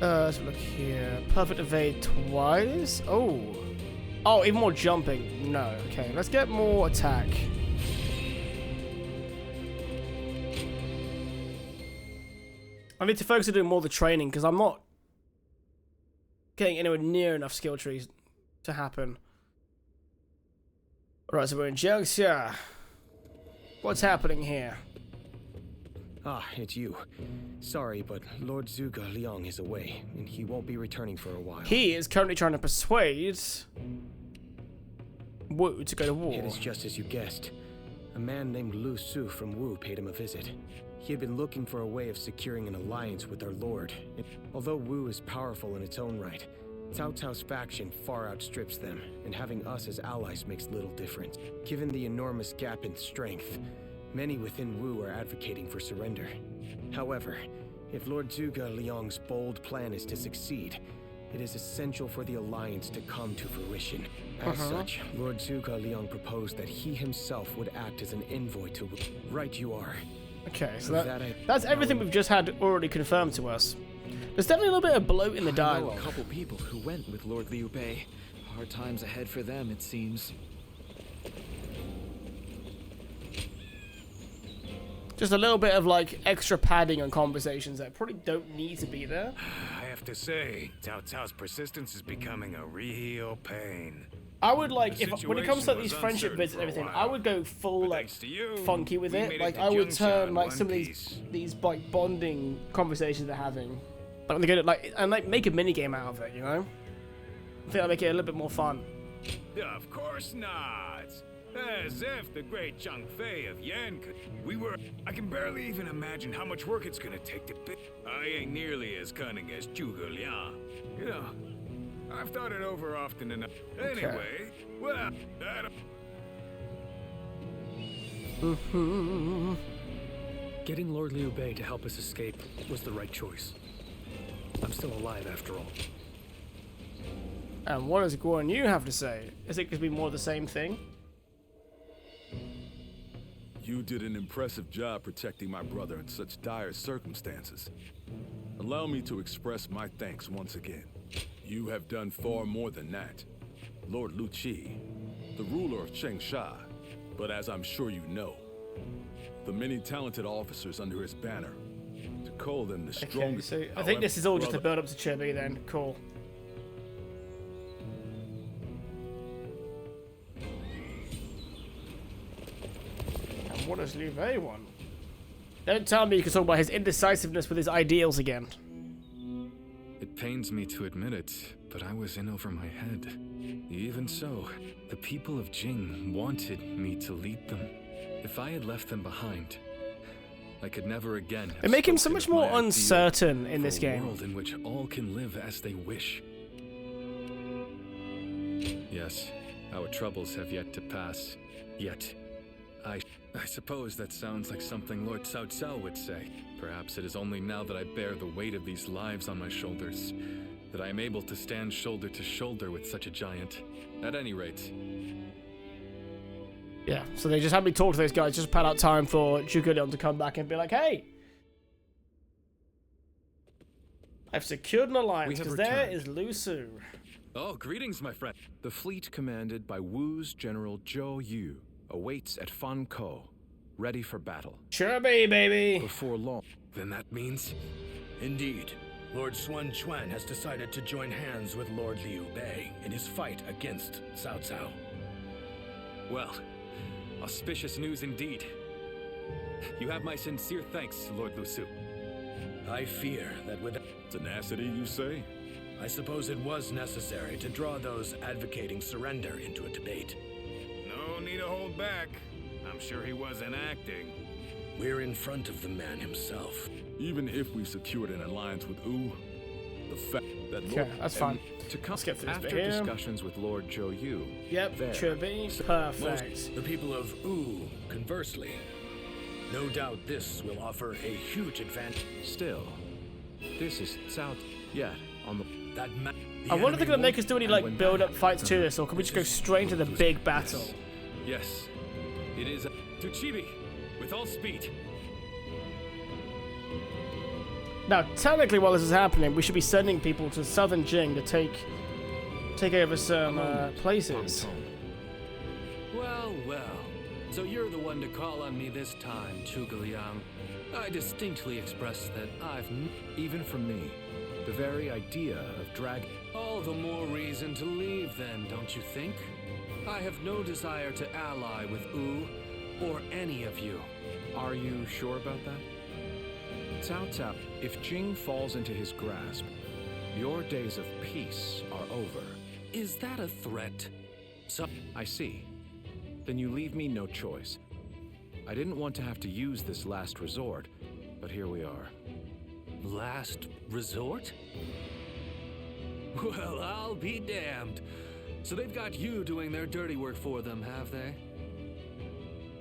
Let's look here. Perfect evade twice. Oh. Oh, even more jumping. No. Okay, let's get more attack. I need to focus on doing more of the training because I'm not getting anywhere near enough skill trees to happen. Alright, so we're in Jiangxia. What's happening here? Ah, it's you. Sorry, but Lord Zhuge Liang is away, and he won't be returning for a while. He is currently trying to persuade Wu to go to war. It is just as you guessed. A man named Lu Su from Wu paid him a visit. He had been looking for a way of securing an alliance with our lord. Although Wu is powerful in its own right, Cao Cao's faction far outstrips them, and having us as allies makes little difference. Given the enormous gap in strength, many within Wu are advocating for surrender. However, if Lord Zhuge Liang's bold plan is to succeed, It is essential for the Alliance to come to fruition. As such, Lord Zhuge Liang proposed that he himself would act as an envoy to... Right you are. Okay, so that's everything we've just had already confirmed to us. There's definitely a little bit of bloat in the dialogue. I know a couple people who went with Lord Liu Bei. Hard times ahead for them, it seems. Just a little bit of like extra padding on conversations that probably don't need to be there. I have to say, Cao Cao's persistence is becoming a real pain. I would like, when it comes to like, these friendship visits and everything, I would go full like funky with it. Like I would turn like some of these like bonding conversations they're having, like they're gonna like and like make a mini game out of it. You know, I think that'll make it a little bit more fun. Of course not. As if the great Zhang Fei of Yan could. I can barely even imagine how much work it's gonna take to pick. I ain't nearly as cunning as Zhuge Liang. You know, I've thought it over often enough. Anyway, well, Getting Lord Liu Bei to help us escape was the right choice. I'm still alive after all. And what does Guan Yu have to say? Is it going to be more of the same thing? You did an impressive job protecting my brother in such dire circumstances. Allow me to express my thanks once again. You have done far more than that. Lord Lu Qi, the ruler of Chengsha, but as I'm sure you know, the many talented officers under his banner, to call them the strongest. Okay, so I think this is all just a build up to Chibi then. Cool. What does Liu Bei want? Don't tell me you can talk about his indecisiveness with his ideals again. It pains me to admit it, but I was in over my head. Even so, the people of Jing wanted me to lead them. If I had left them behind, I could never again have They make him so much more uncertain in this game. A world in which all can live as they wish. Yes, our troubles have yet to pass. Yet, I suppose that sounds like something Lord Cao Cao would say. Perhaps it is only now that I bear the weight of these lives on my shoulders that I am able to stand shoulder to shoulder with such a giant. At any rate. Yeah, so they just had me talk to those guys, just pad out time for Zhuge Liang to come back and be like, hey! I've secured an alliance, because there is Lu Su. Oh, greetings, my friend. The fleet commanded by Wu's General Zhou Yu awaits at Fan Ko, ready for battle. Sure be, baby. Before long. Then that means? Indeed. Lord Sun Quan has decided to join hands with Lord Liu Bei in his fight against Cao Cao. Well, auspicious news indeed. You have my sincere thanks, Lord Lu Su. I fear that with tenacity, you say? I suppose it was necessary to draw those advocating surrender into a debate. No need to hold back. I'm sure he wasn't acting. We're in front of the man himself. Even if we secured an alliance with Wu, the fact that okay, that's fine. Let's get through after discussions with Lord Zhou Yu. Yep, Chibi, perfect. The people of Wu, conversely, no doubt this will offer a huge advantage. Still, this is Cao. Yet on the I wonder if they're gonna make us do any like build-up fights to this, or can we just go straight into the big battle? Yes, it is to Chibi with all speed. Now, technically, while this is happening, we should be sending people to southern Jing to take over some places. Well, well. So you're the one to call on me this time, Zhuge Liang. I distinctly expressed that even from me, the very idea of drag. All the more reason to leave then, don't you think? I have no desire to ally with Wu or any of you. Are you sure about that? Cao Cao, if Jing falls into his grasp, your days of peace are over. Is that a threat? I see. Then you leave me no choice. I didn't want to have to use this last resort, but here we are. Last resort? Well, I'll be damned. So they've got you doing their dirty work for them, have they?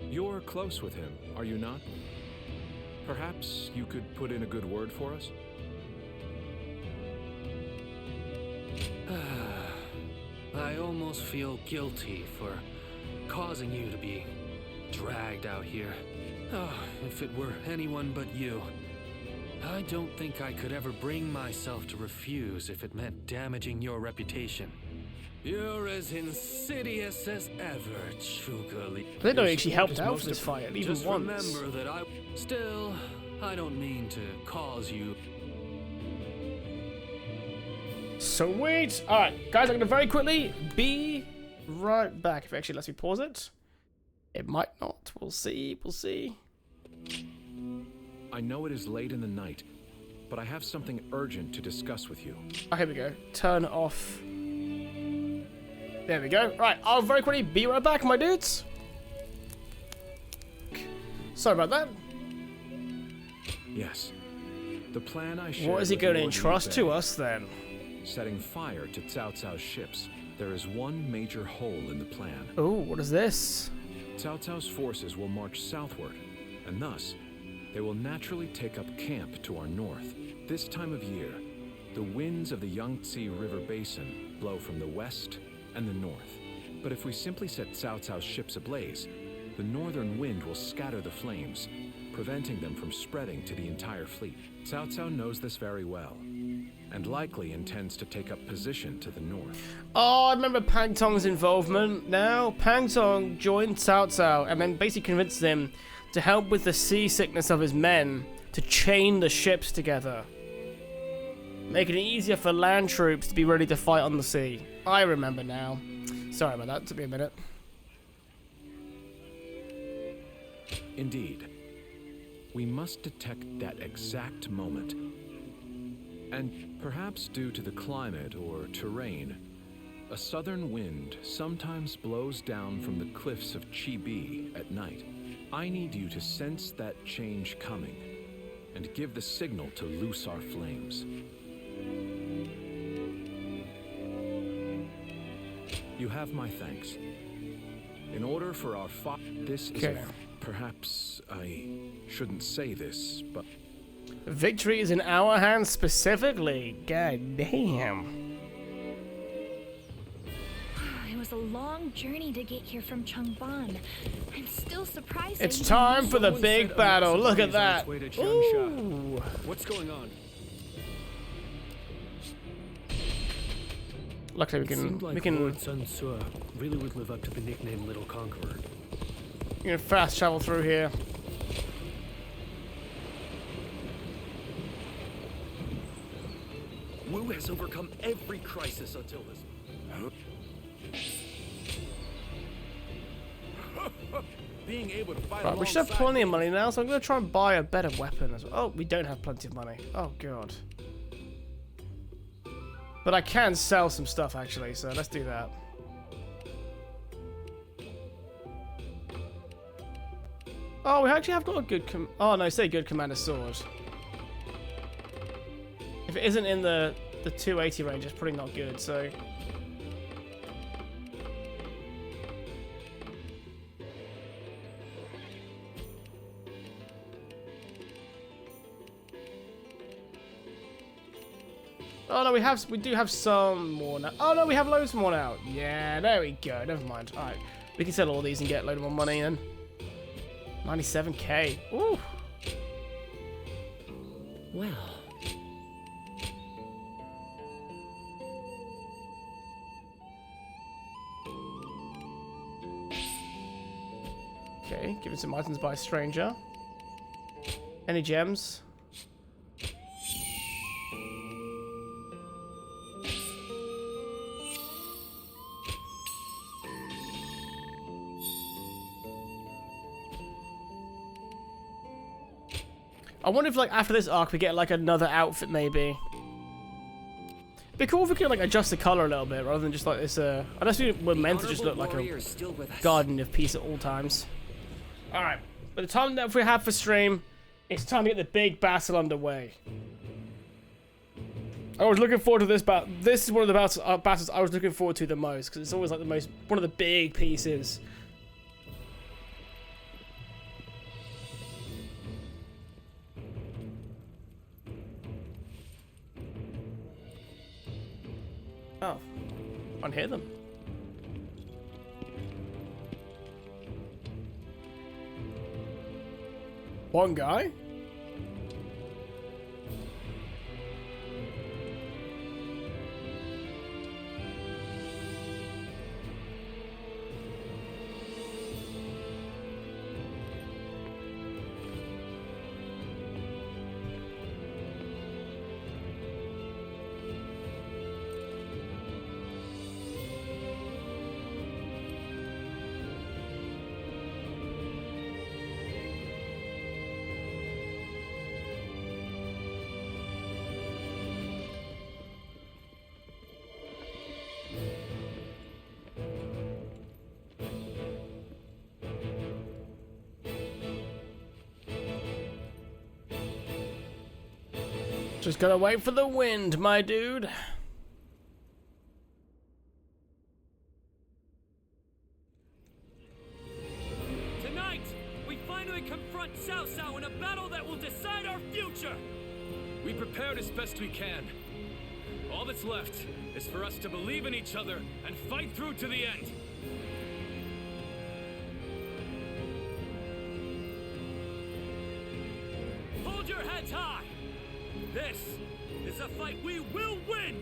You're close with him, are you not? Perhaps you could put in a good word for us? I almost feel guilty for causing you to be dragged out here. Oh, if it were anyone but you. I don't think I could ever bring myself to refuse if it meant damaging your reputation. You're as insidious as ever, Chugali. I didn't know he actually helped out for this fight, even Just once. remember that Still, I don't mean to cause you... Sweet! Alright, guys, I'm gonna very quickly be right back. If it actually lets me pause it. It might not. We'll see. We'll see. I know it is late in the night, but I have something urgent to discuss with you. Oh, here we go. Turn off. There we go. Right, I'll very quickly be right back, my dudes. Sorry about that. Yes. The plan I shared. What is he with going to Lord entrust Liu to Bei, us then? setting fire to Cao Cao's ships. There is one major hole in the plan. Oh, what is this? Cao Cao's forces will march southward, and thus, they will naturally take up camp to our north. This time of year, the winds of the Yangtze River Basin blow from the west and the north. But if we simply set Cao Cao's ships ablaze, the northern wind will scatter the flames, preventing them from spreading to the entire fleet. Cao Cao knows this very well, and likely intends to take up position to the north. Oh, I remember Pang Tong's involvement now. Pang Tong joined Cao Cao and then basically convinced him to help with the seasickness of his men to chain the ships together, making it easier for land troops to be ready to fight on the sea. I remember now. Sorry about that, took me a minute. Indeed. We must detect that exact moment. And perhaps due to the climate or terrain, a southern wind sometimes blows down from the cliffs of Chibi at night. I need you to sense that change coming and give the signal to loose our flames. You have my thanks. In order for our this is perhaps I shouldn't say this, but victory is in our hands specifically. God damn. It was a long journey to get here from Changban. I'm still surprised. It's time for the big battle. Look at that. Ooh. What's going on? Luckily we can Lord Sun Ce really would live up to the nickname Little Conqueror. You can fast travel through here. Wu has overcome every crisis until this. Being able to fight Right, we should have plenty of money now, so I'm going to try and buy a better weapon as well. Oh, we don't have plenty of money. Oh, God. But I can sell some stuff, actually, so let's do that. Oh, we actually have got a good oh, no, say good commander sword. If it isn't in the 280 range, it's probably not good, so... Oh no, we do have some more now. Oh no, we have loads more now. Yeah, there we go. Never mind. Alright, we can sell all these and get a load more money then. 97k. Ooh. Well. Okay, given some items by a stranger. Any gems? I wonder if, like, after this arc we get, like, another outfit, maybe. It'd be cool if we could, like, adjust the color a little bit, rather than just, like, this, unless we were meant to just look like a garden of peace at all times. Alright, by the time that we have for stream, it's time to get the big battle underway. I was looking forward to this battle. This is one of the battles I was looking forward to the most, because it's always, like, one of the big pieces. Oh, I can't hear them. One guy? Just gotta wait for the wind, my dude. Tonight, we finally confront Cao Cao in a battle that will decide our future! We prepared as best we can. All that's left is for us to believe in each other and fight through to the end. Hold your heads high! This is a fight we will win!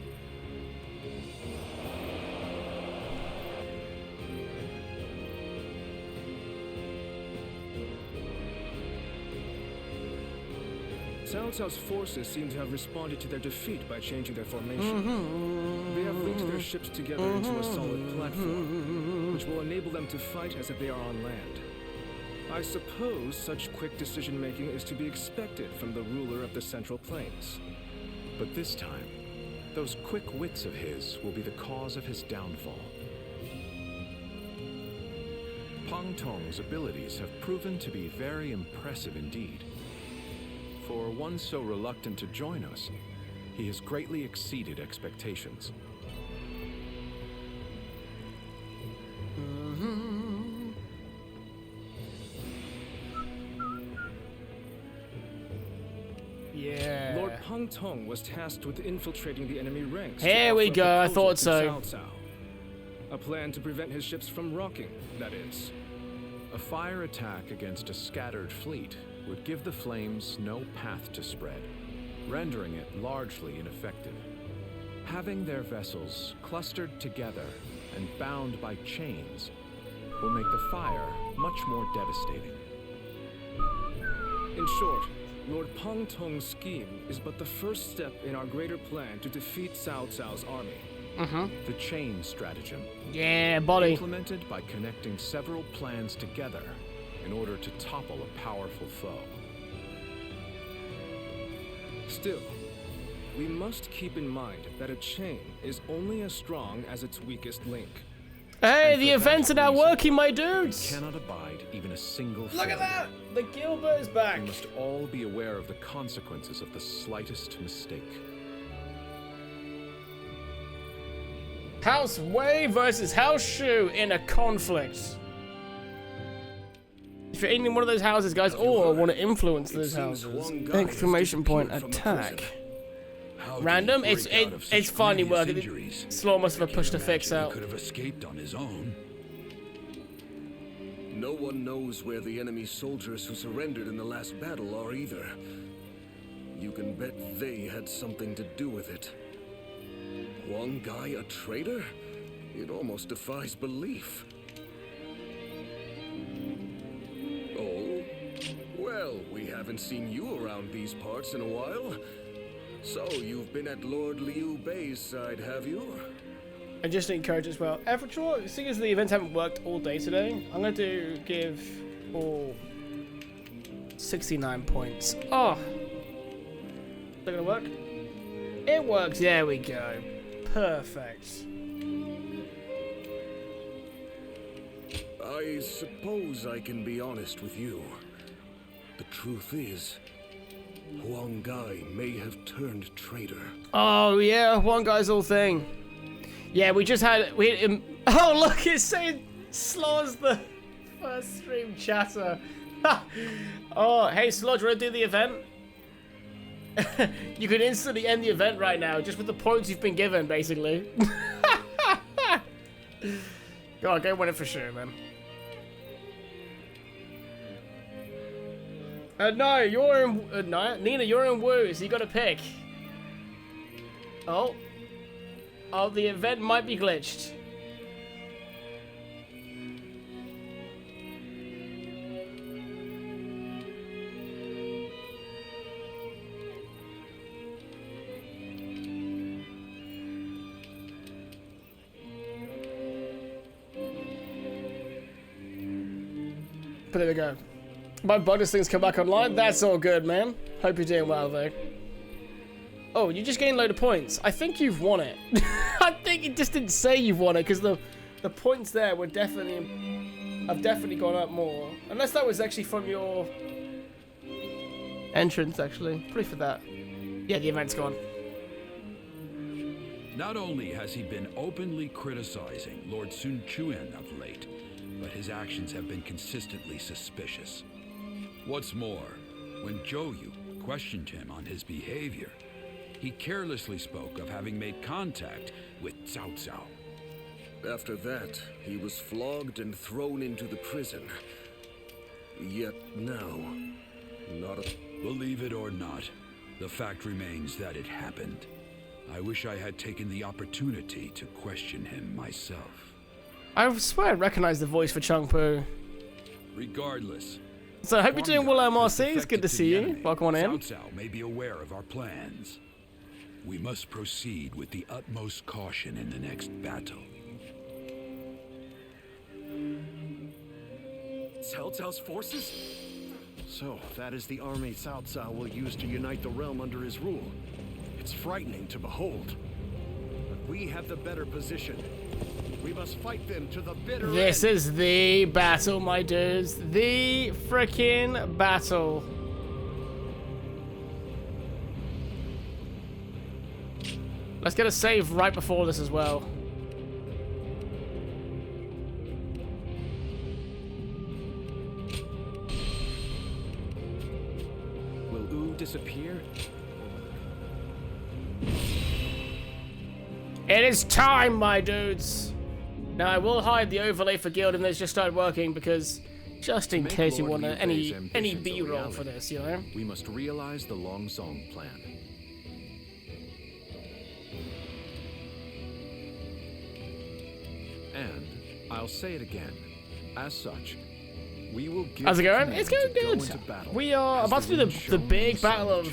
Cao Cao's forces seem to have responded to their defeat by changing their formation. They have linked their ships together into a solid platform, which will enable them to fight as if they are on land. I suppose such quick decision-making is to be expected from the ruler of the Central Plains. But this time, those quick wits of his will be the cause of his downfall. Pang Tong's abilities have proven to be very impressive indeed. For one so reluctant to join us, he has greatly exceeded expectations. Yeah. Lord Pang Tong was tasked with infiltrating the enemy ranks. Here we go, I thought so. Cao Cao. A plan to prevent his ships from rocking, that is. A fire attack against a scattered fleet would give the flames no path to spread, rendering it largely ineffective. Having their vessels clustered together and bound by chains will make the fire much more devastating. In short, Lord Pang Tong's scheme is but the first step in our greater plan to defeat Cao Cao's army. The chain stratagem. Yeah, buddy. Implemented by connecting several plans together in order to topple a powerful foe. Still, we must keep in mind that a chain is only as strong as its weakest link. Hey, the events are now working, my dudes! We cannot abide even a single Look at failure. that! The Gilbert is back! We must all be aware of the consequences of the slightest mistake. House Wei versus House Shu in a conflict. If you're in one of those houses, guys, or want to influence those houses, exclamation point attack. Random? It's finally working. Slaw must have pushed a fix out. Could have escaped on his own. No one knows where the enemy soldiers who surrendered in the last battle are either. You can bet they had something to do with it. Huang Gai a traitor? It almost defies belief. Oh? Well, we haven't seen you around these parts in a while. So, you've been at Lord Liu Bei's side, have you? And just to encourage as well, Evertroy, seeing as the events haven't worked all day today, I'm going to give all 69 points. Oh! Is that going to work? It works, there we go. Perfect. I suppose I can be honest with you. The truth is, Huang Gai may have turned traitor. Oh yeah, one guy's whole thing. Yeah, we hit him. Oh look, it's saying Slaw's the first stream chatter. Oh, hey Slaw, do you want to do the event? You can instantly end the event right now, just with the points you've been given, basically. Go on, go win it for sure, man. No, you're in... no, Nina, you're in Woo, so you gotta pick. Oh. Oh, the event might be glitched. But there we go. My bonus things come back online. That's all good, man. Hope you're doing well, though. Oh, you just gained a load of points. I think you've won it. I think it just didn't say you've won it because the points there were definitely have definitely gone up more. Unless that was actually from your entrance, actually. Probably for that. Yeah, the event's gone. Not only has he been openly criticizing Lord Sun Chuan of late, but his actions have been consistently suspicious. What's more, when Zhou Yu questioned him on his behavior, he carelessly spoke of having made contact with Cao Cao. After that, he was flogged and thrown into the prison. Yet now, not a... Believe it or not, the fact remains that it happened. I wish I had taken the opportunity to question him myself. I swear I recognize the voice for Chung Po. Regardless. So I hope you're doing well, MRC. It's good to see you. Welcome on in. Cao Cao may be aware of our plans. We must proceed with the utmost caution in the next battle. Cao Cao's forces? So, that is the army Cao Cao will use to unite the realm under his rule. It's frightening to behold. But we have the better position. We must fight them to the bitter end. This is the battle, my dudes. The freaking battle. Let's get a save right before this as well. Will Wu disappear? It is time, my dudes. Now I will hide the overlay for guild and it's just started working because just in case you want any B-roll for this, you know. We must realize the Long Song plan. And I'll say it again. As such, we will give... How's it going? It's going good. We are about to do the big battle of...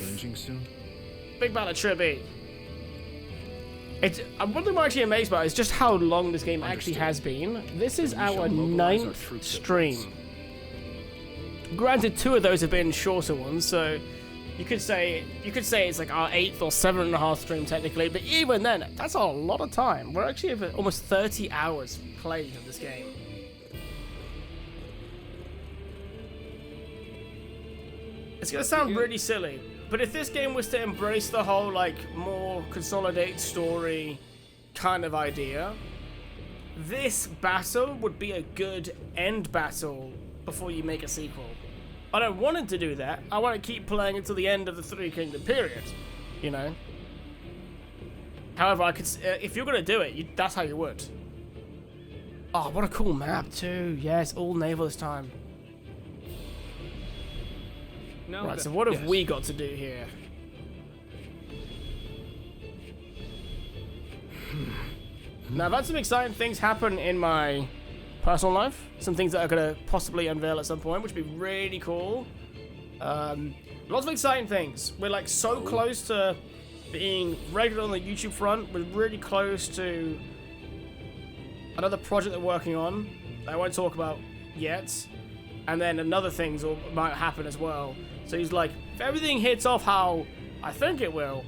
Big battle of Tribby. One thing I'm actually amazed by is just how long this game actually has been. This is our 9th stream. Granted, 2 of those have been shorter ones, so you could say it's like our 8th or 7.5 stream technically. But even then, that's a lot of time. We're actually at almost 30 hours played of this game. It's gonna sound really silly. But if this game was to embrace the whole, like, more consolidated story kind of idea, this battle would be a good end battle before you make a sequel. I don't want it to do that. I want to keep playing until the end of the Three Kingdom period, you know? However, I could, if you're going to do it, that's how you would. Oh, what a cool map, too. Yeah, it's all naval this time. No, right, so what have we got to do here? Now, I've had some exciting things happen in my personal life. Some things that are going to possibly unveil at some point, which would be really cool. Lots of exciting things. We're like so close to being regular on the YouTube front. We're really close to another project that we're working on that I won't talk about yet. And then another things might happen as well. So he's like, if everything hits off how I think it will,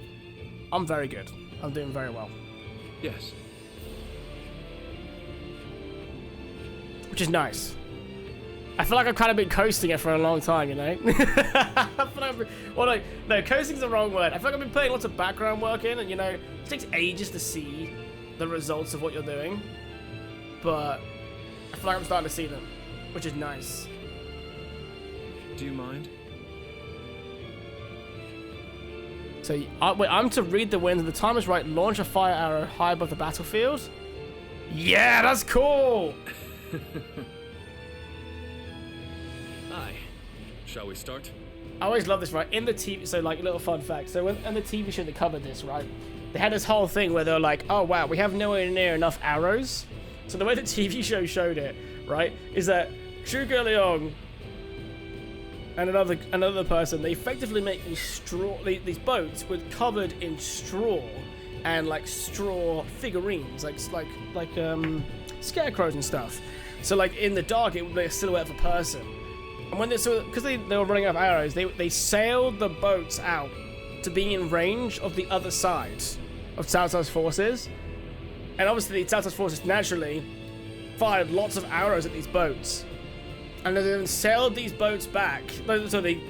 I'm very good. I'm doing very well. Yes. Which is nice. I feel like I've kind of been coasting it for a long time, you know? I feel like well, no, coasting's the wrong word. I feel like I've been putting lots of background work in, and you know, it takes ages to see the results of what you're doing. But I feel like I'm starting to see them, which is nice. Do you mind? So, wait, I'm to read the wind. The time is right. Launch a fire arrow high above the battlefield. Yeah, that's cool. Aye. Shall we start? I always love this, right? In the TV, so like a little fun fact. So in the TV show that covered this, right? They had this whole thing where they're like, oh wow, we have nowhere near enough arrows. So the way the TV show showed it, right, is that Zhuge Liang and another person, they effectively make these boats with covered in straw and like straw figurines, like scarecrows and stuff. So like in the dark, it would be a silhouette of a person. And when because they were running out of arrows, they sailed the boats out to be in range of the other side of Cao Cao's forces. And obviously Cao Cao's forces naturally fired lots of arrows at these boats. And they then sailed these boats back. So they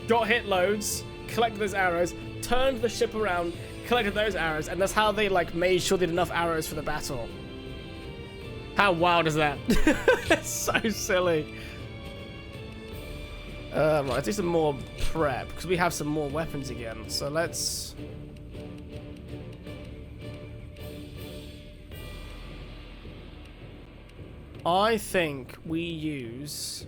got hit loads, collected those arrows, turned the ship around, collected those arrows, and that's how they like made sure they had enough arrows for the battle. How wild is that? It's so silly. Right, let's do some more prep, because we have some more weapons again. So let's... I think we use...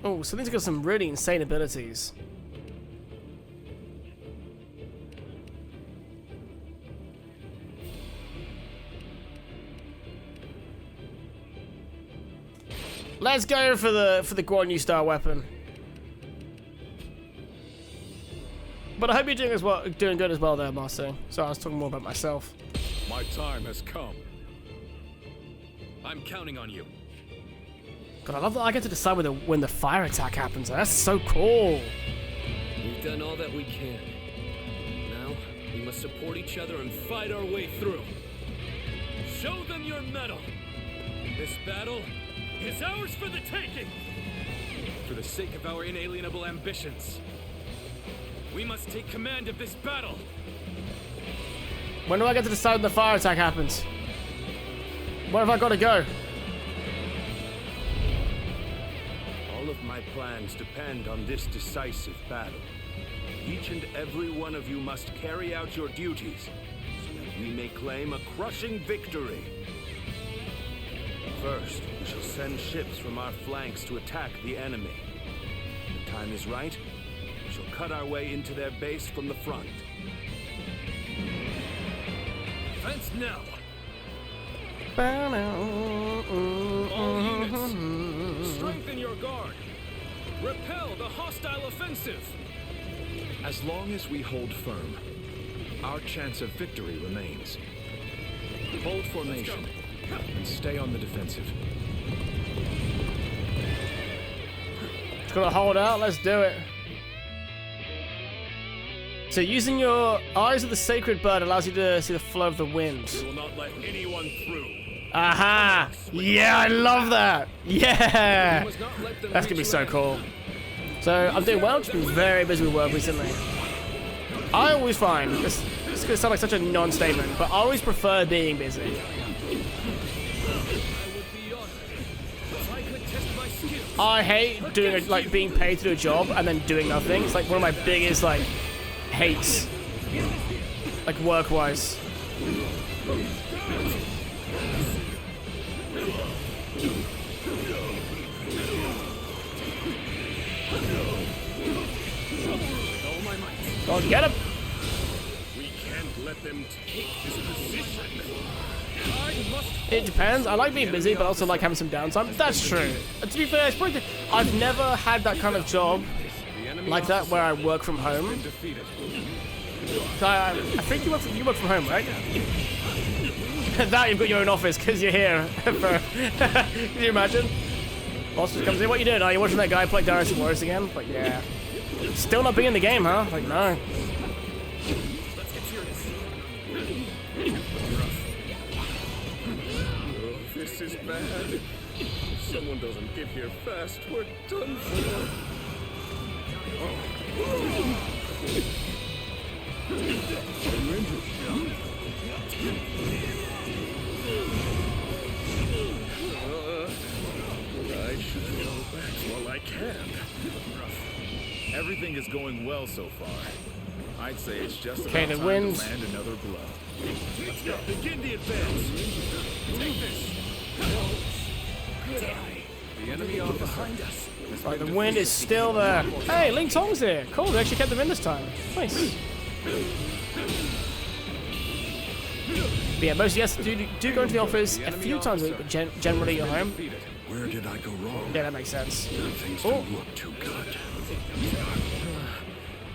Oh, so these have got some really insane abilities. Let's go for the Guan Yu style weapon. But I hope you're doing good as well there, Master. So I was talking more about myself. My time has come. I'm counting on you. God, I love that I get to decide when the fire attack happens. That's so cool. We've done all that we can. Now, we must support each other and fight our way through. Show them your mettle. This battle is ours for the taking. For the sake of our inalienable ambitions, we must take command of this battle. When do I get to decide when the fire attack happens? Where have I got to go? All of my plans depend on this decisive battle. Each and every one of you must carry out your duties so that we may claim a crushing victory. First, we shall send ships from our flanks to attack the enemy. When the time is right, we shall cut our way into their base from the front. Defense now! All units, strengthen your guard. Repel the hostile offensive. As long as we hold firm, our chance of victory remains. Hold formation and stay on the defensive. Just gotta hold out, let's do it. So using your eyes of the sacred bird allows you to see the flow of the wind. We will not let anyone through. Aha! Yeah, I love that! Yeah! That's gonna be so cool. So I'm doing well, just been very busy with work recently. I always find, this is gonna sound like such a non-statement, but I always prefer being busy. I hate doing like being paid to do a job and then doing nothing. It's like one of my biggest like hates, like work-wise. Go get him! We can't let them take this position. It depends. I like being busy, but also like having some downtime. That's true. To be fair, I've never had that kind of job like that where I work from home. I think you work from home, right? That you've got your own office because you're here. Can you imagine? Boss just comes in. What are you doing? Are you watching that guy play Dynasty Warriors again? Like, yeah. Still not being in the game, huh? Like, no. Let's get serious. Oh, this is bad. If someone doesn't get here fast, we're done for. I should go back while I can. Everything is going well so far. I'd say it's just Okay, about the time wind. to land another blow. Let's go. Begin the advance. Take this. The enemy officer Behind us. Right, the wind is still there. Hey, Ling Tong's here. Cool, they actually kept them in this time. Nice. But yeah, most yes do go into the office a few times a week, but generally you're home. Where did I go wrong? Yeah, that makes sense. Things Oh. don't look too good.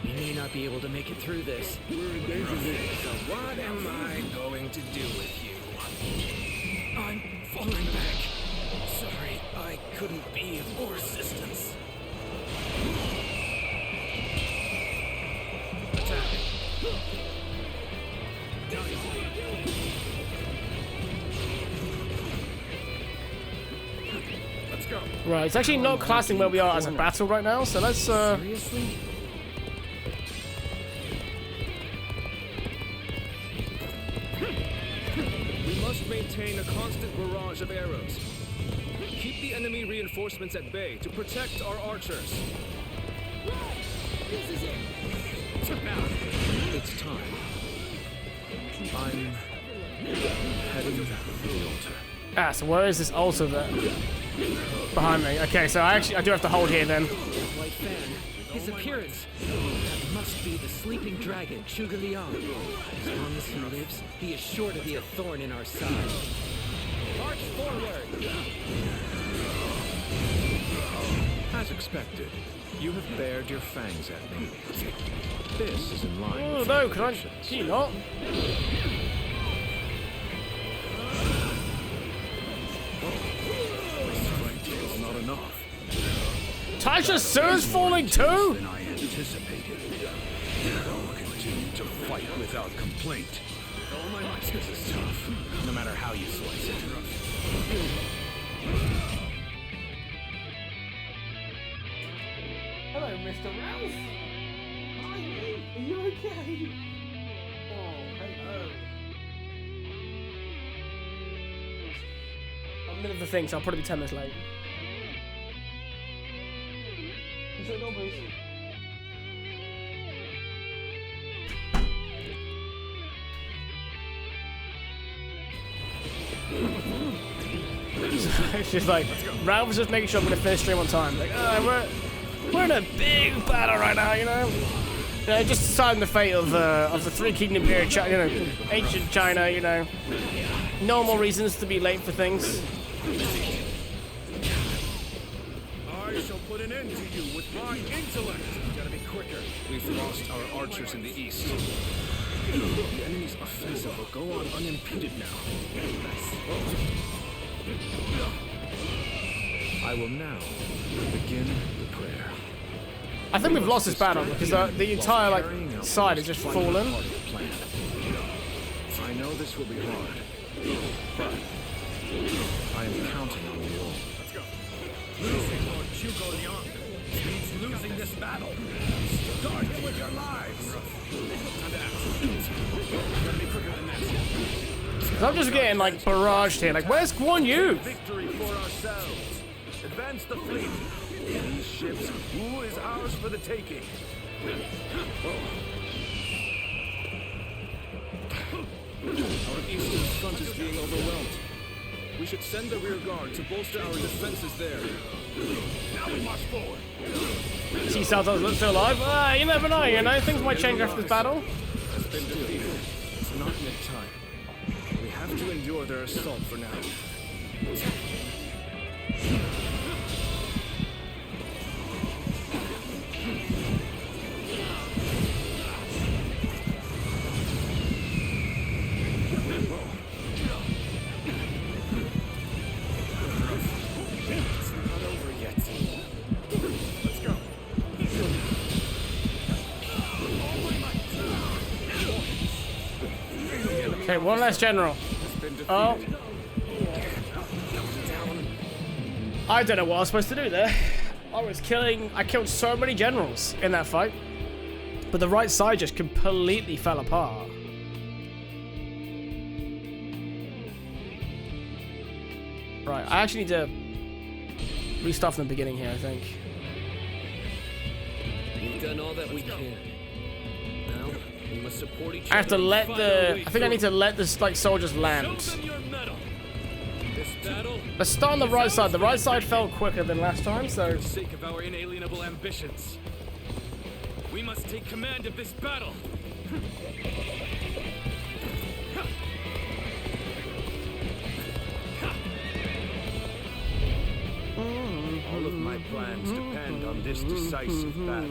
You may not be able to make it through this. We're in danger here. So what am I going to do with you? I'm falling back. Sorry, I couldn't be of more assistance. Attack. Let's go. Right, it's actually not classing where we are as a battle right now, so let's Seriously? We must maintain a constant barrage of arrows. Keep the enemy reinforcements at bay to protect our archers. This is it. Now, It's time. I'm heading to the altar. Ah, so where is this altar then? Behind me. Okay, so I do have to hold here then. White fan. His appearance. That must be the sleeping dragon, Zhuge Liang. As long as he lives, he is sure to be a thorn in our side. March forward! As expected, you have bared your fangs at me. This is in line Oh with no, your can I? predictions. Can you not? It's not enough. Tasha's Sir's falling too? Than I anticipated. I'll continue to fight without complaint. all my might. This is tough, no matter how you slice it. Hello, Mr. Ralph. Hi, mate. Are you okay? Oh, hello. I'm in the middle of the thing, so I'll probably be 10 minutes late. Is it not, please? It's just like, Ralph was just making sure I'm going to finish stream on time. Like, we're in a big battle right now, you know? You know, just deciding the fate of the Three Kingdom period, you know, ancient China, you know. Normal reasons to be late for things. I shall put an end to you with my intellect. Gotta be quicker. We've lost our archers in the east. The enemy's offensive will go on unimpeded now. I will now begin the prayer. I think we've lost this battle because the entire like side is just fallen. I know this will be hard, but I am counting on you all. Let's go. Losing Lord Zhuge Liang means losing this battle. Guard him with your lives. Time to act. Gotta be quicker than that. I'm just getting like barraged here. Like, where's Guan Yu? Victory for ourselves. Advance the fleet. These ships, Wu is ours for the taking. Our eastern front is being overwhelmed. We should send the rear guard to bolster our defenses there. Now we march forward. See Salt's still alive? You never know, you know? Things might change after this battle. Has been defeated. It's not yet time. We have to endure their assault for now. Okay, one less general. Oh. I don't know what I was supposed to do there. I killed so many generals in that fight. But the right side just completely fell apart. Right, I actually need to restart from the beginning here, I think. We've done all that we can. Now, we must support each other. I have to let the... I think I need to let the like soldiers land. Let's start on the right side. The right side fell quicker than last time, so... For the sake of our inalienable ambitions, we must take command of this battle. All of my plans depend on this decisive battle.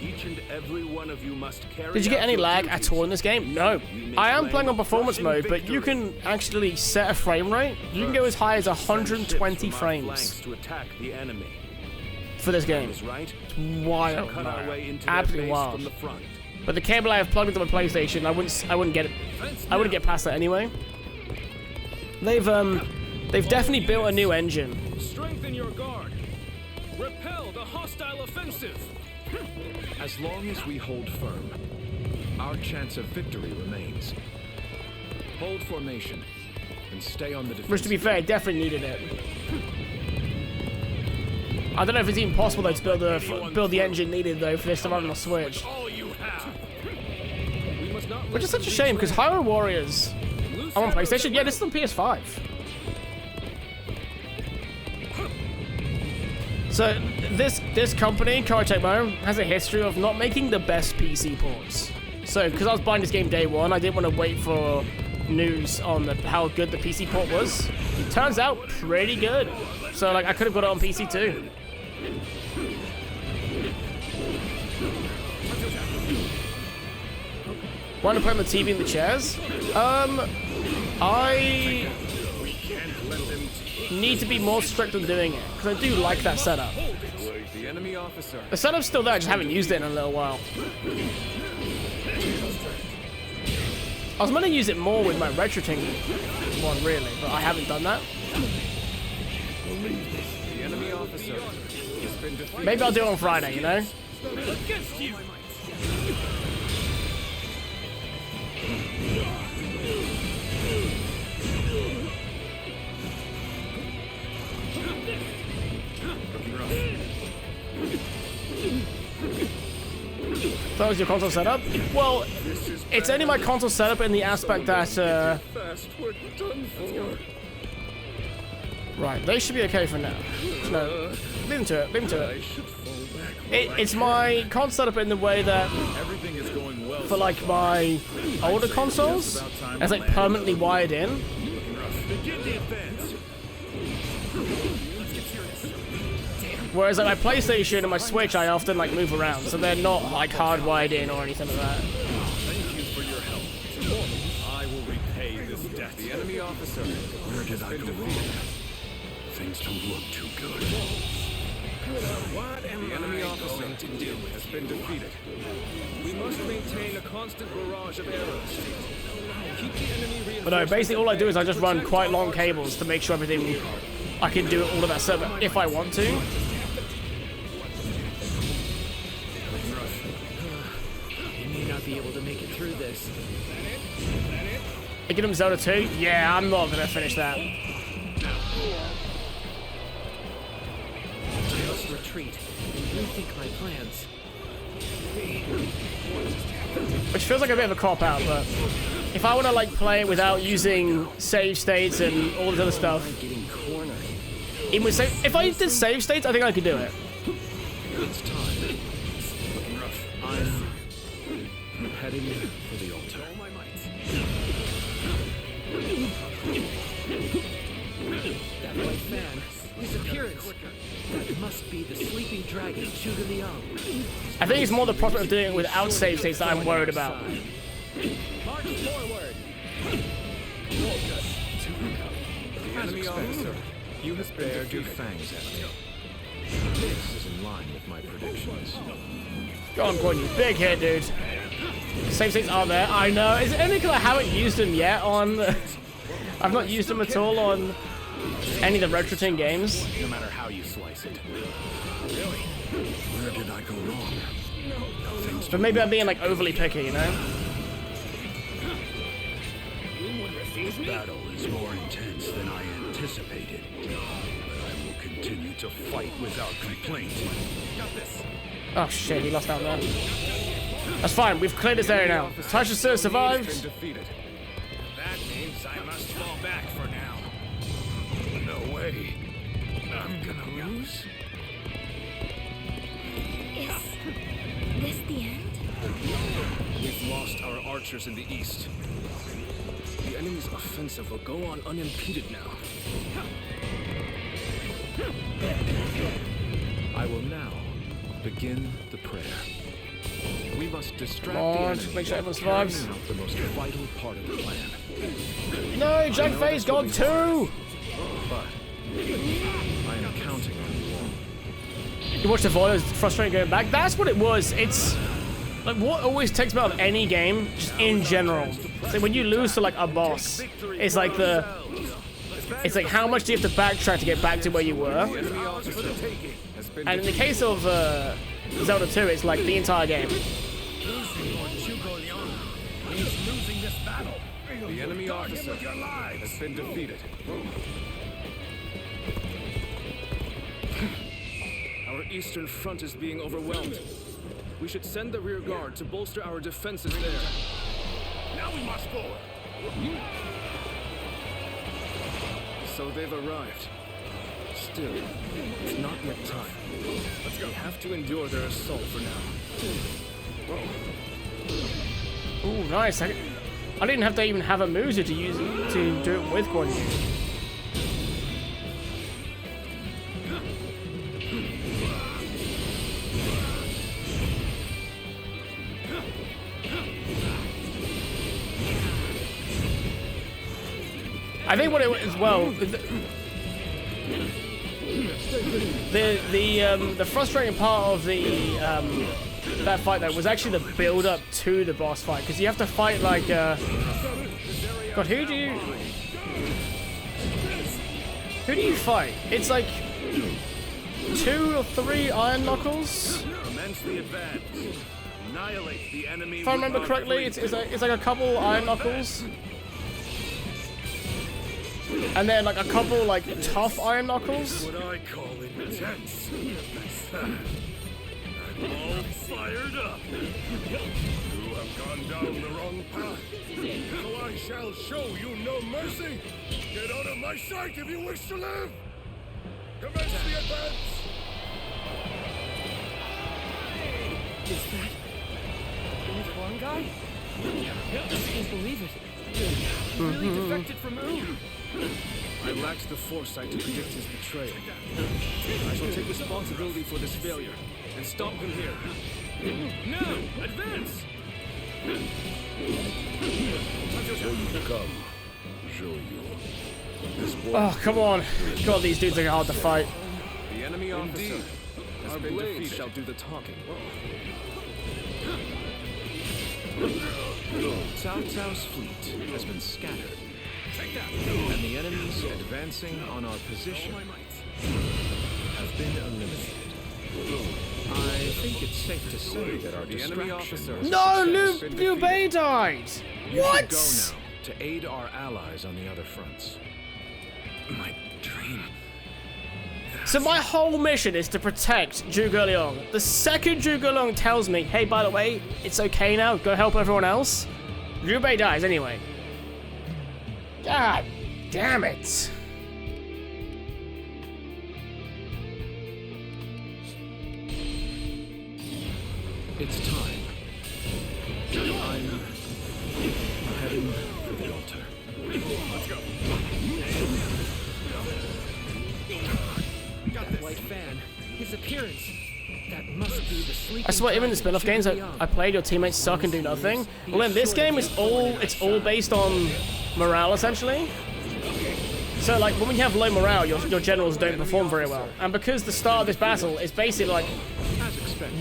Each and every one of you must carry. Did you get any out lag your at all in this game? No. I am playing on performance mode, but you can actually set a frame rate. You can go as high as 120 frames to attack the enemy. for this game. It's wild, man. Absolutely wild. But the cable I have plugged into my PlayStation, I wouldn't get it. I wouldn't get past that anyway. They've definitely built a new engine. Strengthen your guard. Repel the hostile offensive. As long as we hold firm, our chance of victory remains. Hold formation and stay on the defense. Which, to be fair, I definitely needed it. I don't know if it's even possible though to build the engine needed though for this to run on the Switch. Which is such a shame because Hyrule Warriors are on PlayStation. Yeah, this is on PS5. So this company, Koei has a history of not making the best PC ports. So because I was buying this game day one, I didn't want to wait for news on how good the PC port was. Turns out pretty good. So like I could have got it on PC too. Want to play on the TV and the chairs? I need to be more strict on doing it because I do like that setup. The enemy officer. The setup's still there, I just haven't used it in a little while. I was meant to use it more with my Retroting one, really, but I haven't done that. The enemy officer has been defeated. Maybe I'll do it on Friday, you know? Against you. That was your console setup? Well, it's only my console setup in the aspect that, Right, they should be okay for now. No, leave them to it, leave them to it. It's my console setup in the way that, for like my older consoles, it's like permanently wired in. Whereas like my PlayStation and my Switch, I often like move around, so they're not like hardwired in or anything like that. Thank you for your help. I will repay this debt. The enemy officer. Where did I go wrong? Things don't look too good. What am the enemy officer going to do has been defeated. We must maintain a constant barrage of arrows. Keep the enemy. But no, basically all I do is I just run quite long cables to make sure everything, I can do all of that stuff if I want to. You may not be able to make it through this. Get him Zelda 2? Yeah, I'm not gonna finish that. I must retreat and rethink my plans. Which feels like a bit of a cop-out, but if I want to like play it without using save states and all this other stuff, even with if I did save states, I think I could do it. It's time. Looking rough. I'm heading for the altar. That white fan, his appearance. That must be the sleeping dragon, Zhuge Liang. I think it's more the prospect of doing it without save states that I'm worried about. March forward. The enemy officer, you have bared your fangs at me. This is in line with my predictions. Go on, Gordon, you big hit, dude. Save states are there, I know. Is it only because I haven't used them yet on... I've not used them at all on any of the Retroting games. No matter how you slice it. Really? Where did I go wrong? But maybe I'm being like overly picky, you know? This battle is more intense than I anticipated. But I will continue to fight without complaint. Got this. Oh shit, he lost out there. That's fine, we've cleared this area now. Tasha Sir survived. That means I must fall back for now. No way. I'm gonna lose? Is this the end? We've lost our archers in the east. The enemy's offensive will go on unimpeded now. I will now begin the prayer. We must distract the enemy make sure everyone by survives. carrying out the most vital part of the plan. No, Jack Faye's gone too! But I am counting on you all. You watch the voice, it's frustrating going back. That's what it was. It's like what always takes me out of any game, just in general. So when you lose to like a boss, it's like how much do you have to backtrack to get back to where you were? And in the case of Zelda 2, it's like the entire game. The enemy officer has been defeated. Our eastern front is being overwhelmed. We should send the rear guard to bolster our defenses there. Now we must forward. So they've arrived. Still, it's not yet time. Let's go. We have to endure their assault for now. Ooh, nice. I didn't have to even have a Musa to use to do it with Guan Yu. I think what it was, well, the frustrating part of that fight though was actually the build up to the boss fight, because you have to fight like God, who do you fight? It's like 2 or 3 Iron Knuckles. If I remember correctly, it's like a couple Iron Knuckles. And then like a couple like tough Iron Knuckles. What I call intense. I'm all fired up. You have gone down the wrong path. So I shall show you no mercy. Get out of my sight if you wish to live. Commence the advance. Is that the Huang guy? I can't believe it. He really defected from Wu. I lacked the foresight to predict his betrayal. I shall take responsibility for this failure and stop him here. Now, advance! So you come, show you. Oh, come on. God, these dudes are hard to fight. The enemy officer has been defeated. Shall do the talking. Cao Cao's fleet has been scattered, and the enemies advancing on our position have been eliminated. I think it's safe to say that our distraction... No, Liu Bei died! You What? should go now to aid our allies on the other fronts. My dream. So my whole mission is to protect Zhuge Liang. The second Zhuge Liang tells me, hey, by the way, it's okay now, go help everyone else, Liu Bei dies anyway. God damn it. It's time. I'm heading for the altar. Let's go. That white fan, his appearance. That must be the sleeping I swear, even in the spin-off games I played, your teammates suck and do nothing. Well, in this game, it's all based on morale, essentially. So, like, when you have low morale, your generals don't perform very well. And because the start of this battle is basically like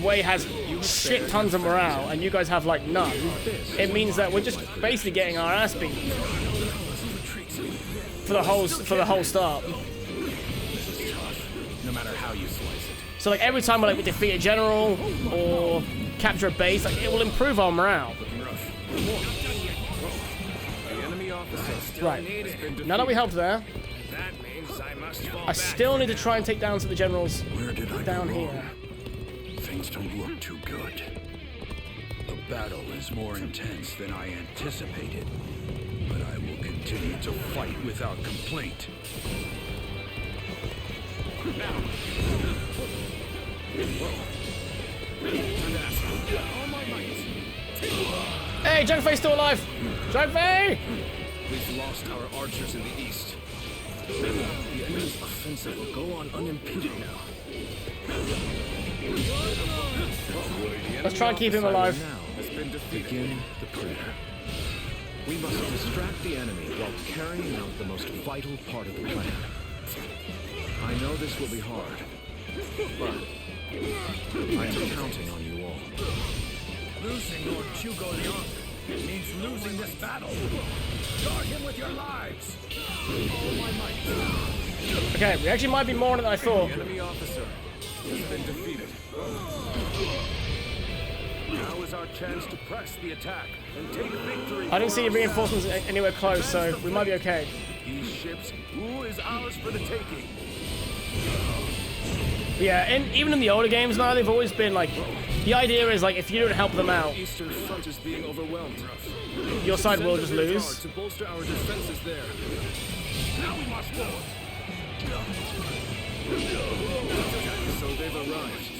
Wei has shit tons of morale, and you guys have like none, it means that we're just basically getting our ass beat for the whole start. No matter how you slice it. So like every time we defeat a general or capture a base, like it will improve our morale. Right. Now that we helped there, I still need to try and take down some of the generals down here. things don't look too good. The battle is more intense than I anticipated, but I will continue to fight without complaint. Now. Hey, Jugfei's still alive! Jugfei! We've lost our archers in the east. The enemy's offensive will go on unimpeded now. Let's try and keep him alive. Begin the prayer. We must distract the enemy while carrying out the most vital part of the plan. I know this will be hard, but I am counting on you all. Losing Lord Hugo Leon means losing this battle. Guard him with your lives. All my might. Okay, we actually might be more than I thought. The enemy officer has been defeated. Now is our chance to press the attack and take victory. I didn't see reinforcements anywhere close, so we might be okay. These ships, who is ours for the taking? Yeah, and even in the older games now, they've always been like, the idea is like, if you don't help them out, The Eastern Front is being overwhelmed. your side will just lose. To bolster our defenses there. Now we must go. So they've arrived.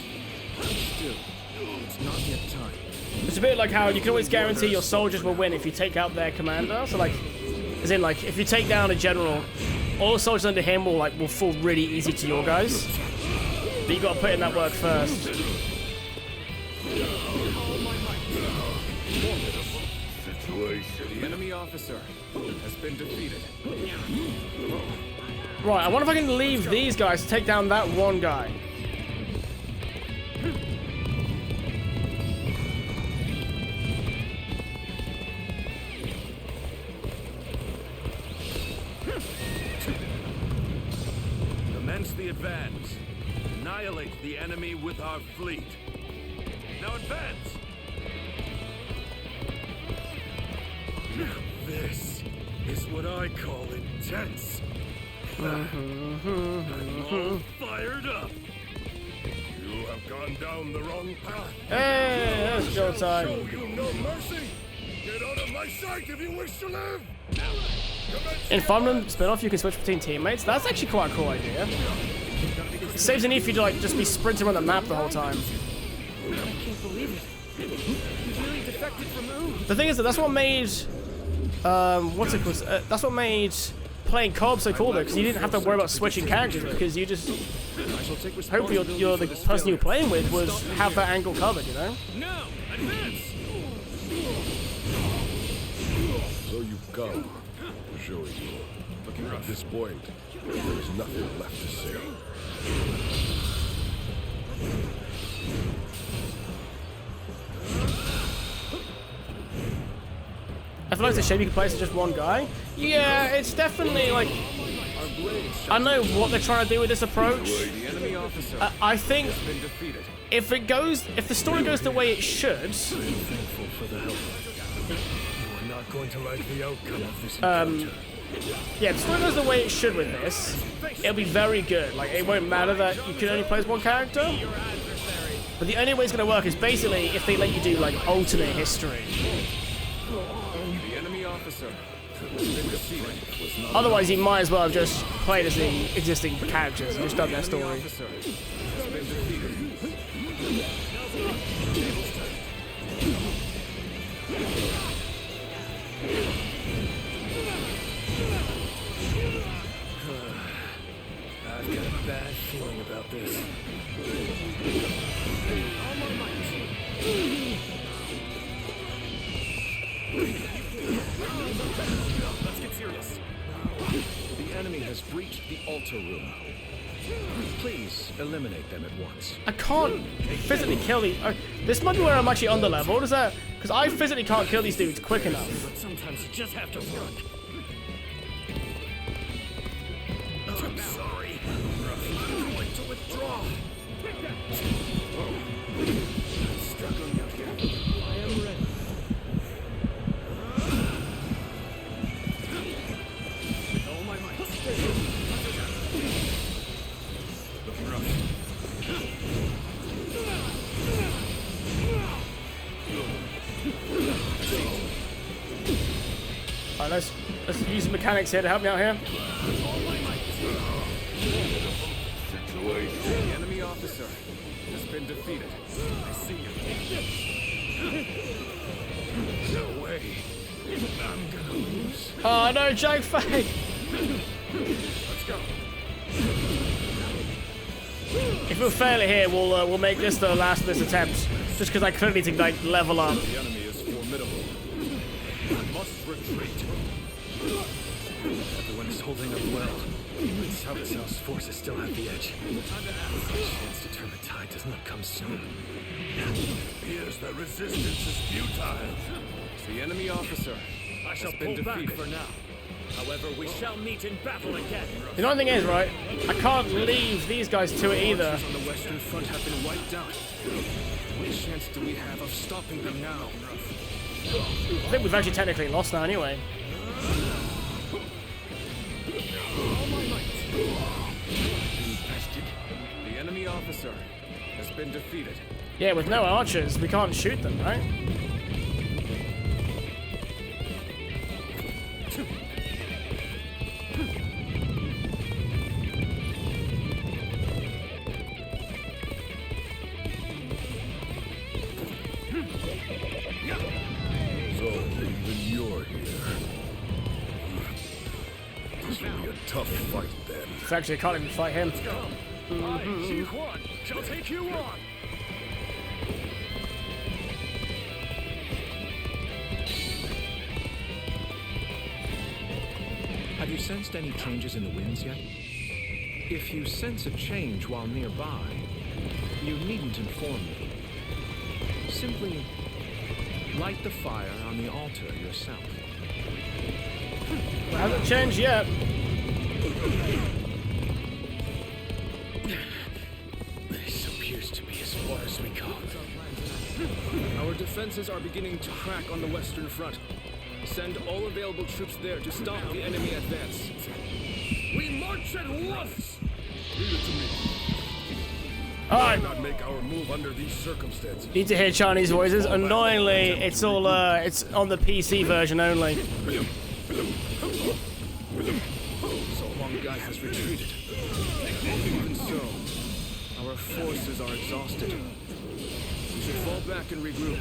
Still, it's not yet time. It's a bit like how you can always guarantee your soldiers will win if you take out their commander. So like, as in like, if you take down a general, all soldiers under him will fall really easy to your guys. But you got to put in that work first. The enemy officer has been defeated. Right, I wonder if I can leave these guys to take down that one guy. Commence the advance. Annihilate the enemy with our fleet. Now advance! This is what I call intense. I'm all fired up. You have gone down the wrong path. Hey, that's your time. Show you no mercy. Get out of my sight if you wish to live. In Fire Emblem spin-off, you can switch between teammates. That's actually quite a cool idea. It saves the need for you to like just be sprinting around the map the whole time. I can't believe it. He really defected from Ooh. The thing is that's what made what's it called? That's what made playing co-op so cool though, because you didn't have to worry about switching characters because you just hopefully you're the person you're playing with was have that angle covered, you know. Now, advance. So you've come. Sure you. At this point, there's nothing left to say. I feel like it's a shame you can play as just one guy. Yeah, it's definitely like, I know what they're trying to do with this approach. I think if the story goes the way it should, Thankful for the help. You are not going to like the outcome of this encounter. yeah, if the story goes the way it should with this, it'll be very good. Like, it won't matter that you can only play as one character. But the only way it's going to work is basically if they let you do, like, alternate history. The enemy officer. Otherwise, you might as well have just played as the existing characters and just done their story. I've got a bad feeling about this. Let's get serious. The enemy has breached the altar room. Please eliminate them at once. I can't physically kill these. This might be where I'm actually under-leveled. Is that because I physically can't kill these dudes quick enough? But sometimes you just have to run. I'm sorry. I'm going to withdraw. Struggling out here. I am ready. With all my might. Looking rough. Alright, let's use the mechanics here to help me out here. The enemy officer has been defeated. I see you. No way. I'm gonna lose. Oh no, Joke Fake! Let's go. If we fail it here, we'll make this the last of this attempt. Just because I clearly need to like level up. The enemy is formidable. I must retreat. Everyone is holding up well. South South's forces still have the edge. Chance to turn the tide does not come soon. Appears that resistance is futile. The enemy officer I shall has been pull back defeated. for now. However, we shall meet in battle again. The only thing is, right, I can't leave these guys to it either. On the Western Front have been wiped out. What chance do we have of stopping them now? I think we've actually technically lost now anyway. The enemy officer has been defeated. Yeah, with no archers, we can't shoot them, right? So, even you're here. This will be a tough fight then. It's actually, I can't even fight him. Shall take you on. Have you sensed any changes in the winds yet? If you sense a change while nearby, you needn't inform me. Simply light the fire on the altar yourself. It hasn't changed yet. This appears to be as far as we come. Our defenses are beginning to crack on the Western Front. Send all available troops there to stop the enemy advance. We march at once. Leave it to me. Alright. Not make our move under these circumstances. Need to hear Chinese voices. Annoyingly, it's all it's on the PC version only. So Huang Gai has retreated. Even so, our forces are exhausted. We should fall back and regroup.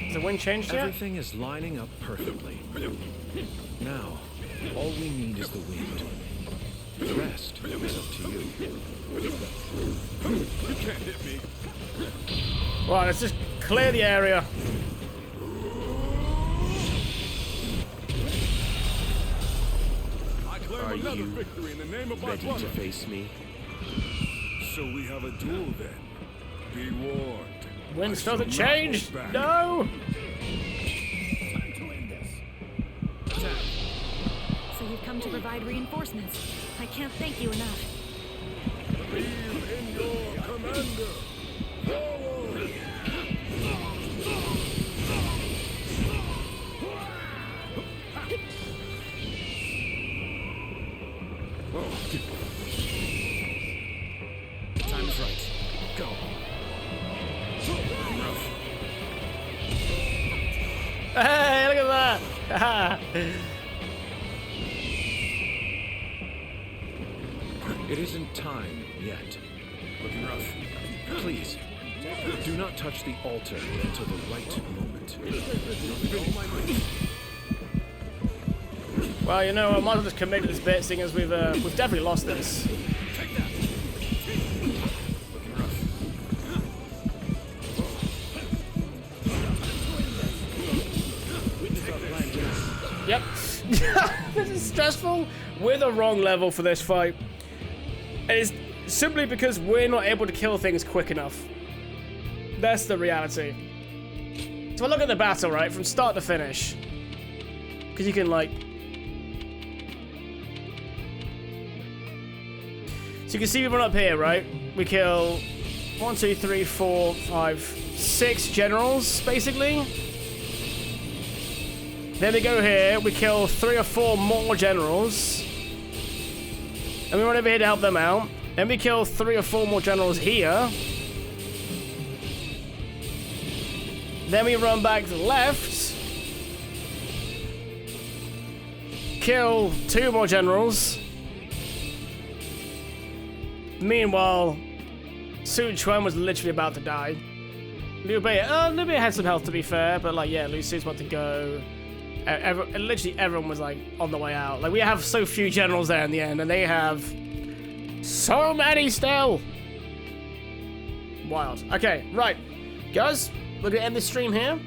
Has the wind changed yet? Everything is lining up perfectly. Now, all we need is the wind. The rest is up to you. You can't hit me. Right, let's just clear the area. I claim Are another you victory in the name of my ready brother. to face me? So we have a duel then. Be warned. Wind I still shall hasn't not changed. hold back. No. So you've come to provide reinforcements. I can't thank you enough. Believe in your commander. Forward. Time is right. Go. Hey, look at that. It isn't time yet. Looking rough. Please, do not touch the altar until the right moment. Well, you know, I might as well just commit to this bit, seeing as we've definitely lost this. Yep. This is stressful. We're the wrong level for this fight. And it's simply because we're not able to kill things quick enough. That's the reality. So I look at the battle, right, from start to finish. Because you can, like... So you can see we run up here, right? We kill 1, 2, 3, 4, 5, 6 generals, basically. Then we go here, we kill 3 or 4 more generals. And we run over here to help them out. Then we kill 3 or 4 more generals here. Then we run back left. Kill 2 more generals. Meanwhile, Su Chuan was literally about to die. Liu Bei had some health to be fair, but like, yeah, Lu Su's about to go. Literally everyone was like on the way out. Like, we have so few generals there in the end, and they have so many still. Wild. Okay, right. Guys, we're gonna end this stream here.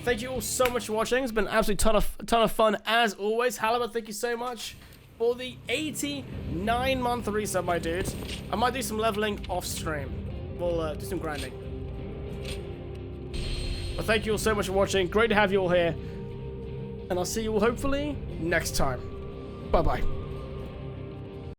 Thank you all so much for watching. It's been an absolute ton of fun as always. Halibut, thank you so much for the 89-month resub, my dude. I might do some leveling off stream. We'll do some grinding. But thank you all so much for watching. Great to have you all here. And I'll see you all hopefully next time. Bye-bye.